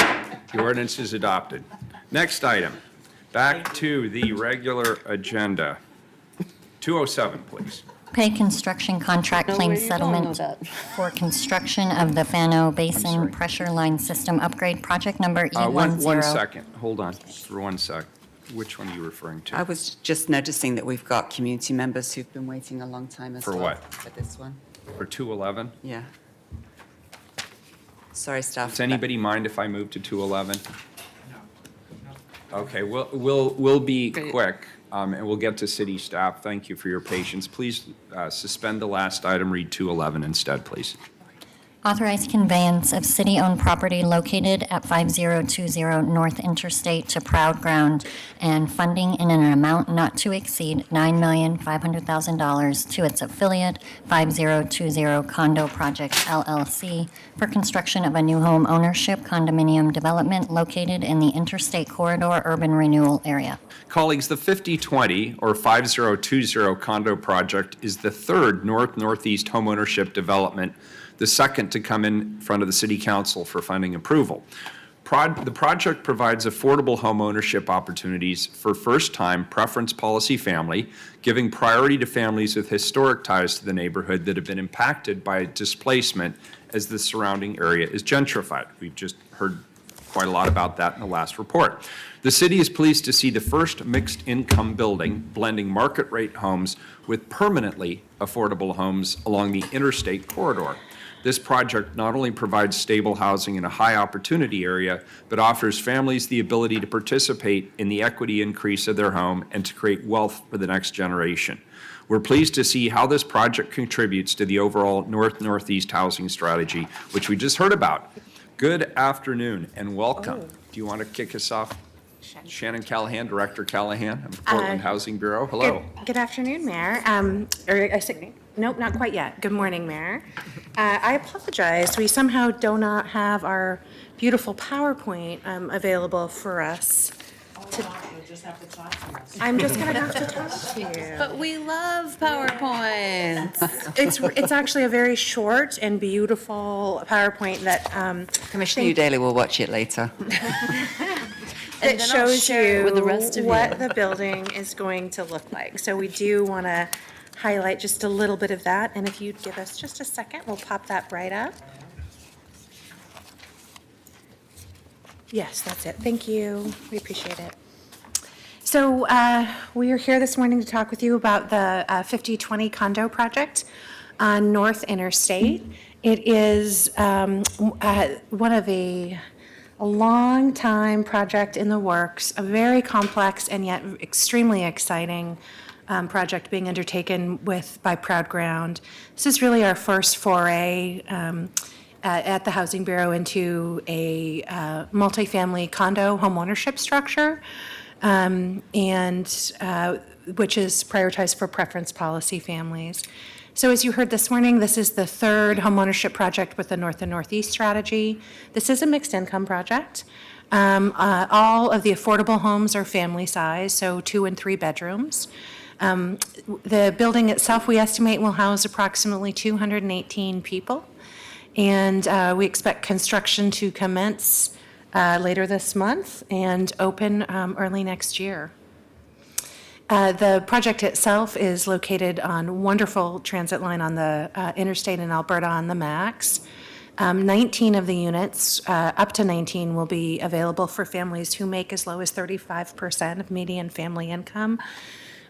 The ordinance is adopted. Next item. Back to the regular agenda. 207, please. Pay construction contract Know claim where you're going settlement with that. for construction of the Fano Basin Pressure Line System Upgrade Project number E10. One second. Hold on for 1 sec. Which one are you referring to? I was just noticing that we've got community members who've been waiting a long time as For well. what? For this one. For 211? Yeah. Sorry, staff. Does anybody mind if I move to 211? Okay, we'll be quick, and we'll get to city staff. Thank you for your patience. Please suspend the last item, read 211 instead, please. Authorize conveyance of city-owned property located at 5020 North Interstate to Proud Ground and funding in an amount not to exceed $9,500,000 to its affiliate, 5020 Condo Project LLC, for construction of a new home ownership condominium development located in the Interstate Corridor Urban Renewal Area. Colleagues, the 5020 or 5020 condo project is the third northeast homeownership development, the second to come in front of the City Council for funding approval. The project provides affordable homeownership opportunities for first-time preference policy family, giving priority to families with historic ties to the neighborhood that have been impacted by displacement as the surrounding area is gentrified. We've just heard quite a lot about that in the last report. The city is pleased to see the first mixed-income building blending market-rate homes with permanently affordable homes along the interstate corridor. This project not only provides stable housing in a high-opportunity area, but offers families the ability to participate in the equity increase of their home and to create wealth for the next generation. We're pleased to see how this project contributes to the overall northeast housing strategy, which we just heard about. Good afternoon and welcome. Do you want to kick us off? Shannon Callahan, Director Callahan of Portland Housing Bureau. Hello. Good afternoon, Mayor. Nope, not quite yet. Good morning, Mayor. I apologize. We somehow do not have our beautiful PowerPoint available for us. I'm just going to have to talk to you. But we love PowerPoints. It's actually a very short and beautiful PowerPoint that Commissioner Udaly will watch it later. that then I'll shows share it you with the rest of what you. the building is going to look like. So we do want to highlight just a little bit of that, and if you'd give us just a second, we'll pop that right up. Yes, that's it. Thank you. We appreciate it. So we are here this morning to talk with you about the 5020 condo project on North Interstate. It is one of a long-time project in the works, a very complex and yet extremely exciting project being undertaken by Proud Ground. This is really our first foray at the Housing Bureau into a multifamily condo homeownership structure, and which is prioritized for preference policy families. So as you heard this morning, this is the third homeownership project with the North and Northeast strategy. This is a mixed income project. All of the affordable homes are family size, so 2 and 3 bedrooms. The building itself, we estimate, will house approximately 218 people. And we expect construction to commence later this month and open early next year. The project itself is located on wonderful transit line on the interstate in Alberta on the Max. 19 of the units, up to 19, will be available for families who make as low as 35% of median family income,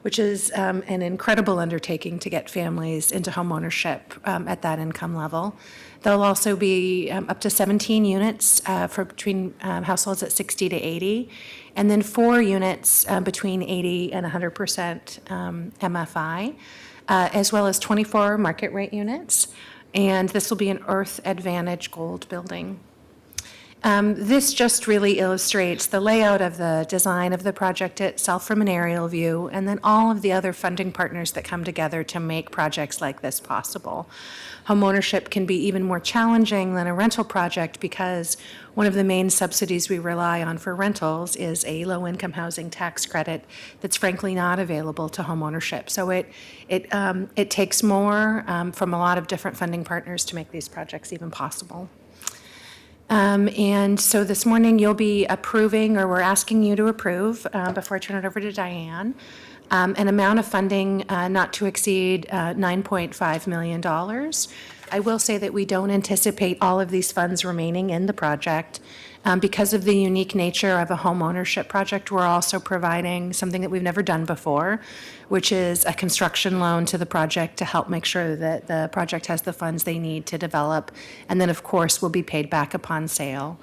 which is an incredible undertaking to get families into homeownership at that income level. There'll also be up to 17 units for between households at 60 to 80, and then 4 units between 80 and 100% MFI, as well as 24 market rate units. And this will be an Earth Advantage Gold building. This just really illustrates the layout of the design of the project itself from an aerial view, and then all of the other funding partners that come together to make projects like this possible. Homeownership can be even more challenging than a rental project because one of the main subsidies we rely on for rentals is a low-income housing tax credit that's frankly not available to homeownership. So it takes more from a lot of different funding partners to make these projects even possible. And so this morning you'll be approving, or we're asking you to approve, before I turn it over to Diane, an amount of funding not to exceed $9.5 million. I will say that we don't anticipate all of these funds remaining in the project. Because of the unique nature of a home ownership project, we're also providing something that we've never done before, which is a construction loan to the project to help make sure that the project has the funds they need to develop, and then, of course, will be paid back upon sale.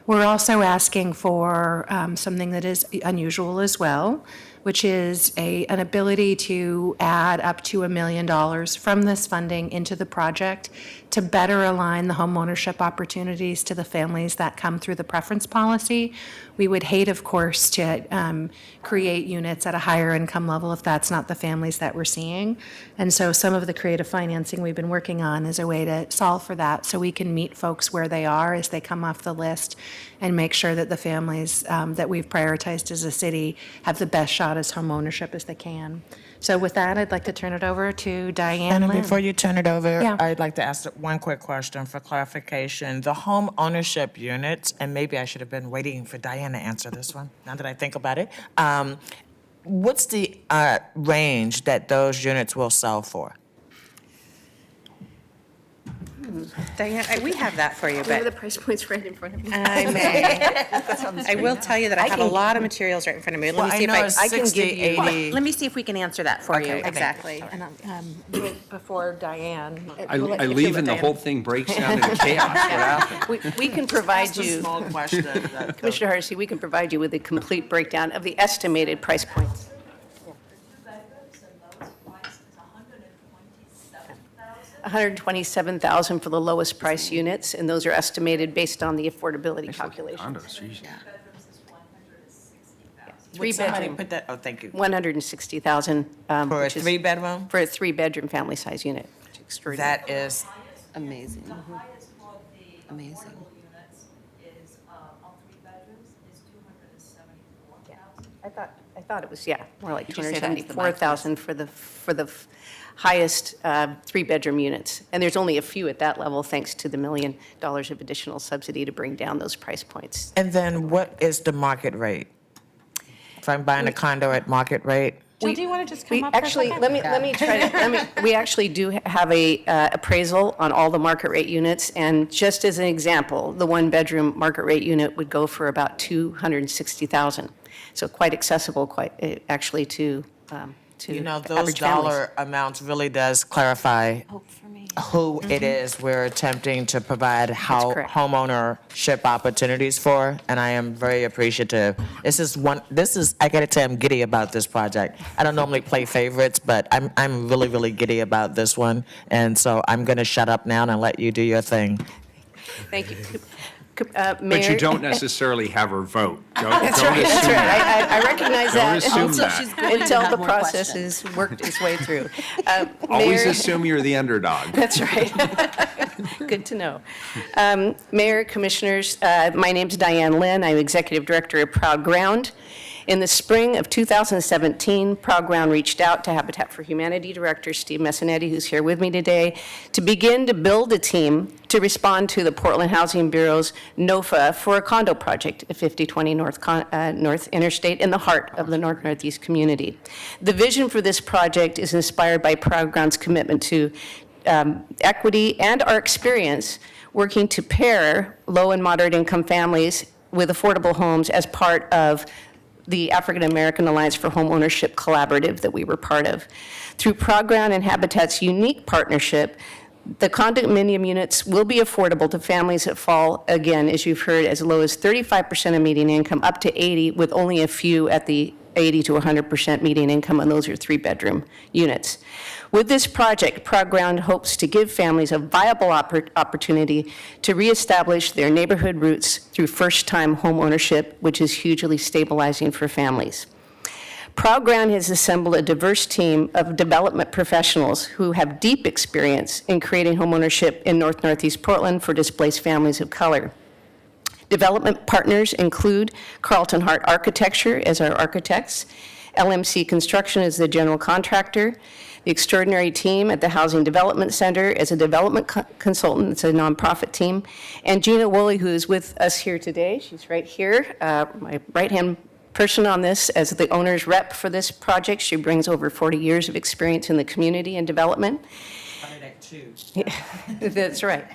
We're also asking for something that is unusual as well, which is an ability to add up to $1 million from this funding into the project to better align the homeownership opportunities to the families that come through the preference policy. We would hate, of course, to create units at a higher income level if that's not the families that we're seeing. And so some of the creative financing we've been working on is a way to solve for that, so we can meet folks where they are as they come off the list and make sure that the families that we've prioritized as a city have the best shot as homeownership as they can. So with that, I'd like to turn it over to Diane And Lynn. before you turn it over, Yeah. I'd like to ask one quick question for clarification. The home ownership units, and maybe I should have been waiting for Diane to answer this one, now that I think about it. What's the range that those units will sell for? Diane, we have that for you, What are the but price points right in front of me? I may. I will tell you that I have a lot of materials right in front of me. Let Well, me see I if know it's I can 60, give you. 80. Let me see if we can answer that for you. Okay, okay. Exactly. And before Diane. I we'll let you leave do and it, the Diane. whole thing breaks down into chaos. What happened? We can provide Just a you, small question. Commissioner Hardesty, we can provide you with a complete breakdown of the estimated price points. $127,000 for the lowest price units, and those are estimated based on the affordability calculation. Condos, geez. Three bedroom, Put that, oh, thank you. $160,000. For a which is- three-bedroom? For a 3-bedroom family size unit. Extraordinary. That is, Amazing. Amazing. I thought I thought it was, yeah, more like Could you say that into the mic, 274,000 for the highest three-bedroom units. And there's only a few at that level, thanks to the $1 million of additional subsidy to bring down those price points. And then what is the market rate? If I'm buying a condo at market rate? Jill, do you want to just We come up for a actually, second? let me try to, we actually do have a appraisal on all the market rate units. And just as an example, the one-bedroom market rate unit would go for about $260,000. So quite accessible, actually to You know, those average families. dollar amounts really does clarify who it is we're attempting to provide correct. homeownership opportunities for, and I am very appreciative. I gotta say, I'm giddy about this project. I don't normally play favorites, but I'm really, really giddy about this one, and so I'm gonna shut up now and let you do your thing. Thank you. But you Mayor- don't necessarily have her vote. That's right, that's right. I recognize Don't that. assume that. Until the process has worked its way through. Always Mayor- assume you're the underdog. That's right. Good to know. Mayor, Commissioners, my name's Diane Lynn. I'm Executive Director of Proud Ground. In the spring of 2017, Proud Ground reached out to Habitat for Humanity Director Steve Messinetti, who's here with me today, to begin to build a team to respond to the Portland Housing Bureau's NOFA for a condo project at 5020 North Interstate in the heart of the Northeast community. The vision for this project is inspired by Proud Ground's commitment to equity and our experience working to pair low and moderate income families with affordable homes as part of the African American Alliance for Homeownership Collaborative that we were part of. Through Proud Ground and Habitat's unique partnership, the condominium units will be affordable to families that fall, again, as you've heard, as low as 35% of median income, up to 80, with only a few at the 80 to 100% median income, and those are three-bedroom units. With this project, Proud Ground hopes to give families a viable opportunity to reestablish their neighborhood roots through first-time home ownership, which is hugely stabilizing for families. Proud Ground has assembled a diverse team of development professionals who have deep experience in creating homeownership in Northeast Portland for displaced families of color. Development partners include Carlton Hart Architecture as our architects, LMC Construction as the general contractor, the extraordinary team at the Housing Development Center as a development consultant. It's a nonprofit team. And Gina Woolley, who is with us here today. She's right here, my right-hand person on this as the owner's rep for this project. She brings over 40 years of experience in the community and development. That's right.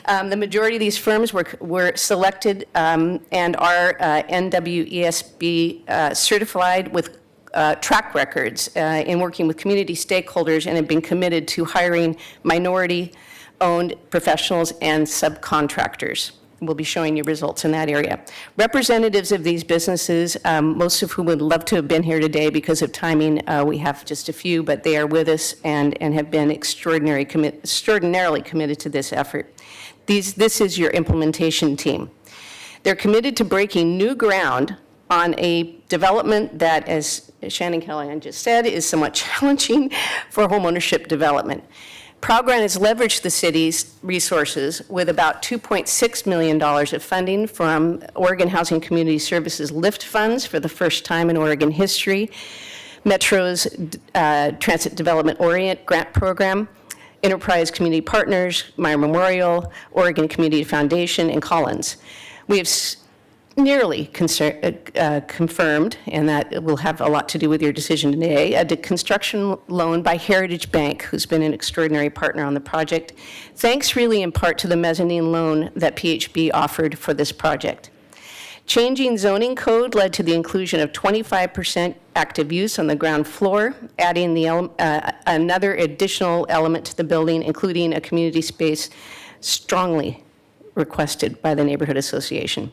The majority of these firms were selected and are NWESB certified with track records in working with community stakeholders and have been committed to hiring minority-owned professionals and subcontractors. We'll be showing you results in that area. Representatives of these businesses, most of whom would love to have been here today because of timing, we have just a few, but they are with us and have been extraordinarily committed to this effort. This is your implementation team. They're committed to breaking new ground on a development that, as Shannon Callahan just said, is somewhat challenging for homeownership development. Proud Ground has leveraged the city's resources with about $2.6 million of funding from Oregon Housing Community Services LIFT funds for the first time in Oregon history, Metro's Transit Development Orient grant program, Enterprise Community Partners, Meyer Memorial, Oregon Community Foundation, and Collins. We have nearly confirmed, and that will have a lot to do with your decision today, a construction loan by Heritage Bank, who's been an extraordinary partner on the project, thanks really in part to the mezzanine loan that PHB offered for this project. Changing zoning code led to the inclusion of 25% active use on the ground floor, adding another additional element to the building, including a community space strongly requested by the Neighborhood Association.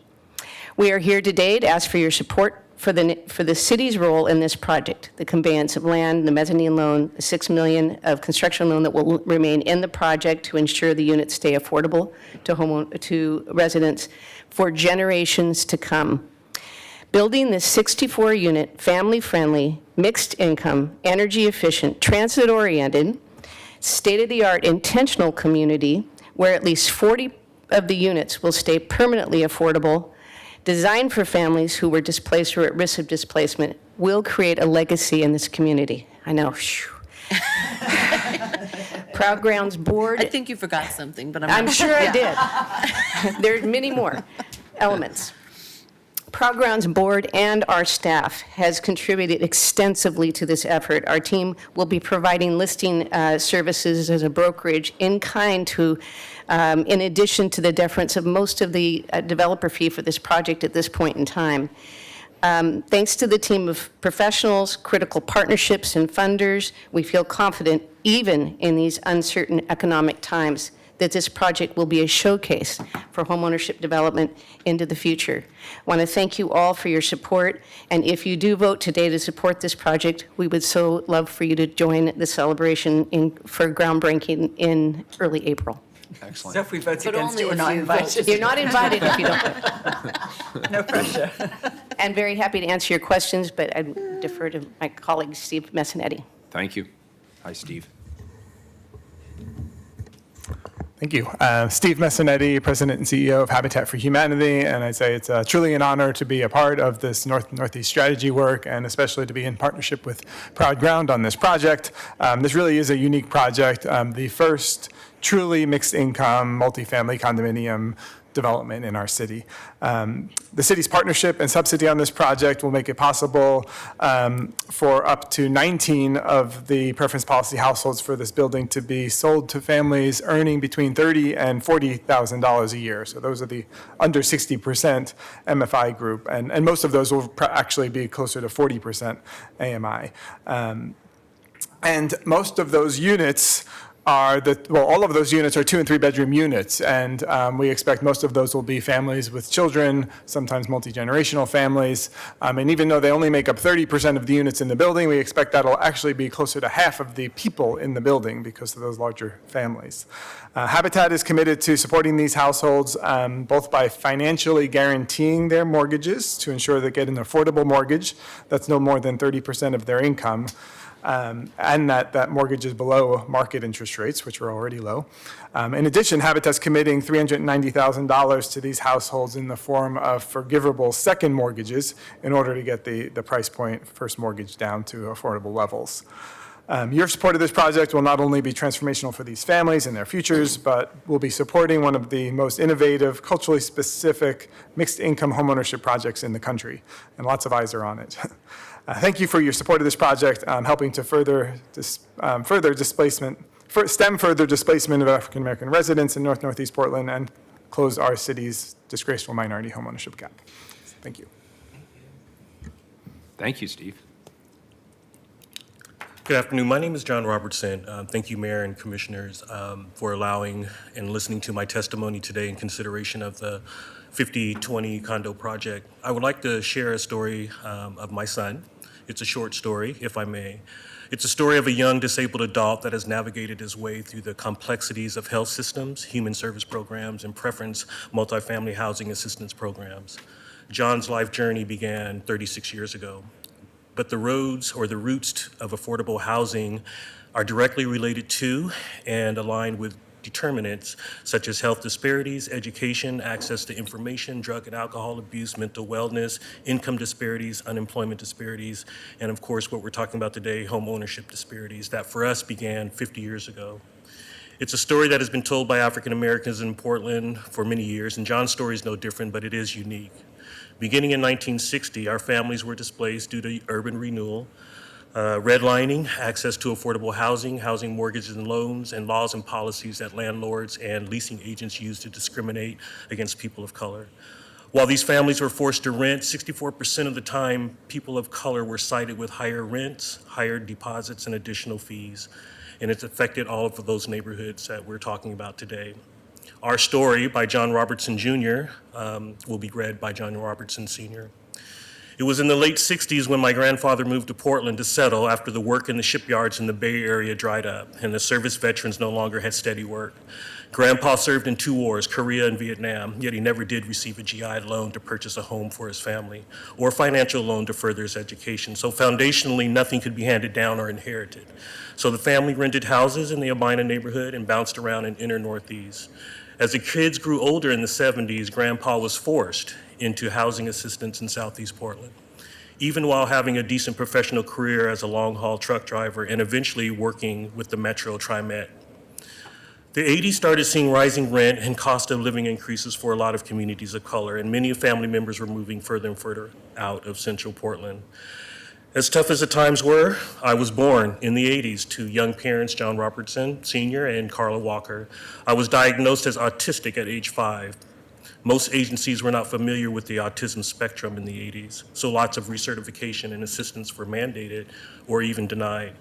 We are here today to ask for your support for the city's role in this project, the conveyance of land, the mezzanine loan, the $6 million of construction loan that will remain in the project to ensure the units stay affordable to residents for generations to come. Building this 64-unit, family-friendly, mixed-income, energy-efficient, transit-oriented, state-of-the-art intentional community where at least 40 of the units will stay permanently affordable designed for families who were displaced or at risk of displacement, will create a legacy in this community. I know. Proud Grounds Board. I think you forgot something, but I'm not- sure I Yeah. did. There are many more elements. Proud Grounds Board and our staff has contributed extensively to this effort. Our team will be providing listing services as a brokerage in kind to, in addition to the deference of most of the developer fee for this project at this point in time. Thanks to the team of professionals, critical partnerships, and funders, we feel confident, even in these uncertain economic times, that this project will be a showcase for homeownership development into the future. I want to thank you all for your support, and if you do vote today to support this project, we would so love for you to join the celebration for groundbreaking in early April. Excellent. So if we vote But against only it, we're if not you invited. vote. You're not invited if you don't. No pressure. And very happy to answer your questions, but I defer to my colleague, Steve Messinetti. Thank you. Hi, Steve. Thank you. Steve Messinetti, President and CEO of Habitat for Humanity, and I'd say it's truly an honor to be a part of this Northeast strategy work, and especially to be in partnership with Proud Ground on this project. This really is a unique project, the first truly mixed income, multifamily condominium development in our city. The city's partnership and subsidy on this project will make it possible for up to 19 of the preference policy households for this building to be sold to families earning between $30,000 and $40,000 a year. So those are the under 60% MFI group, and most of those will actually be closer to 40% AMI. And most of those units all of those units are 2 and 3 bedroom units, and we expect most of those will be families with children, sometimes multi-generational families. And even though they only make up 30% of the units in the building, we expect that'll actually be closer to half of the people in the building because of those larger families. Habitat is committed to supporting these households both by financially guaranteeing their mortgages to ensure they get an affordable mortgage that's no more than 30% of their income, and that mortgage is below market interest rates, which are already low. In addition, Habitat's committing $390,000 to these households in the form of forgivable second mortgages in order to get the price point first mortgage down to affordable levels. Your support of this project will not only be transformational for these families and their futures, but will be supporting one of the most innovative, culturally specific, mixed income homeownership projects in the country, and lots of eyes are on it. Thank you for your support of this project, helping to stem further displacement of African American residents in Northeast Portland and close our city's disgraceful minority homeownership gap. Thank you. Thank you, Steve. Good afternoon. My name is John Robertson. Thank you, Mayor and Commissioners, for allowing and listening to my testimony today in consideration of the 5020 condo project. I would like to share a story of my son. It's a short story, if I may. It's a story of a young disabled adult that has navigated his way through the complexities of health systems, human service programs, and preference multifamily housing assistance programs. John's life journey began 36 years ago. But the roads or the roots of affordable housing are directly related to and aligned with determinants such as health disparities, education, access to information, drug and alcohol abuse, mental wellness, income disparities, unemployment disparities, and of course what we're talking about today, home ownership disparities that for us began 50 years ago. It's a story that has been told by African Americans in Portland for many years, and John's story is no different, but it is unique. Beginning in 1960, our families were displaced due to urban renewal, redlining, access to affordable housing, housing mortgages and loans, and laws and policies that landlords and leasing agents used to discriminate against people of color. While these families were forced to rent, 64% of the time, people of color were cited with higher rents, higher deposits, and additional fees. And it's affected all of those neighborhoods that we're talking about today. Our story by John Robertson Jr. Will be read by John Robertson Sr. It was in the late 60s when my grandfather moved to Portland to settle after the work in the shipyards in the Bay Area dried up and the service veterans no longer had steady work. Grandpa served in 2 wars, Korea and Vietnam, yet he never did receive a GI loan to purchase a home for his family or a financial loan to further his education. So foundationally, nothing could be handed down or inherited. So the family rented houses in the Albina neighborhood and bounced around in inner Northeast. As the kids grew older in the 70s, Grandpa was forced into housing assistance in Southeast Portland, even while having a decent professional career as a long-haul truck driver and eventually working with the Metro Tri-Met. The 80s started seeing rising rent and cost of living increases for a lot of communities of color, and many family members were moving further and further out of central Portland. As tough as the times were, I was born in the 80s to young parents, John Robertson Sr. and Carla Walker. I was diagnosed as autistic at age 5. Most agencies were not familiar with the autism spectrum in the 80s, so lots of recertification and assistance were mandated or even denied.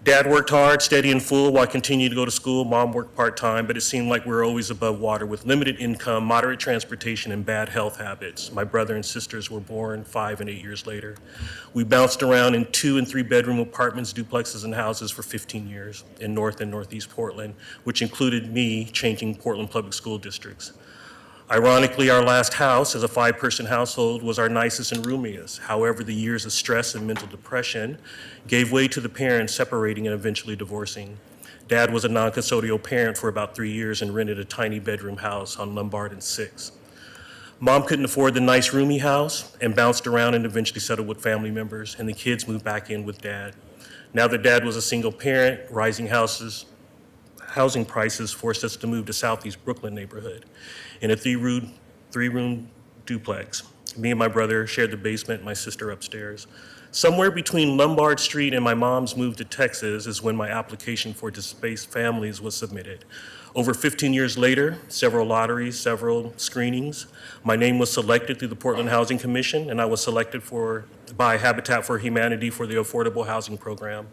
Dad worked hard, steady and full, while I continued to go to school. Mom worked part-time, but it seemed like we were always above water with limited income, moderate transportation, and bad health habits. My brother and sisters were born 5 and 8 years later. We bounced around in 2- and 3-bedroom apartments, duplexes, and houses for 15 years in North and Northeast Portland, which included me changing Portland public school districts. Ironically, our last house as a 5-person household was our nicest and roomiest. However, the years of stress and mental depression gave way to the parents separating and eventually divorcing. Dad was a non-custodial parent for about 3 years and rented a tiny bedroom house on Lombard and 6. Mom couldn't afford the nice roomy house and bounced around and eventually settled with family members, and the kids moved back in with Dad. Now that Dad was a single parent, rising housing prices forced us to move to Southeast Brooklyn neighborhood in a 3-room duplex. Me and my brother shared the basement, my sister upstairs. Somewhere between Lombard Street and my mom's move to Texas is when my application for displaced families was submitted. Over 15 years later, several lotteries, several screenings, my name was selected through the Portland Housing Commission, and I was selected by Habitat for Humanity for the Affordable Housing Program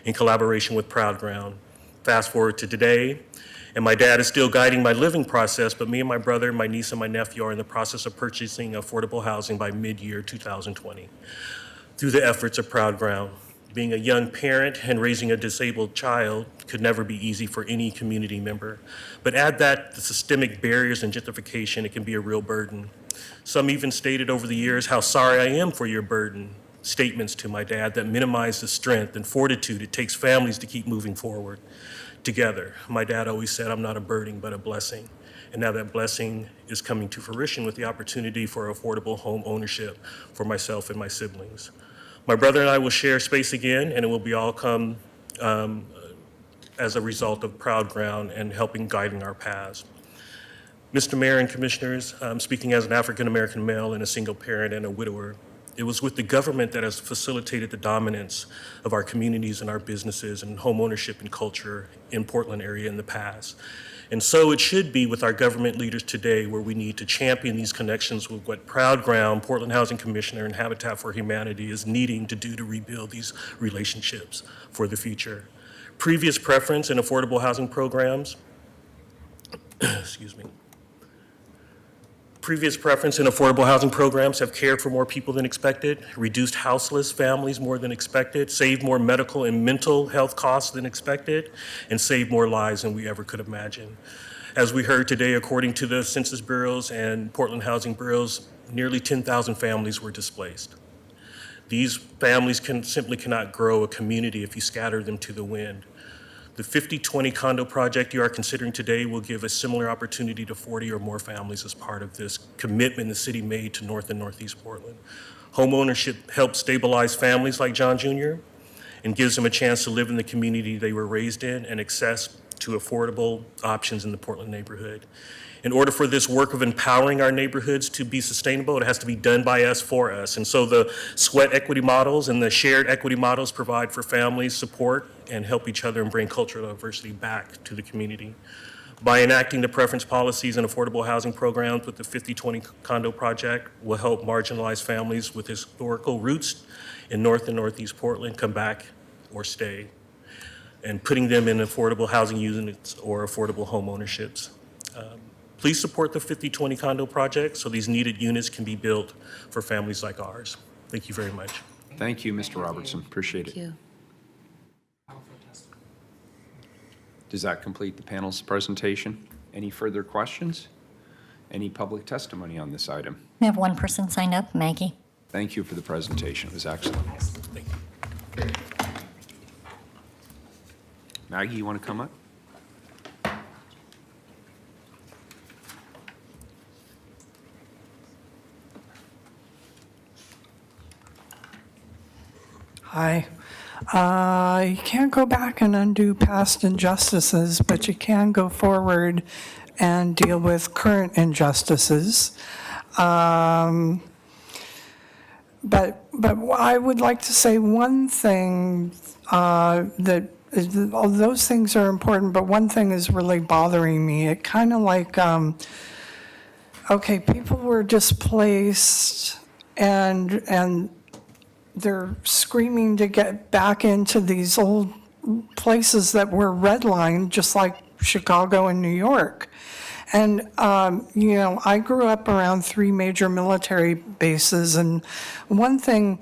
in collaboration with Proud Ground. Fast forward to today, and my dad is still guiding my living process, but me and my brother, my niece, and my nephew are in the process of purchasing affordable housing by mid-year 2020 through the efforts of Proud Ground. Being a young parent and raising a disabled child could never be easy for any community member. But add that the systemic barriers and gentrification, it can be a real burden. Some even stated over the years how sorry I am for your burden. Statements to my dad that minimize the strength and fortitude it takes families to keep moving forward together. My dad always said, I'm not a burden, but a blessing. And now that blessing is coming to fruition with the opportunity for affordable home ownership for myself and my siblings. My brother and I will share space again, and it will be all come as a result of Proud Ground and helping guiding our paths. Mr. Mayor and Commissioners, speaking as an African-American male and a single parent and a widower, it was with the government that has facilitated the dominance of our communities and our businesses and home ownership and culture in Portland area in the past. And so it should be with our government leaders today, where we need to champion these connections with what Proud Ground, Portland Housing Commissioner, and Habitat for Humanity is needing to do to rebuild these relationships for the future. Previous preference in affordable housing programs, Previous preference in affordable housing programs have cared for more people than expected, reduced houseless families more than expected, saved more medical and mental health costs than expected, and saved more lives than we ever could imagine. As we heard today, according to the Census Bureaus and Portland Housing Bureaus, nearly 10,000 families were displaced. These families simply cannot grow a community if you scatter them to the wind. The 5020 condo project you are considering today will give a similar opportunity to 40 or more families as part of this commitment the city made to North and Northeast Portland. Homeownership helps stabilize families like John Jr. and gives them a chance to live in the community they were raised in and access to affordable options in the Portland neighborhood. In order for this work of empowering our neighborhoods to be sustainable, it has to be done by us for us. And so the sweat equity models and the shared equity models provide for families support and help each other and bring cultural diversity back to the community. By enacting the preference policies and affordable housing programs with the 5020 condo project will help marginalized families with historical roots in North and Northeast Portland come back or stay, and putting them in affordable housing units or affordable home ownerships. Please support the 5020 condo project so these needed units can be built for families like ours. Thank you very much. Thank you, Mr. Robertson. Appreciate it. Thank you. Does that complete the panel's presentation? Any further questions? Any public testimony on this item? We have one person signed up, Maggie. Thank you for the presentation. It was excellent. Thank you. Maggie, you want to come up? Hi. You can't go back and undo past injustices, but you can go forward and deal with current injustices. But I would like to say one thing that all those things are important, but one thing is really bothering me. It kind of like, okay, people were displaced and they're screaming to get back into these old places that were redlined, just like Chicago and New York. And, I grew up around 3 major military bases, and one thing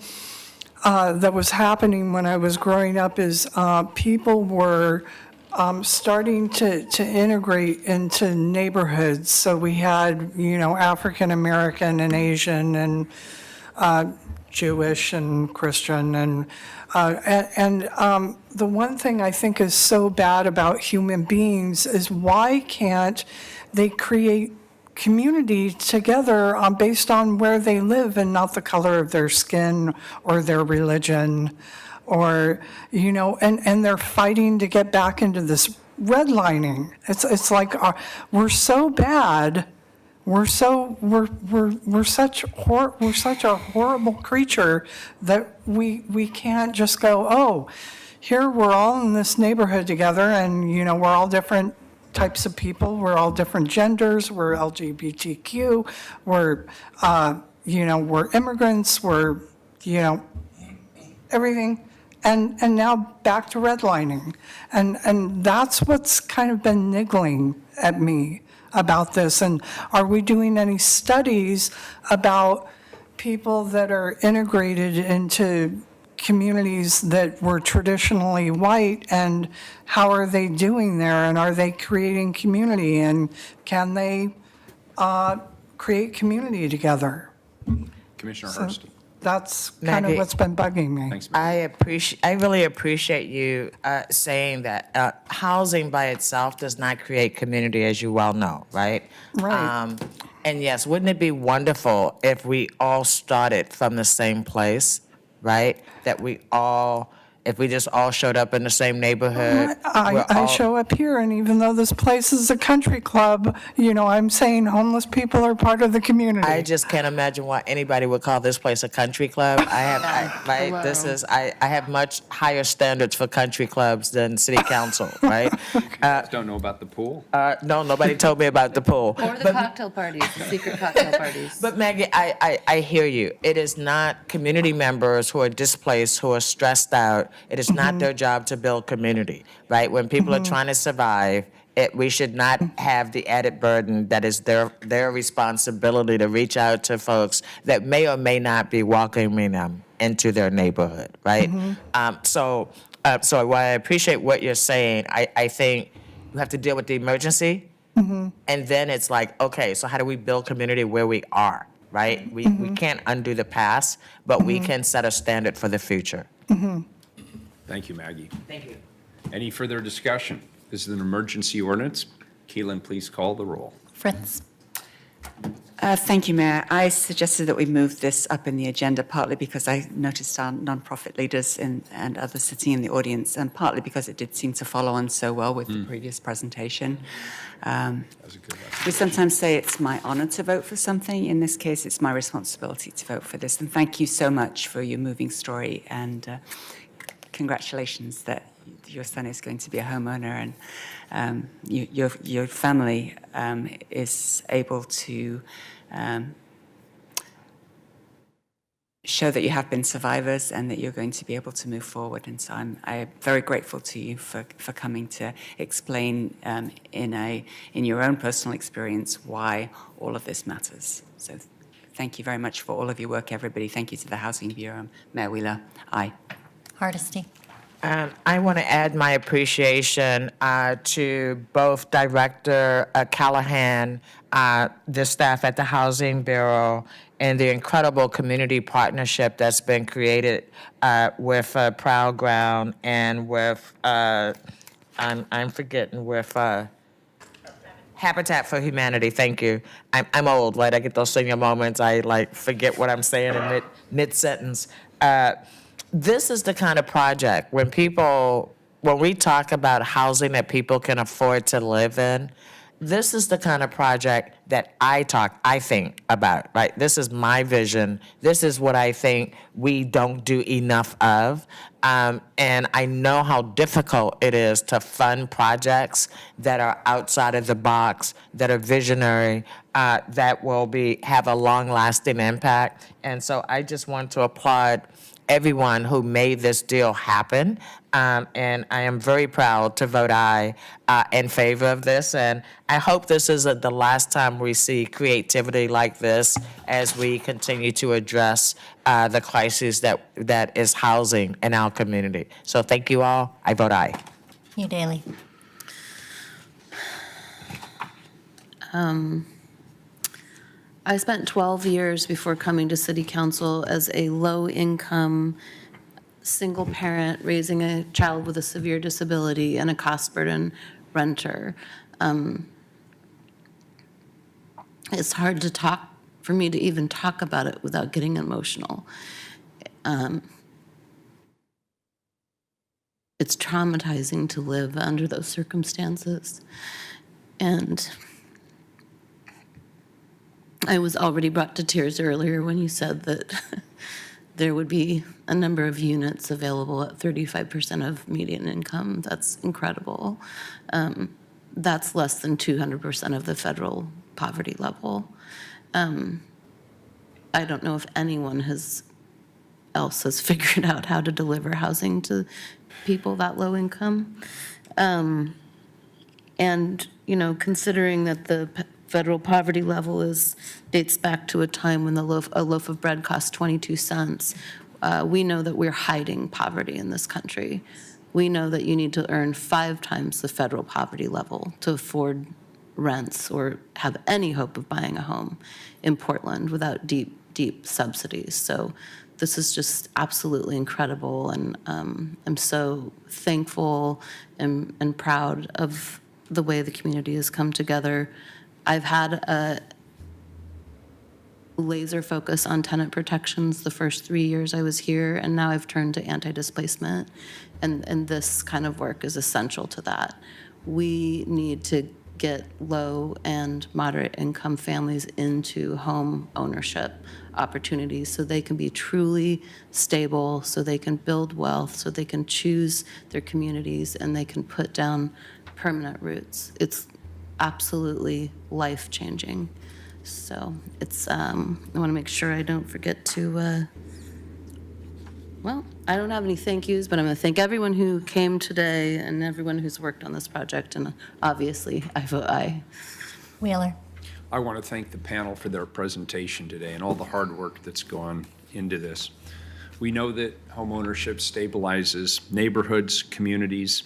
that was happening when I was growing up is people were starting to integrate into neighborhoods. So we had, African American and Asian and Jewish and Christian, and the one thing I think is so bad about human beings is why can't they create community together based on where they live and not the color of their skin or their religion, or and they're fighting to get back into this redlining. It's like we're so bad. We're such a horrible creature that we can't just go, oh, here we're all in this neighborhood together, and we're all different types of people, we're all different genders, we're LGBTQ, we're we're immigrants, we're everything, and now back to redlining, and that's what's kind of been niggling at me about this. And are we doing any studies about people that are integrated into communities that were traditionally white, and how are they doing there, and are they creating community, and can they create community together? Commissioner So Hurst. That's kind of Maggie, what's been bugging me. Thanks, I really appreciate you saying that housing by itself does not create community, as you well know, right? Right. And yes, wouldn't it be wonderful if we all started from the same place, right? If we just all showed up in the same neighborhood. I show up here, and even though this place is a country club, I'm saying homeless people are part of the community. I just can't imagine why anybody would call this place a country club. I have much higher standards for country clubs than city council, right? Don't know about the pool? No, nobody told me about the pool. Or the cocktail parties, the secret cocktail parties. But Maggie, I hear you. It is not community members who are displaced, who are stressed out. It is not their job to build community, right? When people are trying to survive, we should not have the added burden that is their responsibility to reach out to folks that may or may not be welcoming them into their neighborhood, right? So while I appreciate what you're saying, I think you have to deal with the emergency, and then it's like, okay, so how do we build community where we are, right? We can't undo the past, but we can set a standard for the future. Thank you, Maggie. Thank you. Any further discussion? This is an emergency ordinance. Keelan, please call the roll. Fritz. Thank you, Mayor. I suggested that we move this up in the agenda, partly because I noticed our nonprofit leaders and others sitting in the audience, and partly because it did seem to follow on so well with the previous presentation. We sometimes say it's my honor to vote for something. In this case, it's my responsibility to vote for this. And thank you so much for your moving story, and congratulations that your son is going to be a homeowner, and your family is able to show that you have been survivors and that you're going to be able to move forward. And so I'm very grateful to you for coming to explain in your own personal experience why all of this matters. So thank you very much for all of your work, everybody. Thank you to the Housing Bureau. Mayor Wheeler, aye. Hardesty. I want to add my appreciation to both Director Callahan, the staff at the Housing Bureau, and the incredible community partnership that's been created with Proud Ground and with, I'm forgetting, with Habitat for Humanity. Thank you. I'm old, right? I get those senior moments. I like forget what I'm saying in mid-sentence. This is the kind of project when we talk about housing that people can afford to live in, this is the kind of project that I think about, right? This is my vision. This is what I think we don't do enough of. And I know how difficult it is to fund projects that are outside of the box, that are visionary, that will have a long-lasting impact. And so I just want to applaud everyone who made this deal happen. And I am very proud to vote aye in favor of this. And I hope this isn't the last time we see creativity like this as we continue to address the crisis that is housing in our community. So thank you all. I vote aye. Hugh Daly. I spent 12 years before coming to City Council as a low-income, single parent raising a child with a severe disability and a cost burden renter. It's hard for me to even talk about it without getting emotional. It's traumatizing to live under those circumstances. And I was already brought to tears earlier when you said that there would be a number of units available at 35% of median income. That's incredible. That's less than 200% of the federal poverty level. I don't know if anyone else has figured out how to deliver housing to people that low income. And, considering that the federal poverty level dates back to a time when a loaf of bread cost 22 cents. We know that we're hiding poverty in this country. We know that you need to earn 5 times the federal poverty level to afford rents or have any hope of buying a home in Portland without deep subsidies. So this is just absolutely incredible, and I'm so thankful and proud of the way the community has come together. I've had a laser focus on tenant protections the first 3 years I was here, and now I've turned to anti-displacement, and this kind of work is essential to that. We need to get low and moderate income families into home ownership opportunities so they can be truly stable, so they can build wealth, so they can choose their communities, and they can put down permanent roots. It's absolutely life-changing. So it's, I want to make sure I don't forget to, I don't have any thank yous, but I'm going to thank everyone who came today and everyone who's worked on this project, and obviously I vote aye. Wheeler. I want to thank the panel for their presentation today and all the hard work that's gone into this. We know that homeownership stabilizes neighborhoods, communities,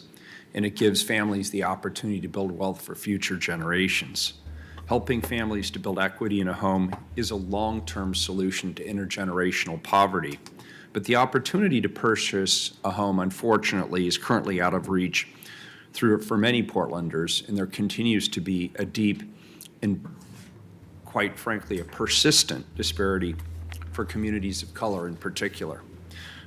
and it gives families the opportunity to build wealth for future generations. Helping families to build equity in a home is a long-term solution to intergenerational poverty. But the opportunity to purchase a home, unfortunately, is currently out of reach for many Portlanders, and there continues to be a deep and, quite frankly, a persistent disparity for communities of color in particular.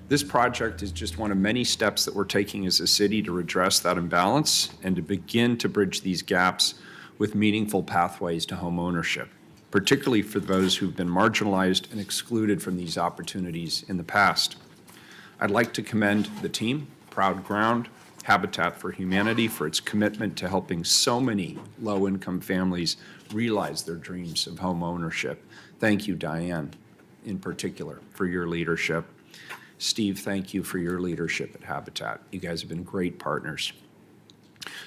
This project is just one of many steps that we're taking as a city to redress that imbalance and to begin to bridge these gaps with meaningful pathways to home ownership, particularly for those who've been marginalized and excluded from these opportunities in the past. I'd like to commend the team, Proud Ground, Habitat for Humanity, for its commitment to helping so many low-income families realize their dreams of home ownership. Thank you, Diane, in particular, for your leadership. Steve, thank you for your leadership at Habitat. You guys have been great partners.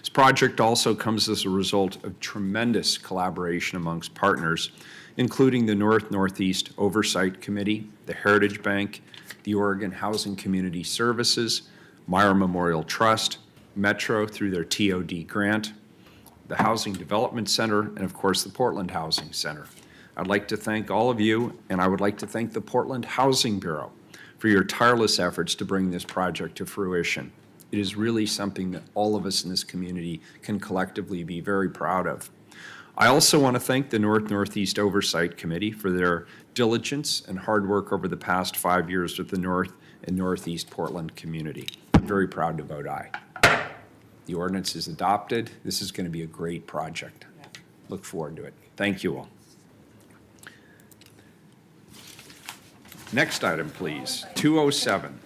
This project also comes as a result of tremendous collaboration amongst partners, including the North-Northeast Oversight Committee, the Heritage Bank, the Oregon Housing Community Services, Meyer Memorial Trust, Metro through their TOD grant, the Housing Development Center, and of course, the Portland Housing Center. I'd like to thank all of you, and I would like to thank the Portland Housing Bureau for your tireless efforts to bring this project to fruition. It is really something that all of us in this community can collectively be very proud of. I also want to thank the North-Northeast Oversight Committee for their diligence and hard work over the past 5 years with the North and Northeast Portland community. I'm very proud to vote aye. The ordinance is adopted. This is going to be a great project. Look forward to it. Thank you all. Next item, please, 207.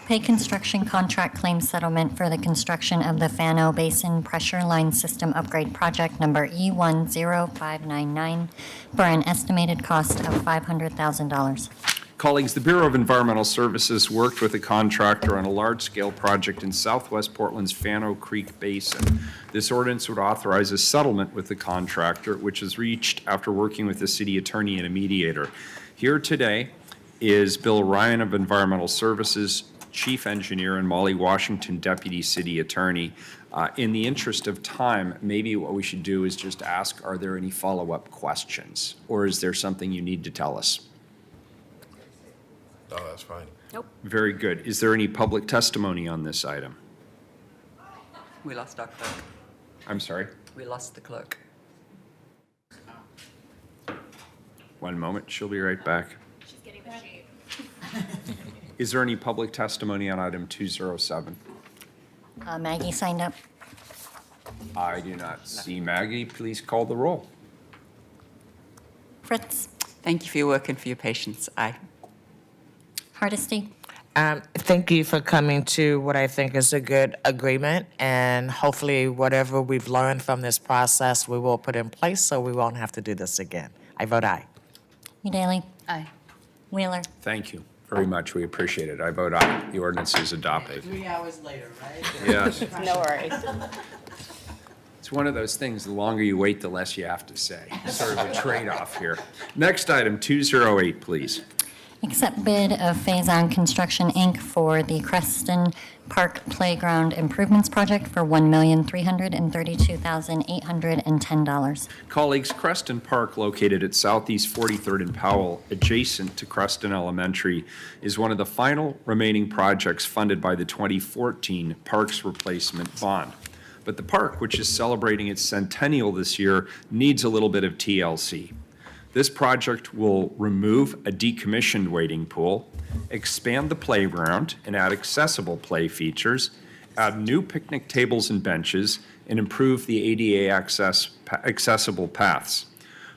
Pay construction contract claim settlement for the construction of the Fano Basin Pressure Line System Upgrade Project number E10599 for an estimated cost of $500,000. Colleagues, the Bureau of Environmental Services worked with a contractor on a large-scale project in southwest Portland's Fano Creek Basin. This ordinance would authorize a settlement with the contractor, which was reached after working with the city attorney and a mediator. Here today is Bill Ryan of Environmental Services, Chief Engineer, and Molly Washington, Deputy City Attorney. In the interest of time, maybe what we should do is just ask, are there any follow-up questions? Or is there something you need to tell us? No, that's fine. Nope. Very good. Is there any public testimony on this item? We lost our clerk. I'm sorry? We lost the clerk. One moment, she'll be right back. She's getting the sheet. Is there any public testimony on item 207? Maggie signed up. I do not see Maggie. Please call the roll. Fritz. Thank you for your work and for your patience. Aye. Hardesty. Thank you for coming to what I think is a good agreement, and hopefully whatever we've learned from this process, we will put in place so we won't have to do this again. I vote aye. Udaly. Aye. Wheeler. Thank you very much. We appreciate it. I vote aye. The ordinance is adopted. 3 hours later, right? Yes. No worries. It's one of those things, the longer you wait, the less you have to say. Sort of a trade-off here. Next item, 208, please. Accept bid of Faison Construction, Inc. for the Creston Park Playground Improvements Project for $1,332,810. Colleagues, Creston Park, located at Southeast 43rd and Powell, adjacent to Creston Elementary, is one of the final remaining projects funded by the 2014 Parks Replacement Bond. But the park, which is celebrating its centennial this year, needs a little bit of TLC. This project will remove a decommissioned wading pool, expand the playground and add accessible play features, add new picnic tables and benches, and improve the ADA accessible paths.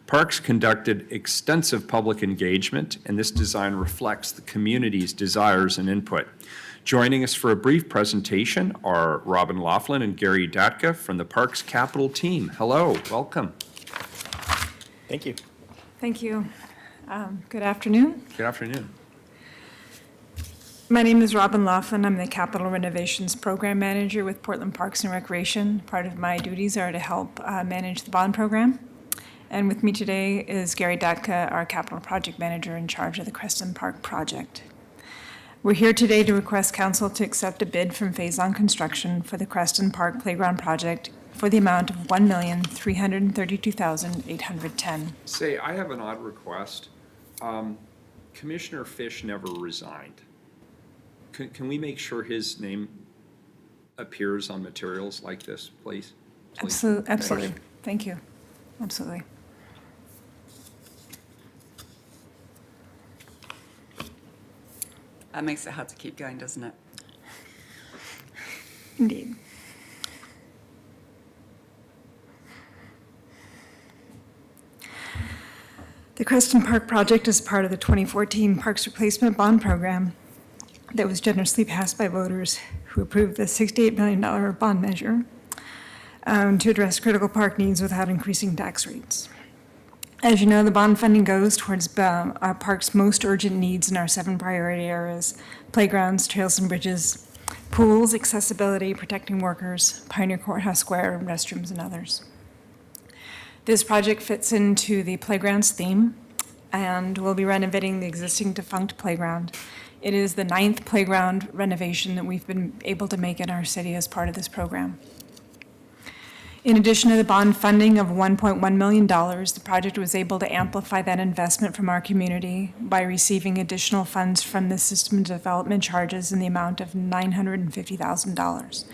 Parks conducted extensive public engagement, and this design reflects the community's desires and input. Joining us for a brief presentation are Robin Laughlin and Gary Datka from the Parks Capital team. Hello, welcome. Thank you. Thank you. Good afternoon. Good afternoon. My name is Robin Laughlin. I'm the Capital Renovations Program Manager with Portland Parks and Recreation. Part of my duties are to help manage the bond program. And with me today is Gary Datka, our Capital Project Manager in charge of the Creston Park project. We're here today to request council to accept a bid from Faison Construction for the Creston Park Playground Project for the amount of $1,332,810. Say, I have an odd request. Commissioner Fish never resigned. Can we make sure his name appears on materials like this, please? Absolutely. Thank you. Absolutely. That makes it hard to keep going, doesn't it? Indeed. The Creston Park project is part of the 2014 Parks Replacement Bond Program that was generously passed by voters who approved the $68 million bond measure to address critical park needs without increasing tax rates. As you know, the bond funding goes towards our park's most urgent needs in our 7 priority areas: playgrounds, trails and bridges, pools, accessibility, protecting workers, Pioneer Courthouse Square, restrooms, and others. This project fits into the playgrounds theme and we'll be renovating the existing defunct playground. It is the 9th playground renovation that we've been able to make in our city as part of this program. In addition to the bond funding of $1.1 million, the project was able to amplify that investment from our community by receiving additional funds from the system development charges in the amount of $950,000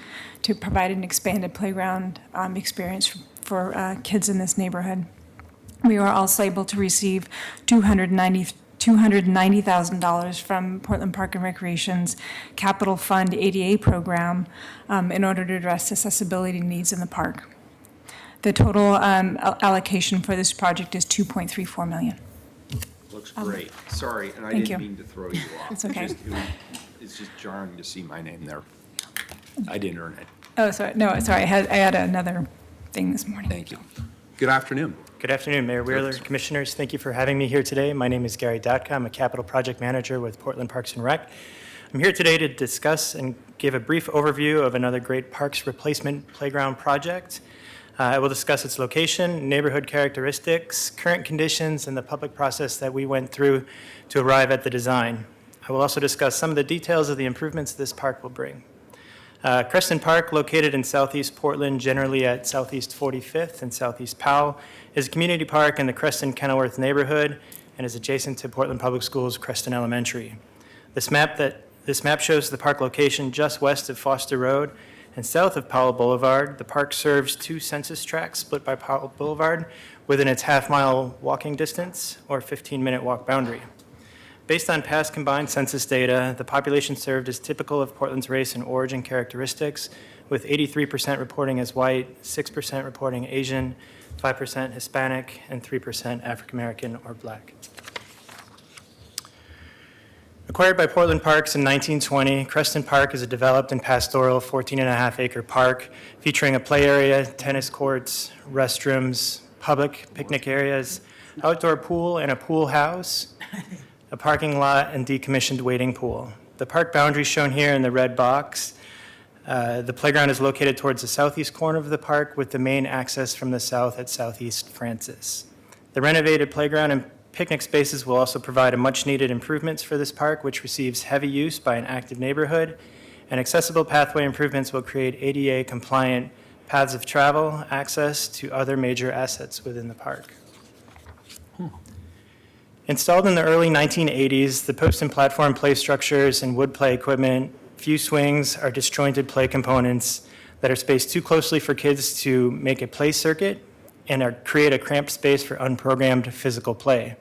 to provide an expanded playground experience for kids in this neighborhood. We were also able to receive $290,000 from Portland Park and Recreation's Capital Fund ADA program in order to address accessibility needs in the park. The total allocation for this project is $2.34 million. Looks great. Sorry, and I thank didn't you. mean to throw you off. It's okay. It's just jarring to see my name there. I didn't earn it. Oh, sorry. No, sorry. I had another thing this morning. Thank you. Good afternoon. Good afternoon, Mayor Wheeler, Commissioners. Thank you for having me here today. My name is Gary Datka. I'm a Capital Project Manager with Portland Parks and Rec. I'm here today to discuss and give a brief overview of another great parks replacement playground project. I will discuss its location, neighborhood characteristics, current conditions, and the public process that we went through to arrive at the design. I will also discuss some of the details of the improvements this park will bring. Creston Park, located in southeast Portland, generally at southeast 45th and southeast Powell, is a community park in the Creston-Kenilworth neighborhood and is adjacent to Portland Public Schools' Creston Elementary. This map shows the park location just west of Foster Road and south of Powell Boulevard. The park serves 2 census tracts split by Powell Boulevard within its half-mile walking distance or 15-minute walk boundary. Based on past combined census data, the population served is typical of Portland's race and origin characteristics, with 83% reporting as white, 6% reporting Asian, 5% Hispanic, and 3% African American or Black. Acquired by Portland Parks in 1920, Creston Park is a developed and pastoral 14.5-acre park featuring a play area, tennis courts, restrooms, public picnic areas, outdoor pool and a pool house, a parking lot, and decommissioned wading pool. The park boundary shown here in the red box. The playground is located towards the southeast corner of the park with the main access from the south at Southeast Francis. The renovated playground and picnic spaces will also provide a much-needed improvements for this park, which receives heavy use by an active neighborhood, and accessible pathway improvements will create ADA-compliant paths of travel, access to other major assets within the park. Installed in the early 1980s, the post and platform play structures and wood play equipment, few swings, are disjointed play components that are spaced too closely for kids to make a play circuit and create a cramped space for unprogrammed physical play.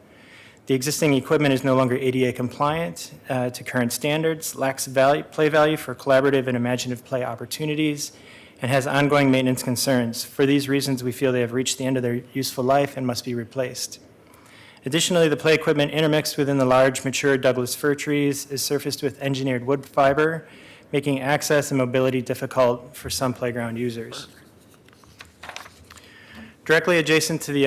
The existing equipment is no longer ADA compliant to current standards, lacks play value for collaborative and imaginative play opportunities, and has ongoing maintenance concerns. For these reasons, we feel they have reached the end of their useful life and must be replaced. Additionally, the play equipment intermixed within the large, mature Douglas fir trees is surfaced with engineered wood fiber, making access and mobility difficult for some playground users. Directly adjacent to the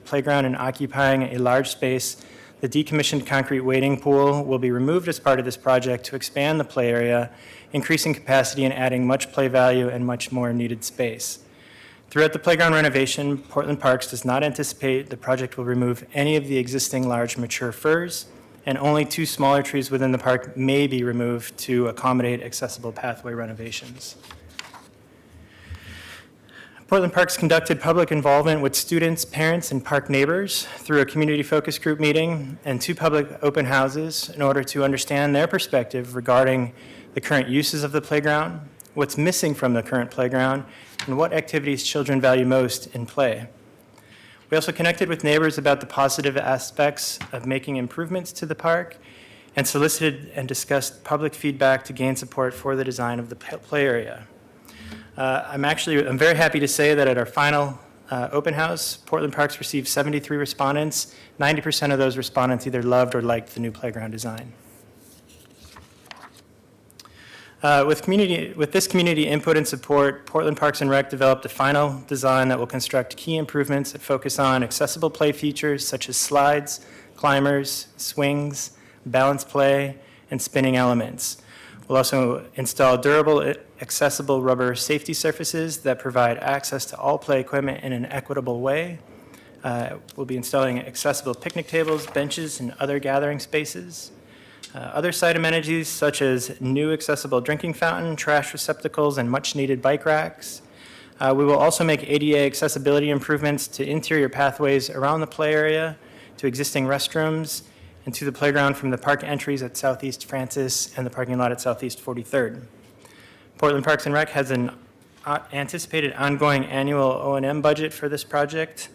playground and occupying a large space, the decommissioned concrete wading pool will be removed as part of this project to expand the play area, increasing capacity and adding much play value and much more needed space. Throughout the playground renovation, Portland Parks does not anticipate the project will remove any of the existing large mature firs, and only 2 smaller trees within the park may be removed to accommodate accessible pathway renovations. Portland Parks conducted public involvement with students, parents, and park neighbors through a community focus group meeting and 2 public open houses in order to understand their perspective regarding the current uses of the playground, what's missing from the current playground, and what activities children value most in play. We also connected with neighbors about the positive aspects of making improvements to the park and solicited and discussed public feedback to gain support for the design of the play area. I'm very happy to say that at our final open house, Portland Parks received 73 respondents. 90% of those respondents either loved or liked the new playground design. With this community input and support, Portland Parks and Rec developed a final design that will construct key improvements that focus on accessible play features such as slides, climbers, swings, balance play, and spinning elements. We'll also install durable, accessible rubber safety surfaces that provide access to all play equipment in an equitable way, We'll be installing accessible picnic tables, benches, and other gathering spaces. Other site amenities such as new accessible drinking fountain, trash receptacles, and much-needed bike racks. We will also make ADA accessibility improvements to interior pathways around the play area, to existing restrooms, and to the playground from the park entries at Southeast Francis and the parking lot at Southeast 43rd. Portland Parks and Rec has an anticipated ongoing annual O&M budget for this project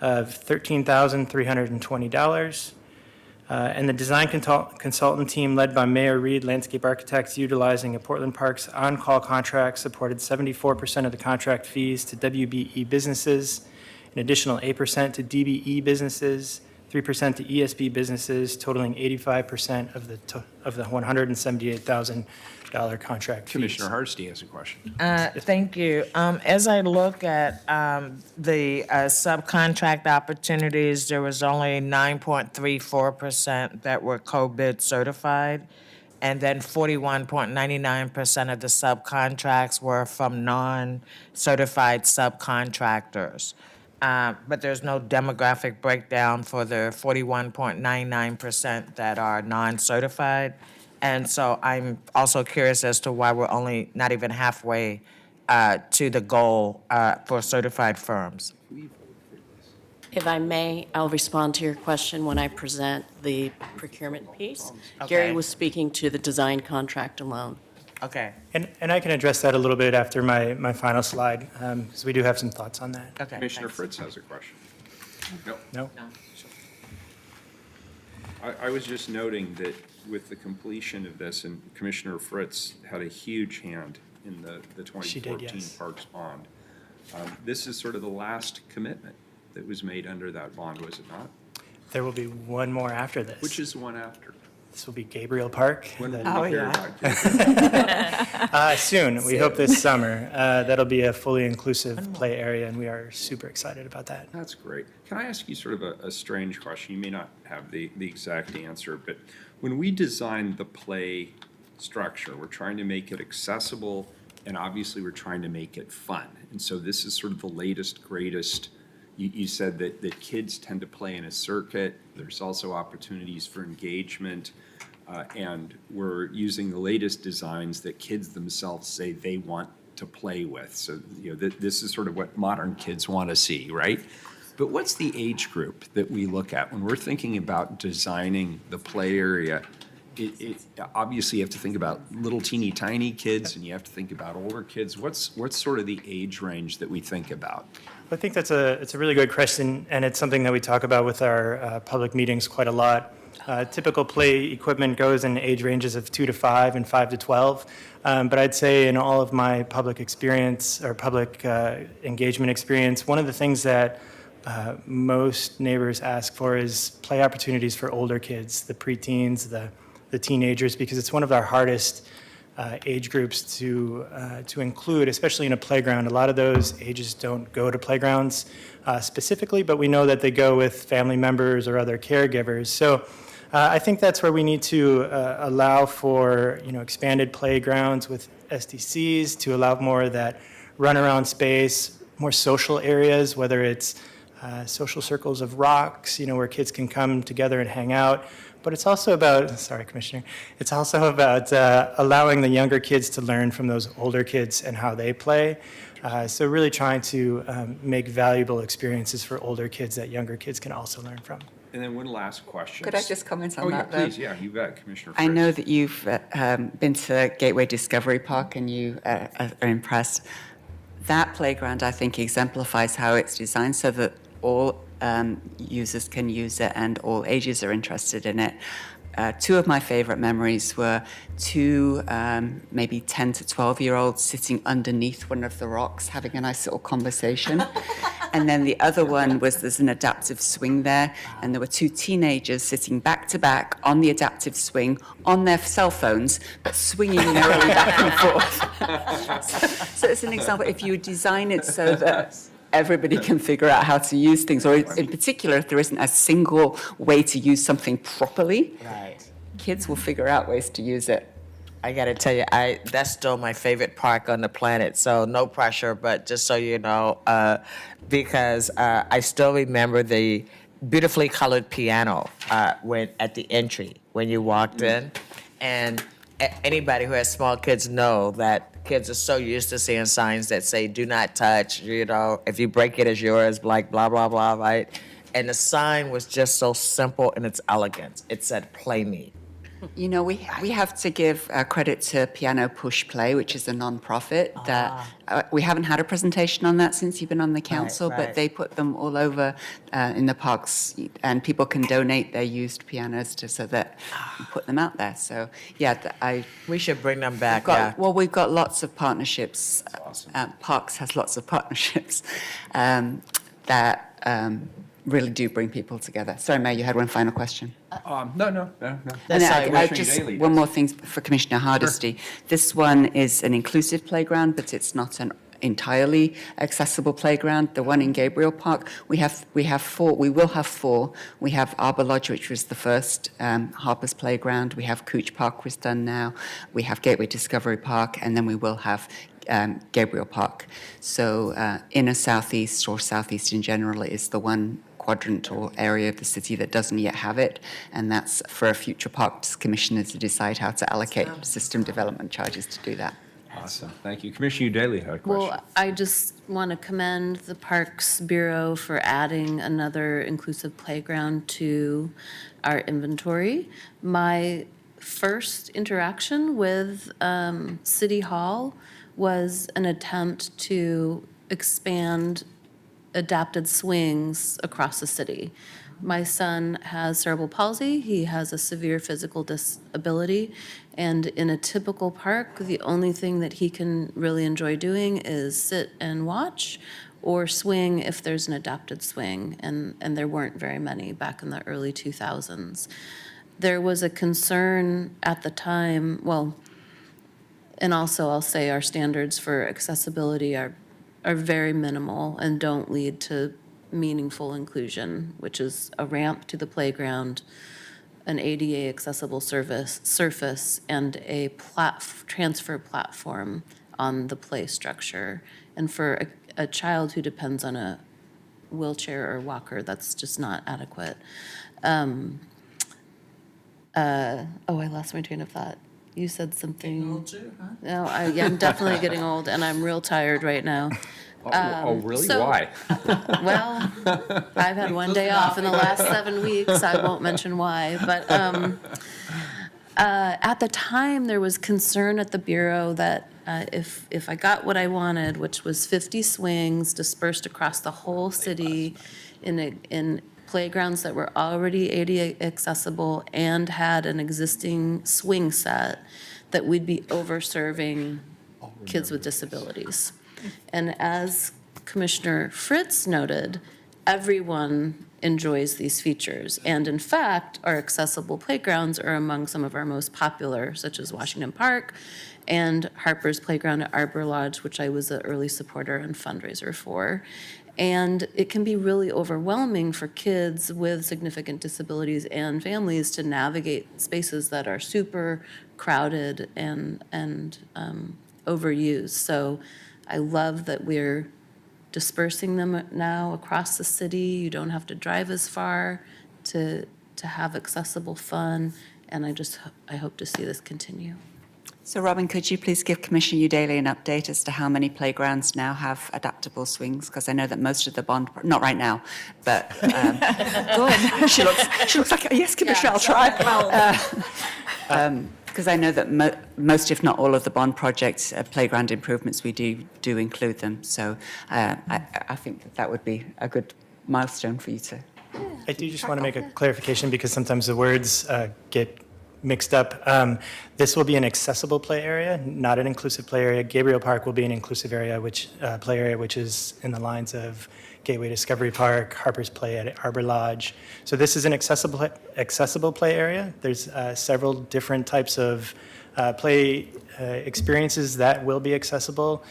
of $13,320. And the design consultant team led by Mayor Reed Landscape Architects, utilizing a Portland Parks on-call contract, supported 74% of the contract fees to WBE businesses, an additional 8% to DBE businesses, 3% to ESB businesses, totaling 85% of the $178,000 contract fees. Commissioner Hardesty has a question. Thank you. As I look at the subcontract opportunities, there was only 9.34% that were co-bid certified, and then 41.99% of the subcontracts were from non-certified subcontractors. But there's no demographic breakdown for the 41.99% that are non-certified. And so I'm also curious as to why we're only not even halfway to the goal for certified firms. If I may, I'll respond to your question when I present the procurement piece. Okay. Gary was speaking to the design contract alone. Okay. And I can address that a little bit after my final slide, because we do have some thoughts on that. Okay. Commissioner Fritz has a question. No. No? I was just noting that with the completion of this, and Commissioner Fritz had a huge hand in the She did, 2014 yes. Parks Bond. This is sort of the last commitment that was made under that bond, was it not? There will be one more after this. Which is the one after? This will be Gabriel Park. When will The- we hear about it? Soon. We hope this summer. That'll be a fully inclusive play area, and we are super excited about that. That's great. Can I ask you sort of a strange question? You may not have the exact answer, but when we designed the play structure, we're trying to make it accessible, and obviously we're trying to make it fun. And so this is sort of the latest, greatest. You said that kids tend to play in a circuit. There's also opportunities for engagement. And we're using the latest designs that kids themselves say they want to play with. So, this is sort of what modern kids want to see, right? But what's the age group that we look at when we're thinking about designing the play area? Obviously, you have to think about little teeny tiny kids, and you have to think about older kids. What's sort of the age range that we think about? I think it's a really good question, and it's something that we talk about with our public meetings quite a lot. Typical play equipment goes in age ranges of 2 to 5 and 5 to 12. But I'd say in all of my public experience or public engagement experience, one of the things that most neighbors ask for is play opportunities for older kids, the preteens, the teenagers, because it's one of our hardest age groups to include, especially in a playground. A lot of those ages don't go to playgrounds specifically, but we know that they go with family members or other caregivers. So I think that's where we need to allow for expanded playgrounds with SDCs to allow more of that runaround space, more social areas, whether it's social circles of rocks, where kids can come together and hang out. But it's also about, sorry, Commissioner, it's also about allowing the younger kids to learn from those older kids and how they play. So really trying to make valuable experiences for older kids that younger kids can also learn from. And then one last question. Could I just comment on that, yeah, though? please, yeah, you bet, Commissioner I Fritz. know that you've been to Gateway Discovery Park and you are impressed. That playground, I think, exemplifies how it's designed so that all users can use it and all ages are interested in it. Two of my favorite memories were two maybe 10 to 12-year-olds sitting underneath one of the rocks having a nice little conversation. And then the other one was there's an adaptive swing there, and there were two teenagers sitting back to back on the adaptive swing on their cell phones, but swinging merrily back and forth. So it's an example. If you design it so that everybody can figure out how to use things, or in particular, if there isn't a single way to use something properly, Right. kids will figure out ways to use it. I gotta tell you, that's still my favorite park on the planet. So no pressure, but just so you know, because I still remember the beautifully colored piano when at the entry when you walked in, and anybody who has small kids know that kids are so used to seeing signs that say "Do not touch." You know, if you break it, it's yours. Like blah blah blah, right? And the sign was just so simple in its elegance. It said "Play Me." You know, we have to give credit to Piano Push Play, which is a non-profit that we haven't had a presentation on that since you've been on the council, right. but they put them all over in the parks, and people can donate their used pianos so that we put them out there. So, yeah, we should bring them back. Well, we've got lots of partnerships. Parks has lots of partnerships that really do bring people together. Sorry, Mayor, you had one final question. No. And I just one more thing for Commissioner Hardesty. This one is an inclusive playground, but it's not an entirely accessible playground. The one in Gabriel Park, we have four. We will have four. We have Arbor Lodge, which was the first Harper's Playground. We have Cooch Park, was done now. We have Gateway Discovery Park, and then we will have Gabriel Park. So inner southeast or southeast in general is the one quadrant or area of the city that doesn't yet have it, and that's for a future parks commissioner to decide how to allocate system development charges to do that. Awesome. Thank you. Commissioner Daly had a question. Well, I just want to commend the Parks Bureau for adding another inclusive playground to our inventory. My first interaction with City Hall was an attempt to expand adapted swings across the city. My son has cerebral palsy. He has a severe physical disability. And in a typical park, the only thing that he can really enjoy doing is sit and watch or swing if there's an adapted swing. And there weren't very many back in the early 2000s. There was a concern at the time, and also I'll say our standards for accessibility are very minimal and don't lead to meaningful inclusion, which is a ramp to the playground, an ADA accessible surface, and a transfer platform on the play structure. And for a child who depends on a wheelchair or walker, that's just not adequate. I lost my train of thought. You said something. Getting old too, huh? No, I'm definitely getting old, and I'm real tired right now. Really? Why? Well, I've had one day off in the last 7 weeks. I won't mention why. But at the time, there was concern at the Bureau that if I got what I wanted, which was 50 swings dispersed across the whole city in playgrounds that were already ADA accessible and had an existing swing set, that we'd be over-serving kids with disabilities. And as Commissioner Fritz noted, everyone enjoys these features. And in fact, our accessible playgrounds are among some of our most popular, such as Washington Park and Harper's Playground at Arbor Lodge, which I was an early supporter and fundraiser for. And it can be really overwhelming for kids with significant disabilities and families to navigate spaces that are super crowded and overused. So I love that we're dispersing them now across the city. You don't have to drive as far to have accessible fun. And I hope to see this continue. So, Robin, could you please give Commissioner Udaly an update as to how many playgrounds now have adaptable swings? Because I know that most of the bond, not right now, but good. She looks like, yes, Commissioner, I'll try. Because I know that most, if not all, of the bond projects, playground improvements, we do include them. So I think that would be a good milestone for you to. I do just want to make a clarification because sometimes the words get mixed up. This will be an accessible play area, not an inclusive play area. Gabriel Park will be an inclusive area, play area, which is in the lines of Gateway Discovery Park, Harper's Play at Arbor Lodge. So this is an accessible play area. There's several different types of play experiences that will be accessible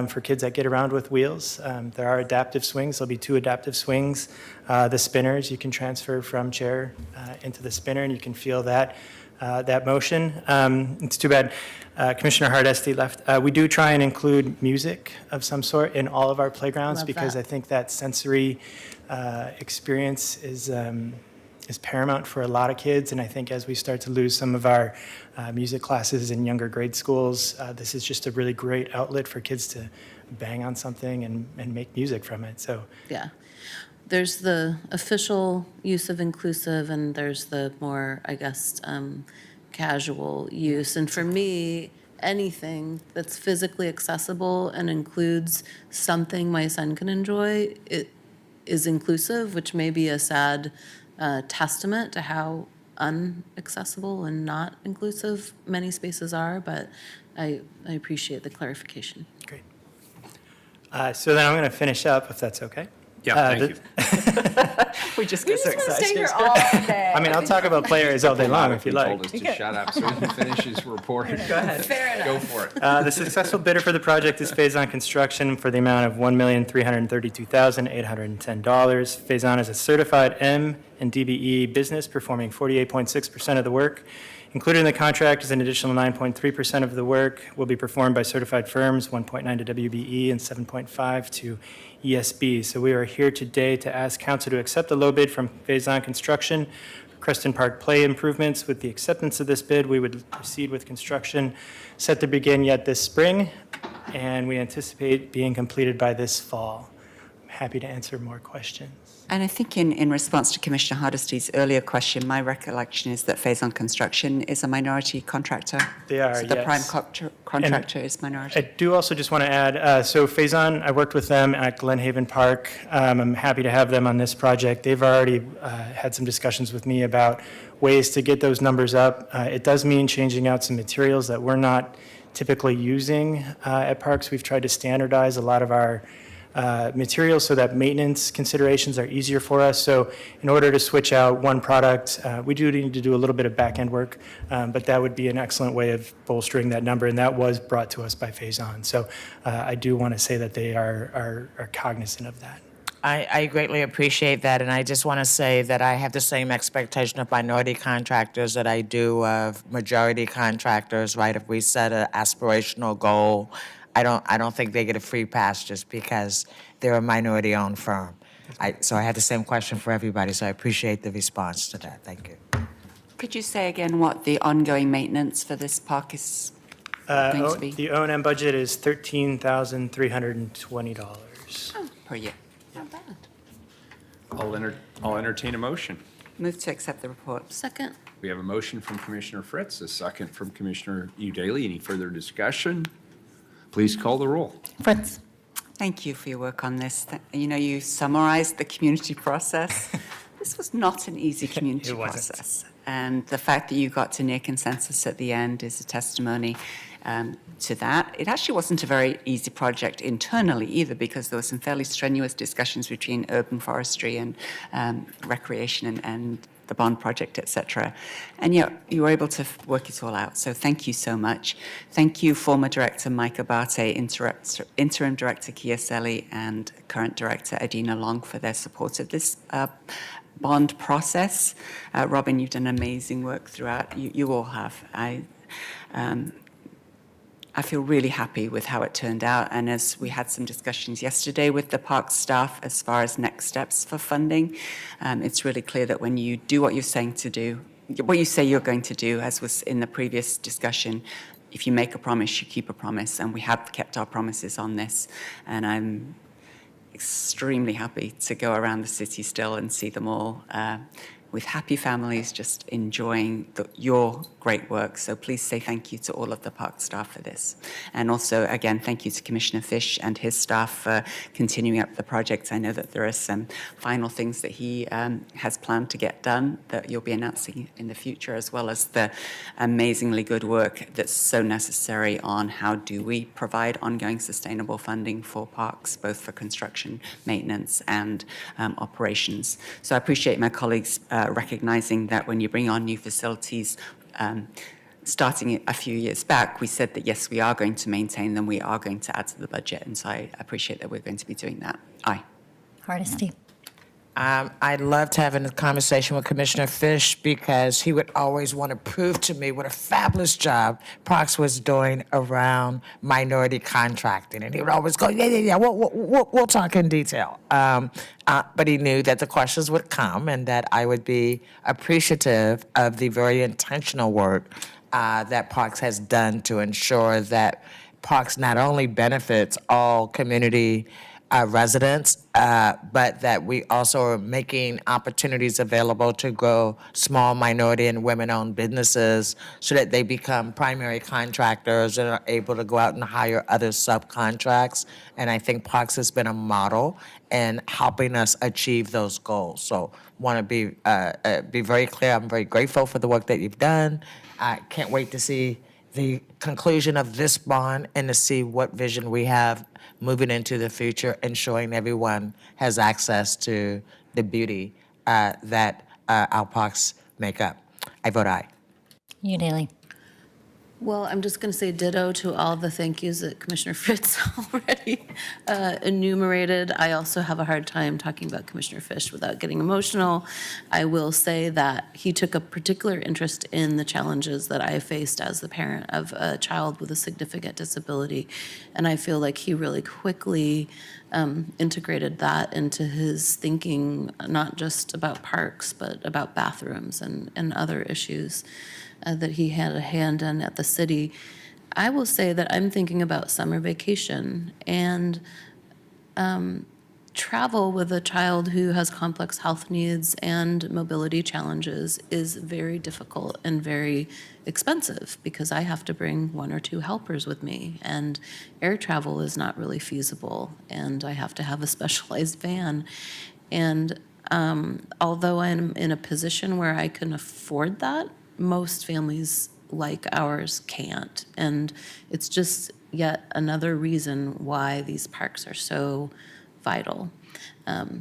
for kids that get around with wheels. There are adaptive swings. There'll be 2 adaptive swings. The spinners, you can transfer from chair into the spinner, and you can feel that. that motion. It's too bad Commissioner Hardesty left. We do try and include music of some sort in all of our playgrounds Love because that. I think that sensory experience is paramount for a lot of kids. And I think as we start to lose some of our music classes in younger grade schools, this is just a really great outlet for kids to bang on something and make music from it. So Yeah. There's the official use of inclusive, and there's the more, I guess, casual use. And for me, anything that's physically accessible and includes something my son can enjoy, it is inclusive, which may be a sad testament to how unaccessible and not inclusive many spaces are, but I appreciate the clarification. great. So then I'm going to finish up, if that's okay. Yeah, thank you. We just get so excited. I mean, I'll talk about players all day long if you like. He told us to shut up so he can finish his report. Go ahead. Fair enough. Go for it. The successful bidder for the project is Faison Construction for the amount of $1,332,810. Faison is a certified M and DBE business performing 48.6% of the work. Included in the contract is an additional 9.3% of the work will be performed by certified firms, 1.9 to WBE and 7.5 to ESB. So we are here today to ask council to accept the low bid from Faison Construction for Creston Park play improvements. With the acceptance of this bid, we would proceed with construction set to begin yet this spring, and we anticipate being completed by this fall. I'm happy to answer more questions. And I think in response to Commissioner Hardesty's earlier question, my recollection is that Faison Construction is a minority contractor. They are, So the prime yes. contractor is minority. I do also just want to add, so Faison, I worked with them at Glenhaven Park. I'm happy to have them on this project. They've already had some discussions with me about ways to get those numbers up. It does mean changing out some materials that we're not typically using at parks. We've tried to standardize a lot of our materials so that maintenance considerations are easier for us. So in order to switch out one product, we do need to do a little bit of back-end work, but that would be an excellent way of bolstering that number, and that was brought to us by Faison. So I do want to say that they are cognizant of that. I greatly appreciate that, and I just want to say that I have the same expectation of minority contractors that I do of majority contractors, right? If we set an aspirational goal, I don't think they get a free pass just because they're a minority-owned firm. So I had the same question for everybody, so I appreciate the response to that. Thank you. Could you say again what the ongoing maintenance for this park is going to be? The O&M budget is $13,320. Per year. Not bad. I'll entertain a motion. Move to accept the report. Second. We have a motion from Commissioner Fritz, a second from Commissioner Udaly. Any further discussion? Please call the roll. Fritz. Thank you for your work on this. You know, you summarized the community process. This was not an easy community process. And the fact that you got to near consensus at the end is a testimony to that. It actually wasn't a very easy project internally either, because there were some fairly strenuous discussions between urban forestry and recreation and the bond project, et cetera. And yet you were able to work it all out. So thank you so much. Thank you, former Director Mike Abate, Interim Director Kia Selly, and current Director Adina Long for their support of this bond process. Robin, you've done amazing work throughout. You all have. I feel really happy with how it turned out. And as we had some discussions yesterday with the park staff as far as next steps for funding, it's really clear that when you do what you're saying to do, what you say you're going to do, as was in the previous discussion, if you make a promise, you keep a promise. And we have kept our promises on this. And I'm extremely happy to go around the city still and see them all with happy families, just enjoying your great work. So please say thank you to all of the park staff for this. And also, again, thank you to Commissioner Fish and his staff for continuing up the project. I know that there are some final things that he has planned to get done that you'll be announcing in the future, as well as the amazingly good work that's so necessary on how do we provide ongoing sustainable funding for parks, both for construction, maintenance, and operations. So I appreciate my colleagues recognizing that when you bring on new facilities, starting a few years back, we said that, yes, we are going to maintain them, we are going to add to the budget, and so I appreciate that we're going to be doing that. Aye. Hardesty. I loved having a conversation with Commissioner Fish because he would always want to prove to me what a fabulous job Parks was doing around minority contracting. And he would always go, yeah, we'll talk in detail. But he knew that the questions would come and that I would be appreciative of the very intentional work that Parks has done to ensure that Parks not only benefits all community residents, but that we also are making opportunities available to grow small minority and women-owned businesses so that they become primary contractors and are able to go out and hire other subcontracts. And I think Parks has been a model in helping us achieve those goals. So want to be very clear, I'm very grateful for the work that you've done. I can't wait to see the conclusion of this bond and to see what vision we have moving into the future, ensuring everyone has access to the beauty that our parks make up. I vote aye. You, Daly. Well, I'm just going to say ditto to all the thank yous that Commissioner Fritz already enumerated. I also have a hard time talking about Commissioner Fish without getting emotional. I will say that he took a particular interest in the challenges that I faced as the parent of a child with a significant disability, and I feel like he really quickly integrated that into his thinking, not just about parks, but about bathrooms and other issues that he had a hand in at the city. I will say that I'm thinking about summer vacation and travel with a child who has complex health needs and mobility challenges is very difficult and very expensive because I have to bring 1 or 2 helpers with me, and air travel is not really feasible, and I have to have a specialized van. And although I'm in a position where I can afford that, most families like ours can't. And it's just yet another reason why these parks are so vital.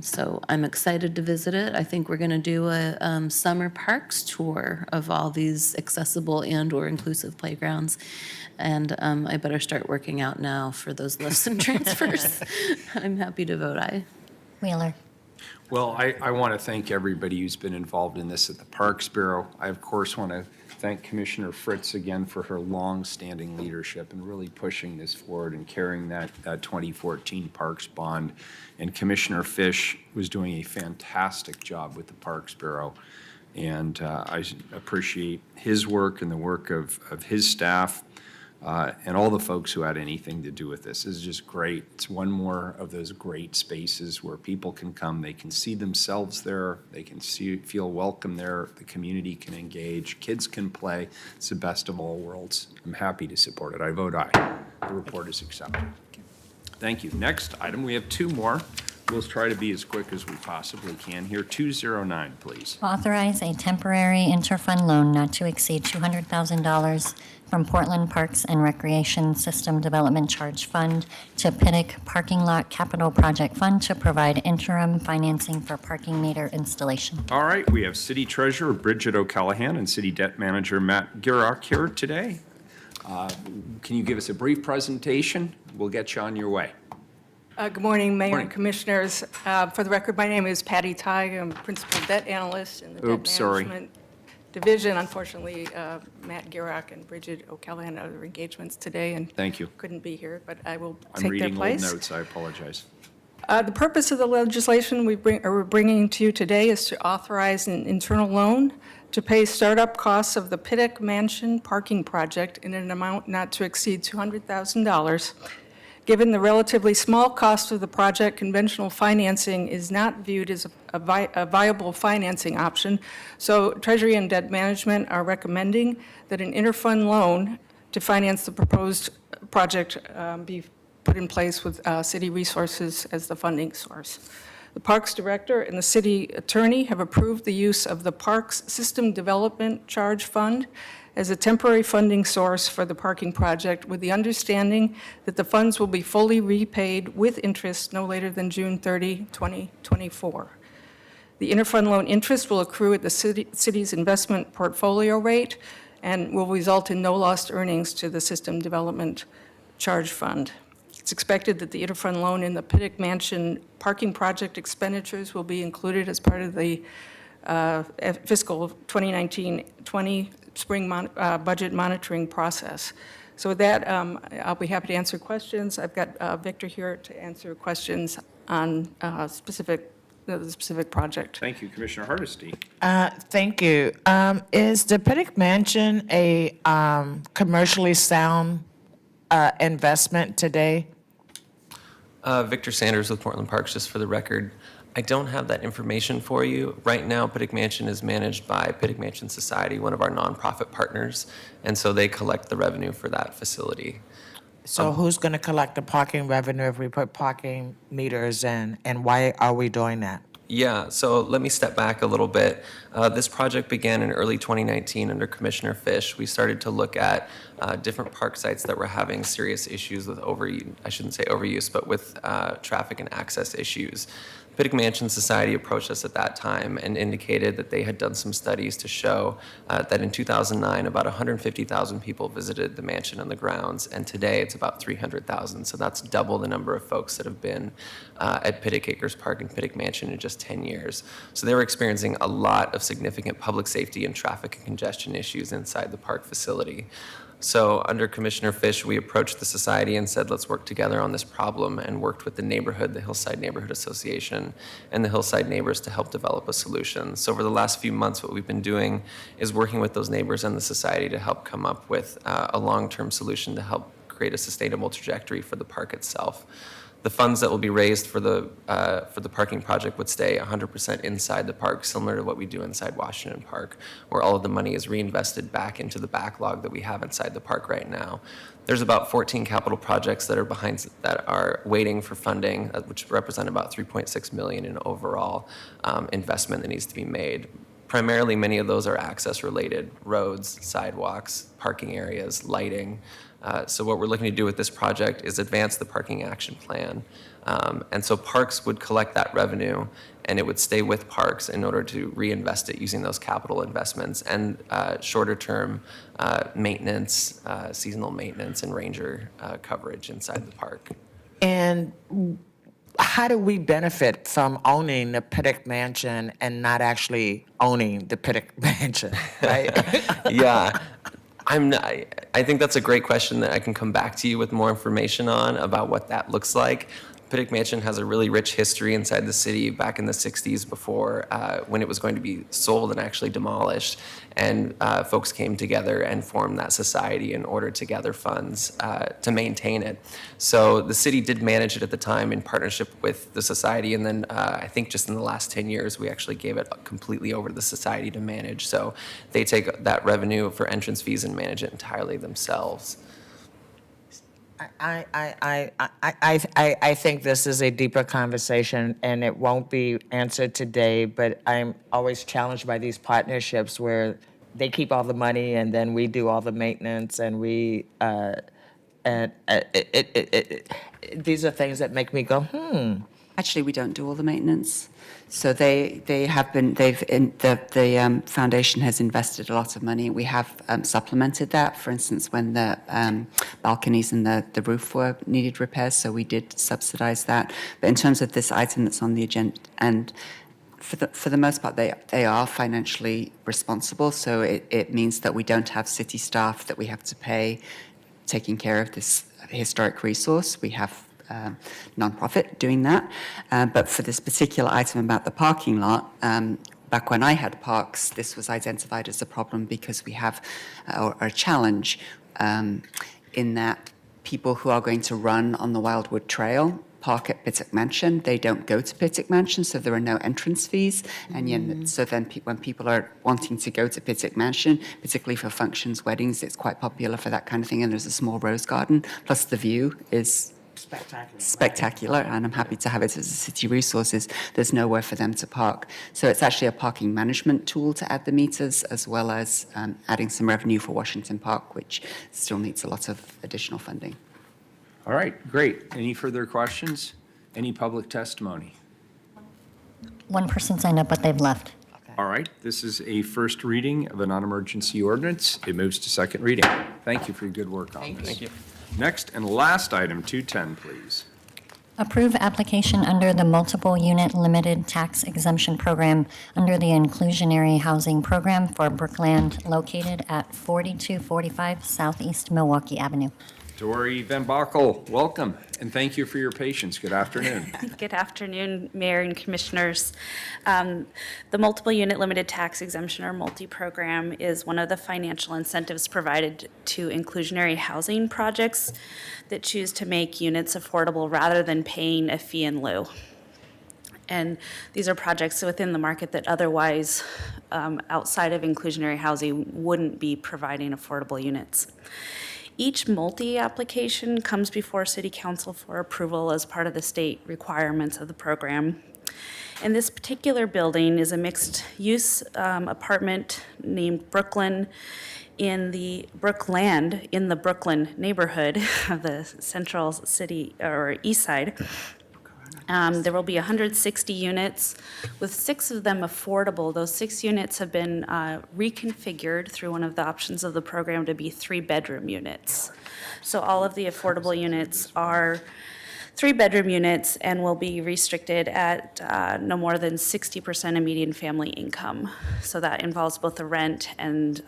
So I'm excited to visit it. I think we're going to do a summer parks tour of all these accessible and/or inclusive playgrounds. And I better start working out now for those lifts and transfers. I'm happy to vote aye. Wheeler. Well, I want to thank everybody who's been involved in this at the Parks Bureau. I, of course, want to thank Commissioner Fritz again for her long-standing leadership and really pushing this forward and carrying that 2014 Parks bond. And Commissioner Fish was doing a fantastic job with the Parks Bureau. And I appreciate his work and the work of his staff. And all the folks who had anything to do with this. This is just great. It's one more of those great spaces where people can come, they can see themselves there, they can feel welcome there, the community can engage, kids can play. It's the best of all worlds. I'm happy to support it. I vote aye. The report is accepted. Thank you. Next item, we have 2 more. We'll try to be as quick as we possibly can here. 209, please. Authorize a temporary interfund loan not to exceed $200,000 from Portland Parks and Recreation System Development Charge Fund to Pittock Parking Lot Capital Project Fund to provide interim financing for parking meter installation. All right, we have City Treasurer Bridget O'Callahan and City Debt Manager Matt Girock here today. Can you give us a brief presentation? We'll get you on your way. Good morning, Mayor Morning. and Commissioners. For the record, my name is Patty Tighe. I'm Principal Debt Analyst in the Debt Management Division. Unfortunately, Matt Girock and Bridget O'Callahan had other engagements today and Thank you. couldn't be here, but I will I'm take their reading old place. notes. I apologize. The purpose of the legislation we're bringing to you today is to authorize an internal loan to pay startup costs of the Pittock Mansion Parking Project in an amount not to exceed $200,000. Given the relatively small cost of the project, conventional financing is not viewed as a viable financing option. So Treasury and Debt Management are recommending that an interfund loan to finance the proposed project be put in place with city resources as the funding source. The Parks Director and the City Attorney have approved the use of the Parks System Development Charge Fund as a temporary funding source for the parking project, with the understanding that the funds will be fully repaid with interest no later than June 30, 2024. The interfund loan interest will accrue at the city's investment portfolio rate and will result in no lost earnings to the System Development Charge Fund. It's expected that the interfund loan in the Pittock Mansion parking project expenditures will be included as part of the fiscal 2019-20 spring budget monitoring process. So with that, I'll be happy to answer questions. I've got Victor here to answer questions on the specific project. Thank you, Commissioner Hardesty. Thank you. Is the Pittock Mansion a commercially sound investment today? Victor Sanders with Portland Parks, just for the record. I don't have that information for you. Right now, Pittock Mansion is managed by Pittock Mansion Society, one of our nonprofit partners, and so they collect the revenue for that facility. So who's going to collect the parking revenue if we put parking meters in, and why are we doing that? Yeah, so let me step back a little bit. This project began in early 2019 under Commissioner Fish. We started to look at different park sites that were having serious issues with I shouldn't say overuse, but with traffic and access issues. Pittock Mansion Society approached us at that time and indicated that they had done some studies to show that in 2009, about 150,000 people visited the mansion and the grounds, and today it's about 300,000. So that's double the number of folks that have been at Pittock Acres Park and Pittock Mansion in just 10 years. So they were experiencing a lot of significant public safety and traffic and congestion issues inside the park facility. So under Commissioner Fish, we approached the society and said, let's work together on this problem, and worked with the neighborhood, the Hillside Neighborhood Association, and the Hillside neighbors to help develop a solution. So over the last few months, what we've been doing is working with those neighbors and the society to help come up with a long-term solution to help create a sustainable trajectory for the park itself. The funds that will be raised for the parking project would stay 100% inside the park, similar to what we do inside Washington Park, where all of the money is reinvested back into the backlog that we have inside the park right now. There's about 14 capital projects that are waiting for funding, which represent about $3.6 million in overall investment that needs to be made. Primarily, many of those are access-related: roads, sidewalks, parking areas, lighting. So what we're looking to do with this project is advance the parking action plan. And so parks would collect that revenue, and it would stay with parks in order to reinvest it using those capital investments and shorter-term maintenance, seasonal maintenance, and ranger coverage inside the park. And how do we benefit from owning the Pittock Mansion and not actually owning the Pittock Mansion, right? Yeah. I think that's a great question that I can come back to you with more information on about what that looks like. Pittock Mansion has a really rich history inside the city back in the 60s before when it was going to be sold and actually demolished. And folks came together and formed that society in order to gather funds to maintain it. So the city did manage it at the time in partnership with the society. And then I think just in the last 10 years, we actually gave it completely over to the society to manage. So they take that revenue for entrance fees and manage it entirely themselves. I think this is a deeper conversation, and it won't be answered today, but I'm always challenged by these partnerships where they keep all the money and then we do all the maintenance, and these are things that make me go, Actually, we don't do all the maintenance. So the foundation has invested a lot of money. We have supplemented that. For instance, when the balconies and the roof needed repairs, so we did subsidize that. But in terms of this item that's on the agenda, and for the most part, they are financially responsible. So it means that we don't have city staff that we have to pay taking care of this historic resource. We have nonprofit doing that. But for this particular item about the parking lot, back when I had parks, this was identified as a problem because we have a challenge in that people who are going to run on the Wildwood Trail park at Pittock Mansion. They don't go to Pittock Mansion, so there are no entrance fees. And so then when people are wanting to go to Pittock Mansion, particularly for functions, weddings, it's quite popular for that kind of thing. And there's a small rose garden, plus the view is spectacular, and I'm happy to have it as a city resources. There's nowhere for them to park. So it's actually a parking management tool to add the meters, as well as adding some revenue for Washington Park, which still needs a lot of additional funding. All right, great. Any further questions? Any public testimony? One person signed up, but they've left. All right, this is a first reading of a non-emergency ordinance. It moves to second reading. Thank you for your good work on this. Thank you. Next and last item, 210, please. Approve application under the Multiple Unit Limited Tax Exemption Program under the Inclusionary Housing Program for Brookland located at 4245 Southeast Milwaukee Avenue. Dory Van Bockel, welcome, and thank you for your patience. Good afternoon. Good afternoon, Mayor and Commissioners. The Multiple Unit Limited Tax Exemption, or MULTI program, is one of the financial incentives provided to inclusionary housing projects that choose to make units affordable rather than paying a fee in lieu. And these are projects within the market that otherwise, outside of inclusionary housing, wouldn't be providing affordable units. Each multi-application comes before City Council for approval as part of the state requirements of the program. And this particular building is a mixed-use apartment named Brooklyn in the Brookland, in the Brooklyn neighborhood of the central city or east side. There will be 160 units, with 6 of them affordable. Those 6 units have been reconfigured through one of the options of the program to be 3-bedroom units. So all of the affordable units are 3-bedroom units and will be restricted at no more than 60% of median family income. So that involves both the rent and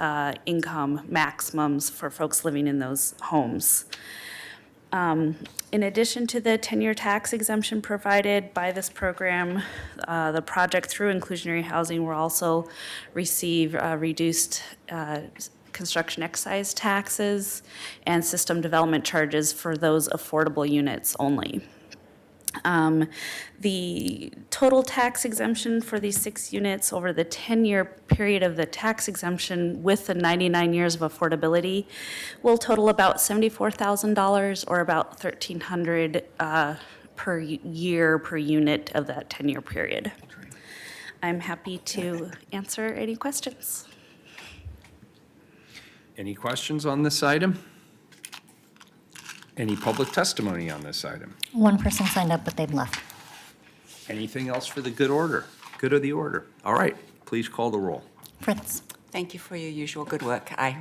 income maximums for folks living in those homes. In addition to the 10-year tax exemption provided by this program, the project through inclusionary housing will also receive reduced construction excise taxes and system development charges for those affordable units only. The total tax exemption for these 6 units over the 10-year period of the tax exemption with the 99 years of affordability will total about $74,000 or about $1,300 per year per unit of that 10-year period. I'm happy to answer any questions. Any questions on this item? Any public testimony on this item? One person signed up, but they've left. Anything else for the good order? Good of the order. All right, please call the roll. Fritz. Thank you for your usual good work. Aye.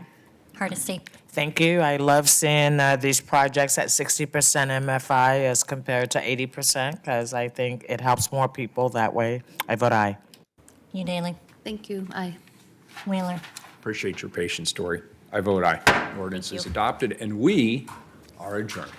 Hardesty. Thank you. I love seeing these projects at 60% MFI as compared to 80%, because I think it helps more people that way. I vote aye. Daly. Thank you. Aye. Wheeler. Appreciate your patience, Dory. I vote aye. Ordinance is adopted, and we are adjourned.